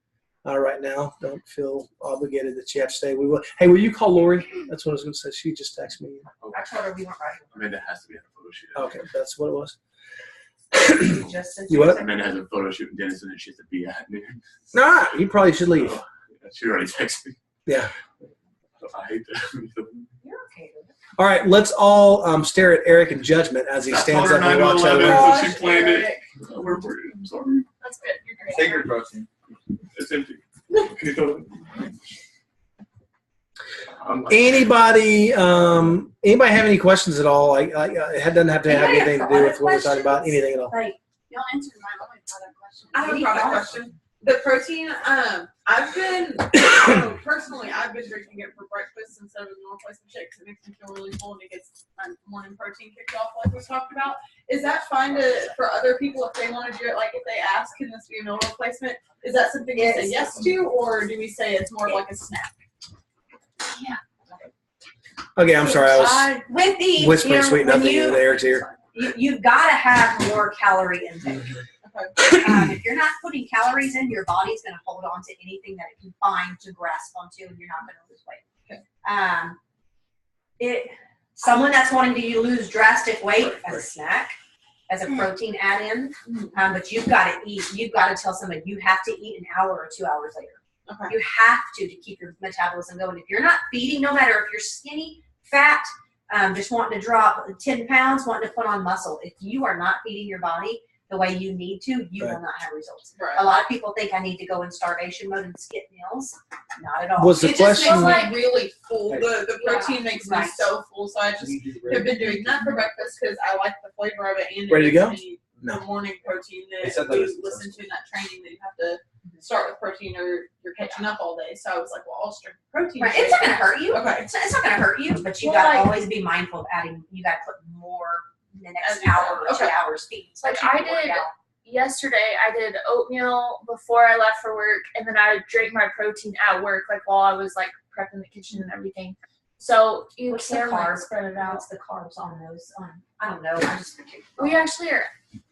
right now. Don't feel obligated that you have to stay. We will. Hey, will you call Lori? That's what I was going to say. She just texted me. I told her we weren't right. Amanda has to be at a photo shoot. Okay, that's what it was. Just since You what? Amanda has a photo shoot in Denison that she has to be at noon. Nah, you probably should leave. She already texted me. Yeah. I hate that. You're okay with it. All right, let's all stare at Eric in judgment as he stands up and walks out of the room. Gosh, she planned it. I'm sorry. That's good. You're great. Take your protein. It's empty. Can you throw it? Anybody have any questions at all? It doesn't have to have Anybody anything to have do with what we're product talking about. questions? Anything at all. Like, Y'all answered my only product question. I have a product question. The protein, I've been personally, I've been drinking it for breakfast instead of a normal replacement shake because it makes me feel really full and it gets morning protein kicked off like we talked about. Is that fine for other people if they want to do it? Like if they ask, can this be a meal replacement? Is that something you say yes to, or do we say it's more like a snack? Yeah. Okay, I'm sorry. I was with the whispering sweet when nothing in Eric's ear. you've got to have more calorie intake. If you're not putting calories in, your body's going to hold on to anything that it can find to grasp onto, and you're not going to lose weight. Someone that's wanting to lose drastic weight as a snack, as a protein add-in, but you've got to eat. You've got to tell somebody you have to eat an hour or 2 hours later. Okay. You have to keep your metabolism going. If you're not feeding, no matter if you're skinny, fat, just wanting to drop 10 pounds, wanting to put on muscle, if you are not feeding your body the way you need to, you will not have results. Right. A lot of people think I need to go in starvation mode and skip meals. Not at all. Was the It just question? makes me really full. The protein makes me Right. so full. So I just have been doing that for breakfast because I like the flavor of it and Ready to it go? gives me No. the morning protein They that said that we it's listened to in that training that you have to start with protein or you're catching up all day. So I was like, well, I'll just drink protein. Right. It's not going to hurt you. Okay. It's not going to hurt you, but you Well, got to like- always be mindful of adding. You got to put more in the next As you hour go. or 2 Okay. hours feed. Like especially I if you work did out. yesterday, I did oatmeal before I left for work, and then I drank my protein at work, like while I was like prepping the kitchen and everything. So you What's the can like carb? spread it out. What's the carbs on those? I don't know. I just We actually are.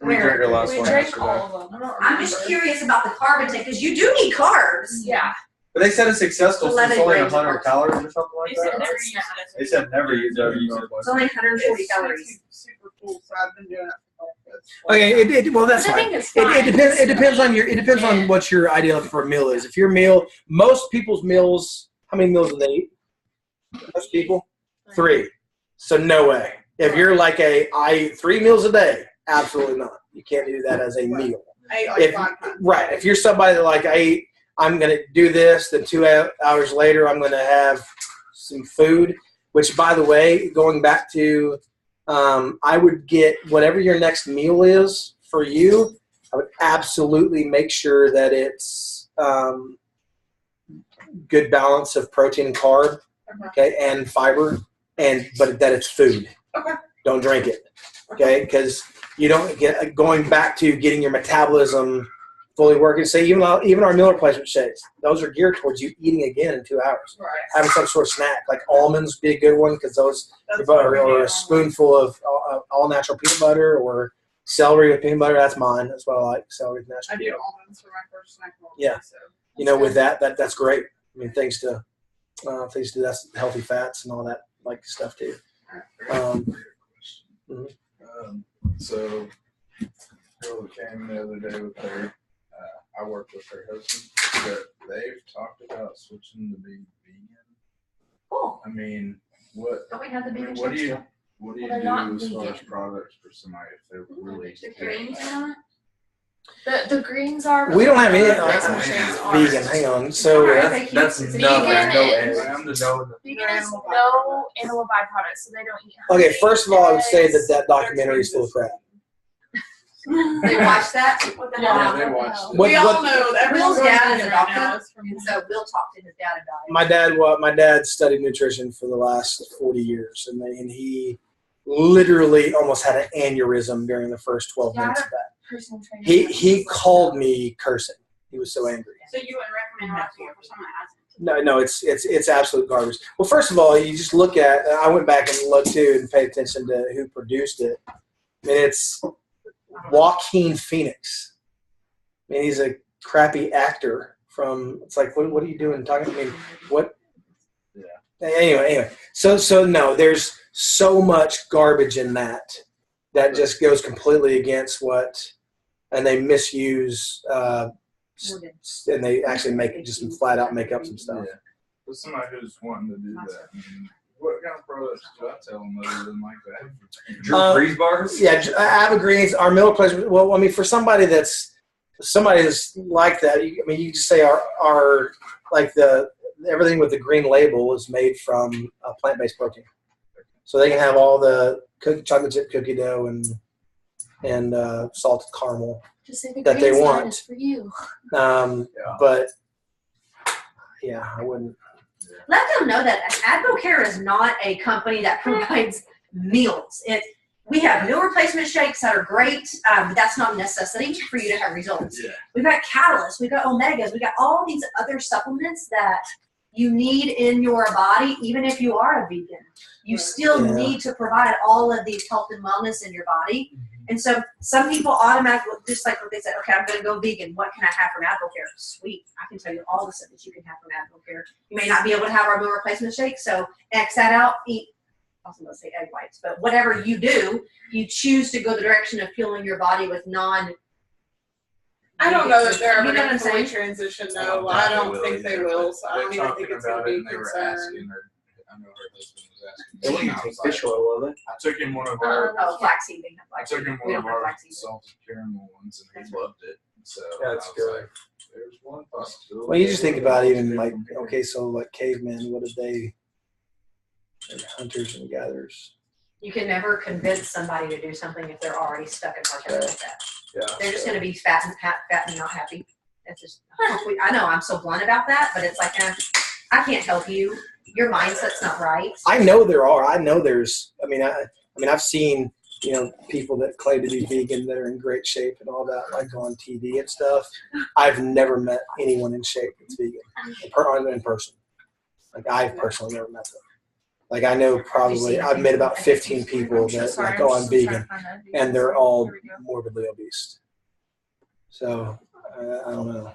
We drank our last We one drank yesterday. all of them. I'm just curious about the carb intake because you do need carbs. Yeah. But they said it's successful since 11 it's only grams of 100 calories or something like They said that. never use it as a They said never use it. It's only 140 It's calories. super full. So I've been doing it for breakfast. Okay, well that's I fine. think it's It fine. depends. It depends on Yeah. what your ideal for a meal is. If your meal, most people's meals, how many meals do they eat? Most people, 3. So no way. If you're like I eat 3 meals a day, absolutely not. You can't do that as a meal. I ate like If 5 times. right, if you're somebody that like I'm going to do this, then 2 hours later I'm going to have some food. Which, by the way, going back to, I would get whatever your next meal is for you. I would absolutely make sure that it's good balance of protein and carb, okay, and fiber, but that it's food. Okay. Don't drink it, okay, because you don't get going back to getting your metabolism fully working. Say even our meal replacement shakes, those are geared towards you eating again in 2 hours. Right. Having some sort of snack, like almonds would be a good one because those That's butter, what we or do. a spoonful of all natural peanut butter, or celery with peanut butter. That's mine. That's what I like. Celery with I natural do peanut. almonds for my first snack. roll, Yeah. So. You know, with that's great. I mean, things to that's healthy fats and all that like stuff too. So, girl came the other day with her. I work with her husband, but they've talked about switching to being vegan. Cool. I mean, what? Don't we have the vegan What do chips you? still? What do you Well, they're not do as far as vegan. products for somebody if they're really? The greens are not. The greens are. We don't have any replacement shakes are. vegan. Hang on. So Alright. That's Vegan no eggs. is- I'm the no. Vegan is no animal byproducts, so they don't eat. okay, first of all, I would say eggs. that documentary is full of crap. They watch that. What the Yeah, hell? they watched it. We all What- know that Will's everyone's dad going is a through it right doctor, now. It's from and so Will talked to his dad about it. My dad studied nutrition for the last 40 years, and he literally almost had an aneurysm during the first 12 Yeah, I minutes had of that. Personal training. He called me cursing. He was so angry. So you would recommend watching it for someone that hasn't? No, it's absolute garbage. Well, first of all, you just look at. I went back and looked too and paid attention to who produced it. I mean, it's Joaquin Phoenix. I mean, he's a crappy actor from. It's like, what are you doing? Talking? I mean, what? Yeah. Anyway. So no, there's so much garbage in that just goes completely against what, and they misuse, and they actually just flat out make up some stuff. Yeah. For somebody who's wanting to do that, I mean, what kind of products do I tell them other than like that? Drew Freeze bars? Yeah, Avogreens, our meal replacement. Well, I mean, for somebody that's like that, you just say our like everything with the green label is made from plant-based protein, so they can have all the chocolate chip cookie dough and salted caramel Just say the that they green side want. is for you. But yeah, I wouldn't. Let them know that AdvoCare is not a company that provides meals. We have meal replacement shakes that are great, but that's not a necessity for you to have results. Yeah. We've got Catalyst, we've got Omegas, we've got all these other supplements that you need in your body, even if you are a vegan. You still need to provide all of these health and wellness in your body. And so some people automatically, just like what they said, okay, I'm going to go vegan. What can I have from AdvoCare? Sweet. I can tell you all the stuff that you can have from AdvoCare. You may not be able to have our meal replacement shake, so X that out, eat, I was going to say egg whites, but whatever you do, you choose to go the direction of fueling your body with I don't know that they're ever You know going what to I'm fully saying? transition, though. I don't think they will, so I don't even think it's going to be a They were concern. asking her, I know her husband was asking. They me, wouldn't and I take was like, fish oil, will they? I took him one of our Oh, flaxseed. They have I flaxseed. took him We one don't of have our flaxseed. salted caramel ones, and he loved it. So That's I was good. like, there's one possibility. Well, you just think about even like, okay, so like cavemen, what did they're hunters and gatherers. You can never convince somebody to do something if they're already stuck in part like that. Yeah. They're just going to be fat and not happy. That's just. I know I'm so blunt about that, but it's like, I can't help you. Your mindset's not right. I know there are. I know there's. I mean, I've seen people that claim to be vegan that are in great shape and all that, like on TV and stuff. I've never met anyone in shape that's vegan in person. Like I've personally never met them. Like I know probably I've met about 15 people that like, oh, I'm vegan, and they're all morbidly obese. So I don't know.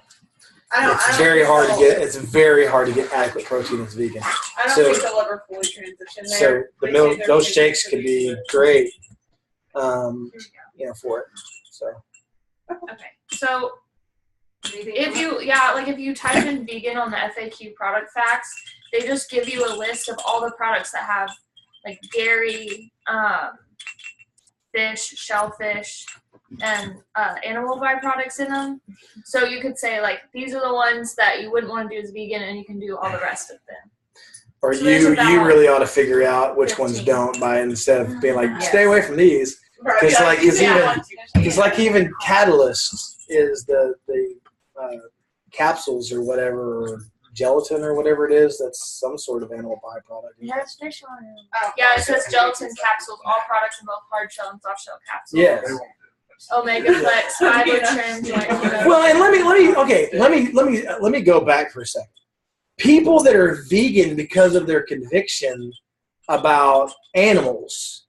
It's very hard to get. It's very hard to get adequate protein as vegan. I don't think they'll ever fully transition there. So those shakes could be great, for it. So. Okay, so if you type in vegan on the FAQ product facts, they just give you a list of all the products that have like dairy, fish, shellfish, and animal byproducts in them. So you could say like these are the ones that you wouldn't want to do as vegan, and you can do all the rest of them. Or So you really ought to figure out which 15. ones don't by instead of being like stay away from these. Because like even Catalyst is the capsules or whatever, or gelatin or whatever it is. That's some sort of animal byproduct. There's fish on it. Yeah, it says gelatin capsules. All products in both hard shell and soft shell capsules. Yes. Omega Flex, fiber trim, joint. Well, and let me go back for a second. People that are vegan because of their conviction about animals,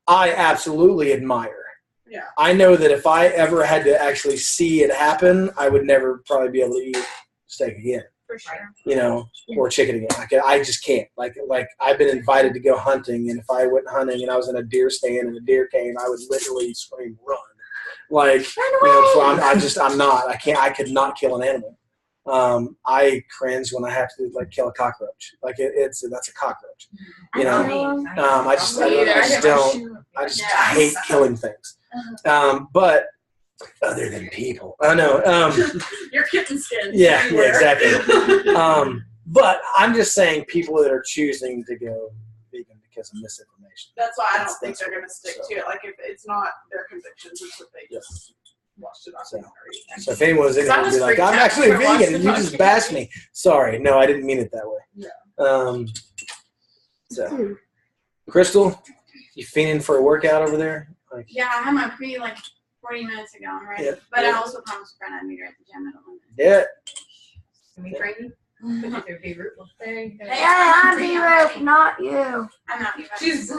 I absolutely admire. Yeah. I know that if I ever had to actually see it happen, I would never probably be able to eat steak again. For sure. Or chicken again. I just can't. Like I've been invited to go hunting, and if I went hunting and I was in a deer stand and a deer came, I would literally scream, "Run!" I'm not. I could not kill an animal. I cringe when I have to kill a cockroach. That's a cockroach. I hate killing things. But other than people, I know. Your kitten skin. Yeah, exactly. But I'm just saying, people that are choosing to go vegan because of misinformation. That's why I don't think they're going to stick to it. Like if it's not their convictions, it's what they just watched it on. So if anyone's in here, be like, I'm actually vegan, and you just bashed me. Sorry, no, I didn't mean it that way. Yeah. So, Crystal, you fiending for a workout over there? Yeah, I had my pre 40 minutes ago, right? Yeah. But I also promised a friend I'd meet her at the gym in a minute. Yeah. Can we train you? There you go. Yeah, I'm B-Rope, not you. I'm not even. She's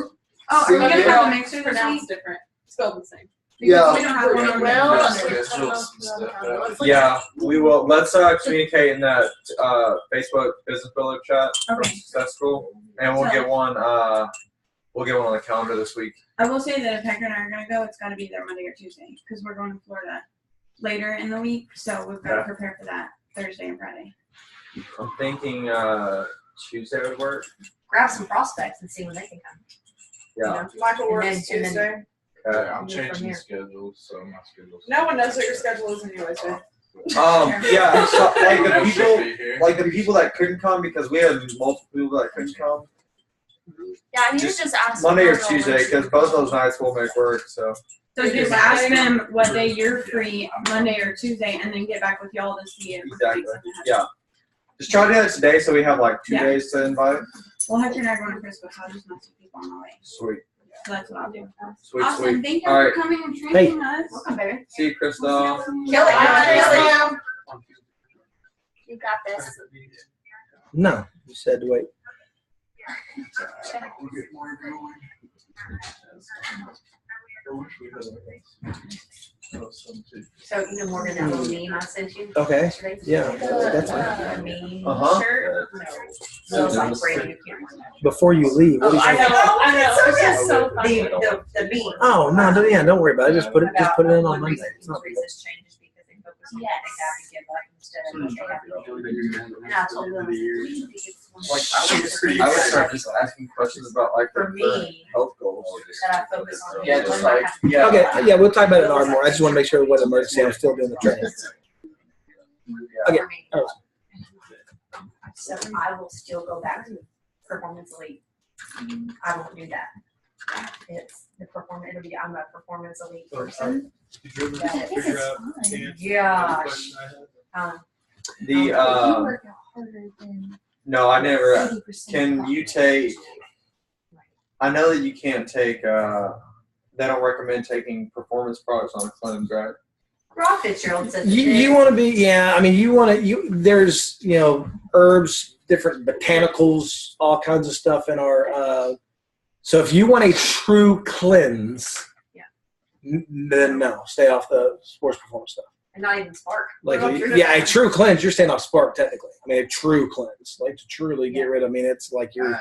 Oh, are you gonna have a mixer this pronounced week? different, spelled the same. Yeah. We don't have one on Yeah, we will. Let's communicate in that Facebook business builder chat. Okay. That's cool. And we'll get one. We'll get one on the calendar this week. I will say that if Hector and I are gonna go, it's gotta be there Monday or Tuesday because we're going to Florida later in the week, so we've got to prepare for that Thursday and Friday. I'm thinking Tuesday would work. Grab some prospects and see when they can come. Yeah. Michael And works then- Tuesday. Yeah, I'm Move from changing here. schedules, so my schedule's. No one knows what your schedule is anyways, babe. Yeah. So, like the I should be people, here. like the people that couldn't come because we had multiple people that couldn't come. Yeah, I need to just ask. Monday or them. Tuesday because both those nights will make work. So. So just ask them what day you're free, Monday or Tuesday, and then get back with y'all to see if. Exactly. Yeah. Just try to do that today so we have like 2 Yeah. days to invite. Well, Hector and I are going to Frisco, so I'll just know some people on my way. Sweet. So that's what I'll do. Sweet, Awesome. sweet. Thank you All for right. coming and Hey. training us. Welcome, baby. See you, Crystal. Kill it. Bye. Kill it. You got this. No, you said to wait. So you know Morgan, that little meme I sent you? Okay. yesterday? Yeah, that's fine. The meme Uh-huh. shirt. So it's like Brandon, you can't wear that. Before you leave, what Oh, do you I think? know. It's just so funny. The meme. Oh no, don't worry about it. Just put it in on One Monday. reason It's not big. Reese's changes because they focus on what they have to give back instead of what they have to give. And I told them, Like I would start just asking questions about like For their me, current health goals. that I focus on. Yeah, just like yeah. Okay, yeah, we'll talk about it in Ardmore. I just want to make sure what emergency I'm still doing the training. Okay. For me. All So I will still go back to Performance Elite. I won't do that. It's the performance, I'm a Performance Elite person. Gosh. The no, I never. Can you take? I know that you can't take. They don't recommend taking performance products on a cleanse, right? Rob Fitzgerald says You want to be, yeah. I mean, there's, herbs, different botanicals, all kinds of stuff in our. So if you want a true cleanse, then no, stay off the sports performance stuff. and not even Spark. Like, a true cleanse, you're staying off Spark technically. I mean, a true cleanse, like to truly get rid of. I mean, it's like you're.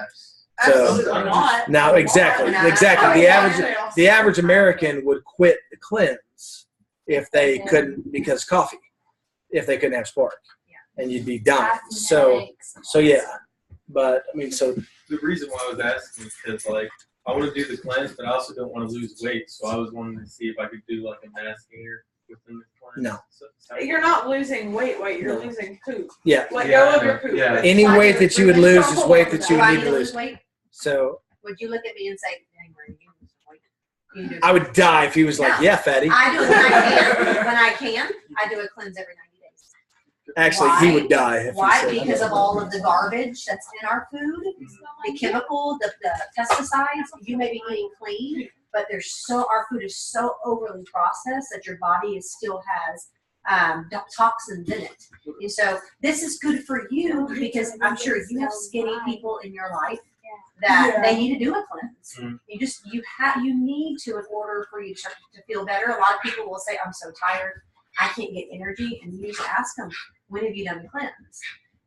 Absolutely not. Now, exactly. The average American would quit the cleanse if they couldn't, because coffee, if they couldn't have Spark, and you'd be dying. So yeah. But I mean, so the reason why I was asking is because like I want to do the cleanse, but I also don't want to lose weight. So I was wanting to see if I could do like a mass gainer within the cleanse. No. You're not losing weight, you're losing poop. Yeah. Let go of your poop. Yeah. Any weight that you would lose is weight that you Do I need to lose. weight? So Would you look at me and say, "Dang, Brandon, you lose weight"? You do. I would die if he was like, No. "Yeah, fatty." I do it when I can. When I can, I do a cleanse every 90 days. Actually, Why? he would die if Why? he said Because that. of all of the garbage that's in our food, the chemical, the pesticides. You may be eating clean, but our food is so overly processed that your body still has toxins in it. And so this is good for you because I'm sure you have skinny people in your life that they need to do a cleanse. You need to in order for you to feel better. A lot of people will say, "I'm so tired, I can't get energy," and you just ask them, "When have you done a cleanse?"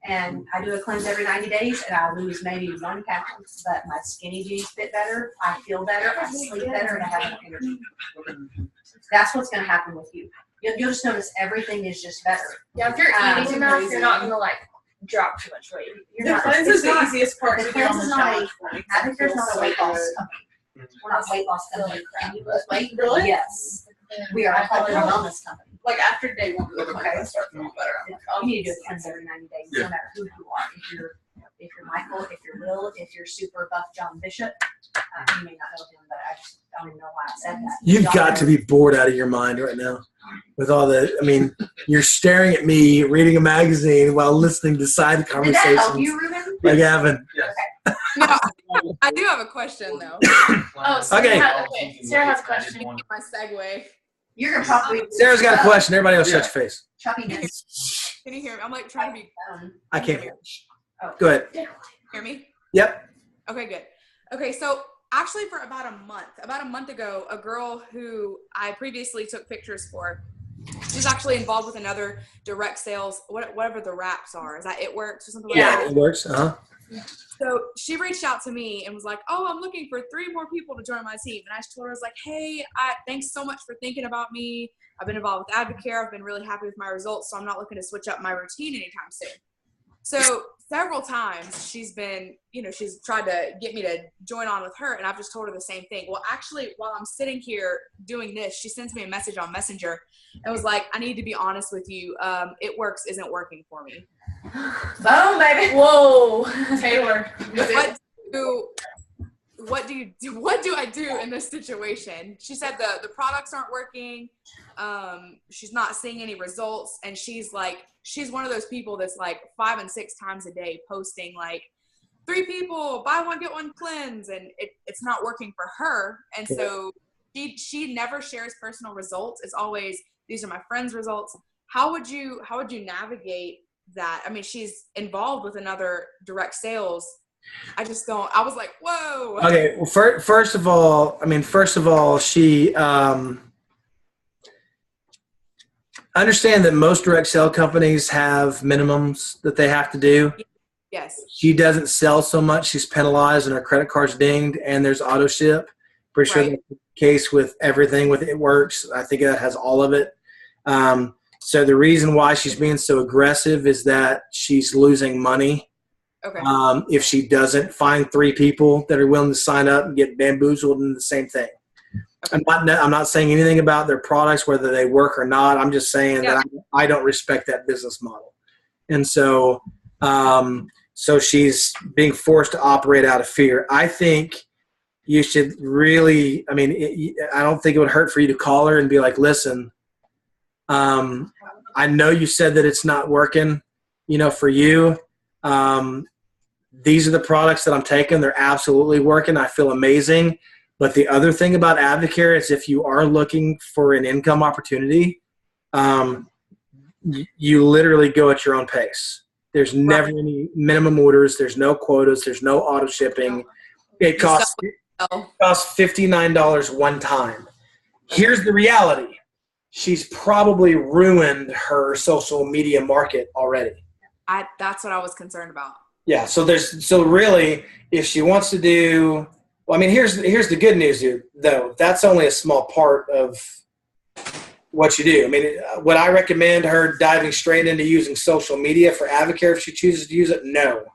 And I do a cleanse every 90 days, and I lose maybe 1 pound, but my skinny jeans fit better, I feel better, I sleep better, and I have more energy. That's what's going to happen with you. You'll just notice everything is just better. Yeah, if you're eating enough, you're not gonna like drop too much weight. You're The not, cleanse it's is the not- easiest part the to do on cleanse the is not challenge. I think there's not a weight loss company. We're not a weight loss company. Can you lose weight? Really? Yes. We are a wellness company. Like after day 1 of the cleanse, I start feeling better. I'm like, You need to do a cleanse every 90 days, no matter who you are. If you're Michael, if you're Will, if you're super buff John Bishop, you may not know him, but I just don't even know why I said that. You've got to be bored out of your mind right now with all the. I mean, you're staring at me reading a magazine while listening to side Did that conversations help you, Ruben? like Evan. No, I do have a question though. Oh, Okay. Sarah has a question. My segue. You're gonna probably. Sarah's got a question. Everybody else, shut your face. Chubbiness. Can you hear me? I'm like trying to be. I can't hear. Go ahead. Hear me? Yep. Okay, good. Okay, so actually for about a month ago, a girl who I previously took pictures for, she's actually involved with another direct sales, whatever the wraps are. Is that It Works or something like that? Yeah, It Works. So she reached out to me and was like, oh, I'm looking for 3 more people to join my team. And I just told her, I was like, hey, thanks so much for thinking about me. I've been involved with Advocare. I've been really happy with my results, so I'm not looking to switch up my routine anytime soon. So several times she's been, she's tried to get me to join on with her, and I've just told her the same thing. Well, actually, while I'm sitting here doing this, she sends me a message on Messenger and was like, I need to be honest with you. It Works isn't working for me. Boom, baby. Whoa, Taylor. What do I do in this situation? She said the products aren't working. She's not seeing any results, and she's one of those people that's like 5 and 6 times a day posting like 3 people, buy one get one cleanse, and it's not working for her. And so she never shares personal results. It's always, these are my friends' results. How would you navigate that? I mean, she's involved with another direct sales. I was like, whoa. Okay. Well, first of all, she, understand that most direct sale companies have minimums that they have to do. Yes. She doesn't sell so much. She's penalized and her credit card's dinged, and there's auto ship. Pretty sure that's the case with everything with It Works. I think that has all of it. So the reason why she's being so aggressive is that she's losing money. Okay. If she doesn't find 3 people that are willing to sign up and get bamboozled into the same thing. I'm not saying anything about their products, whether they work or not. I'm just saying that I don't respect that business model. And so, so she's being forced to operate out of fear. I think you should really, I don't think it would hurt for you to call her and be like, listen, I know you said that it's not working, for you. These are the products that I'm taking. They're absolutely working. I feel amazing. But the other thing about Advocare is if you are looking for an income opportunity, you literally go at your own pace. There's never any minimum orders. There's no quotas. There's no auto shipping. It costs $59 one time. Here's the reality. She's probably ruined her social media market already. That's what I was concerned about. Yeah. So really, if she wants to do, here's the good news, though. That's only a small part of what you do. Would I recommend her diving straight into using social media for Advocare if she chooses to use it? No,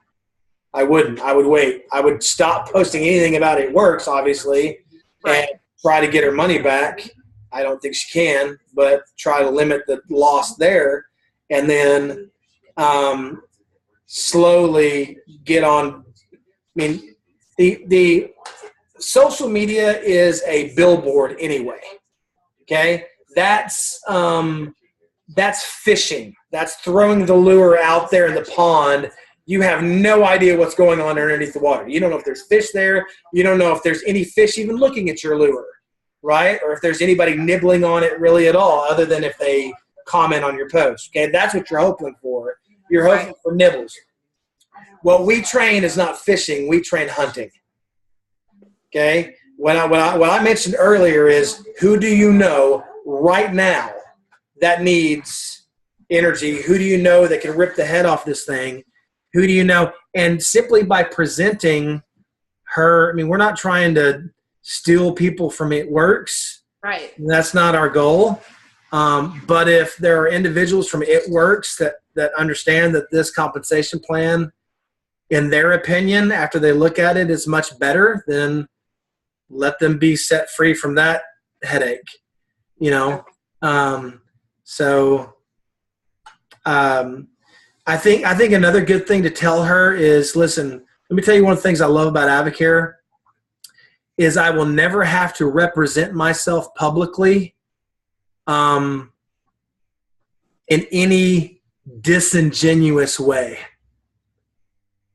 I wouldn't. I would wait. I would stop posting anything about It Works, obviously, and try to get her money back. I don't think she can, but try to limit the loss there, and then slowly get on. The social media is a billboard anyway. Okay, that's fishing. That's throwing the lure out there in the pond. You have no idea what's going on underneath the water. You don't know if there's fish there. You don't know if there's any fish even looking at your lure, right? Or if there's anybody nibbling on it really at all, other than if they comment on your post. Okay, that's what you're hoping for. You're hoping for nibbles. What we train is not fishing. We train hunting. Okay, what I mentioned earlier is, who do you know right now that needs energy? Who do you know that can rip the head off this thing? Who do you know? And simply by presenting her, we're not trying to steal people from It Works. Right. That's not our goal. But if there are individuals from It Works that understand that this compensation plan, in their opinion, after they look at it, is much better, then let them be set free from that headache. I think another good thing to tell her is, listen, let me tell you one of the things I love about Advocare is I will never have to represent myself publicly in any disingenuous way.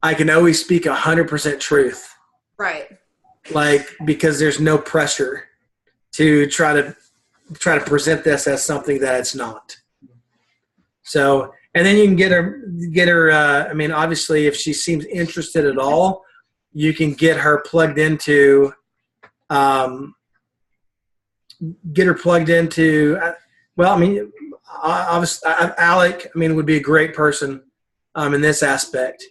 I can always speak 100% truth. Right. Because there's no pressure to try to present this as something that it's not. So, and then you can get her. Obviously, if she seems interested at all, you can get her plugged into get her plugged into. Well, I mean, obviously, Alec, I mean, would be a great person in this aspect.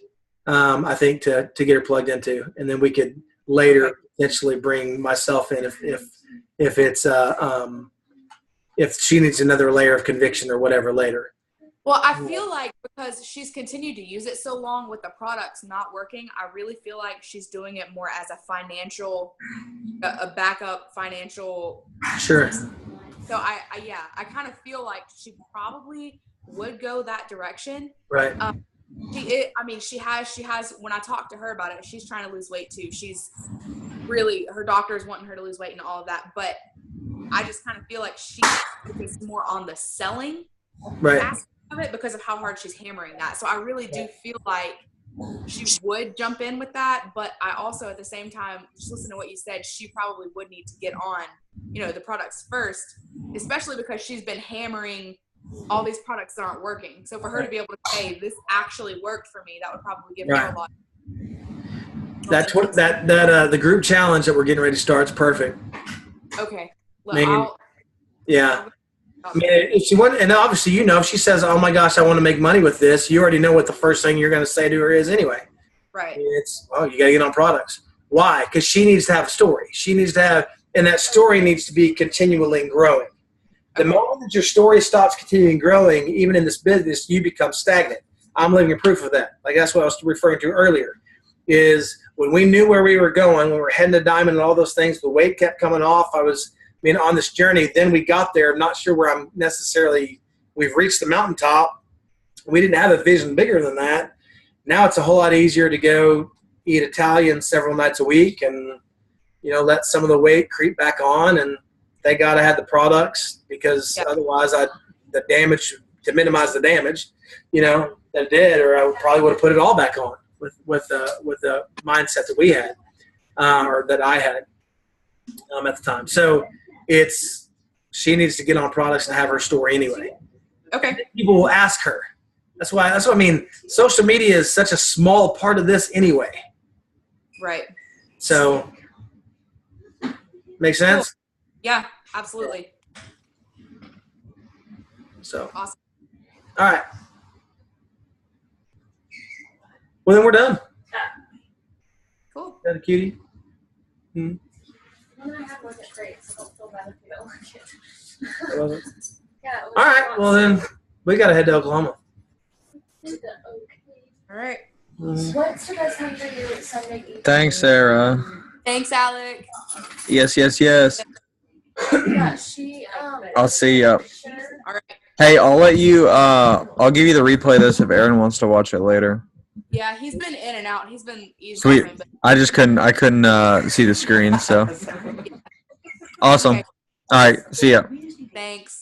I think to get her plugged into, and then we could later potentially bring myself in if it's if she needs another layer of conviction or whatever later. Well, I feel like because she's continued to use it so long with the products not working, I really feel like she's doing it more as a financial, a backup financial. Sure. So I kind of feel like she probably would go that direction. Right. She has, when I talked to her about it, she's trying to lose weight too. She's really, her doctor's wanting her to lose weight and all of that. But I just kind of feel like she focuses more on the selling aspect of it because of how hard she's hammering that. So I really do feel like she would jump in with that. But I also, at the same time, just listen to what you said, she probably would need to get on, the products first, especially because she's been hammering all these products that aren't working. So for her to be able to say this actually worked for me, that would probably give her a lot. That's what the group challenge that we're getting ready to start is perfect. Okay. Yeah. I mean, if she wouldn't, and obviously, if she says, "Oh my gosh, I want to make money with this," you already know what the first thing you're going to say to her is anyway. Right. It's, you got to get on products. Why? Because she needs to have a story. She needs to have, and that story needs to be continually growing. The moment that your story stops continuing growing, even in this business, you become stagnant. I'm living proof of that. Like that's what I was referring to earlier. Is when we knew where we were going, when we were heading to Diamond and all those things, the weight kept coming off. I was on this journey. Then we got there. I'm not sure where I'm necessarily. We've reached the mountaintop. We didn't have a vision bigger than that. Now it's a whole lot easier to go eat Italian several nights a week and let some of the weight creep back on. And thank God I had the products because otherwise the damage to minimize the damage, that it did, or I probably would have put it all back on with the mindset that we had or that I had at the time. So she needs to get on products and have her story anyway. Okay. People will ask her. That's what I mean. Social media is such a small part of this anyway. Right. So, make sense? Cool. Yeah, absolutely. So. Awesome. All right. Well, then we're done. Cool. Got a cutie? When I have one that's great, so don't feel bad if you don't like it. All Yeah. right. Well, then we got to head to Oklahoma. All right. What's the best time for you Sunday evening? Thanks, Sarah. Thanks, Alec. Yes. Yeah, she. I'll see ya. All right. Hey, I'll let you. I'll give you the replay of this if Aaron wants to watch it later. Yeah, he's been in and out. He's been Sweet. eavesdropping, but I just couldn't. I couldn't see the screen. So awesome. Okay. All right. See ya. Thanks.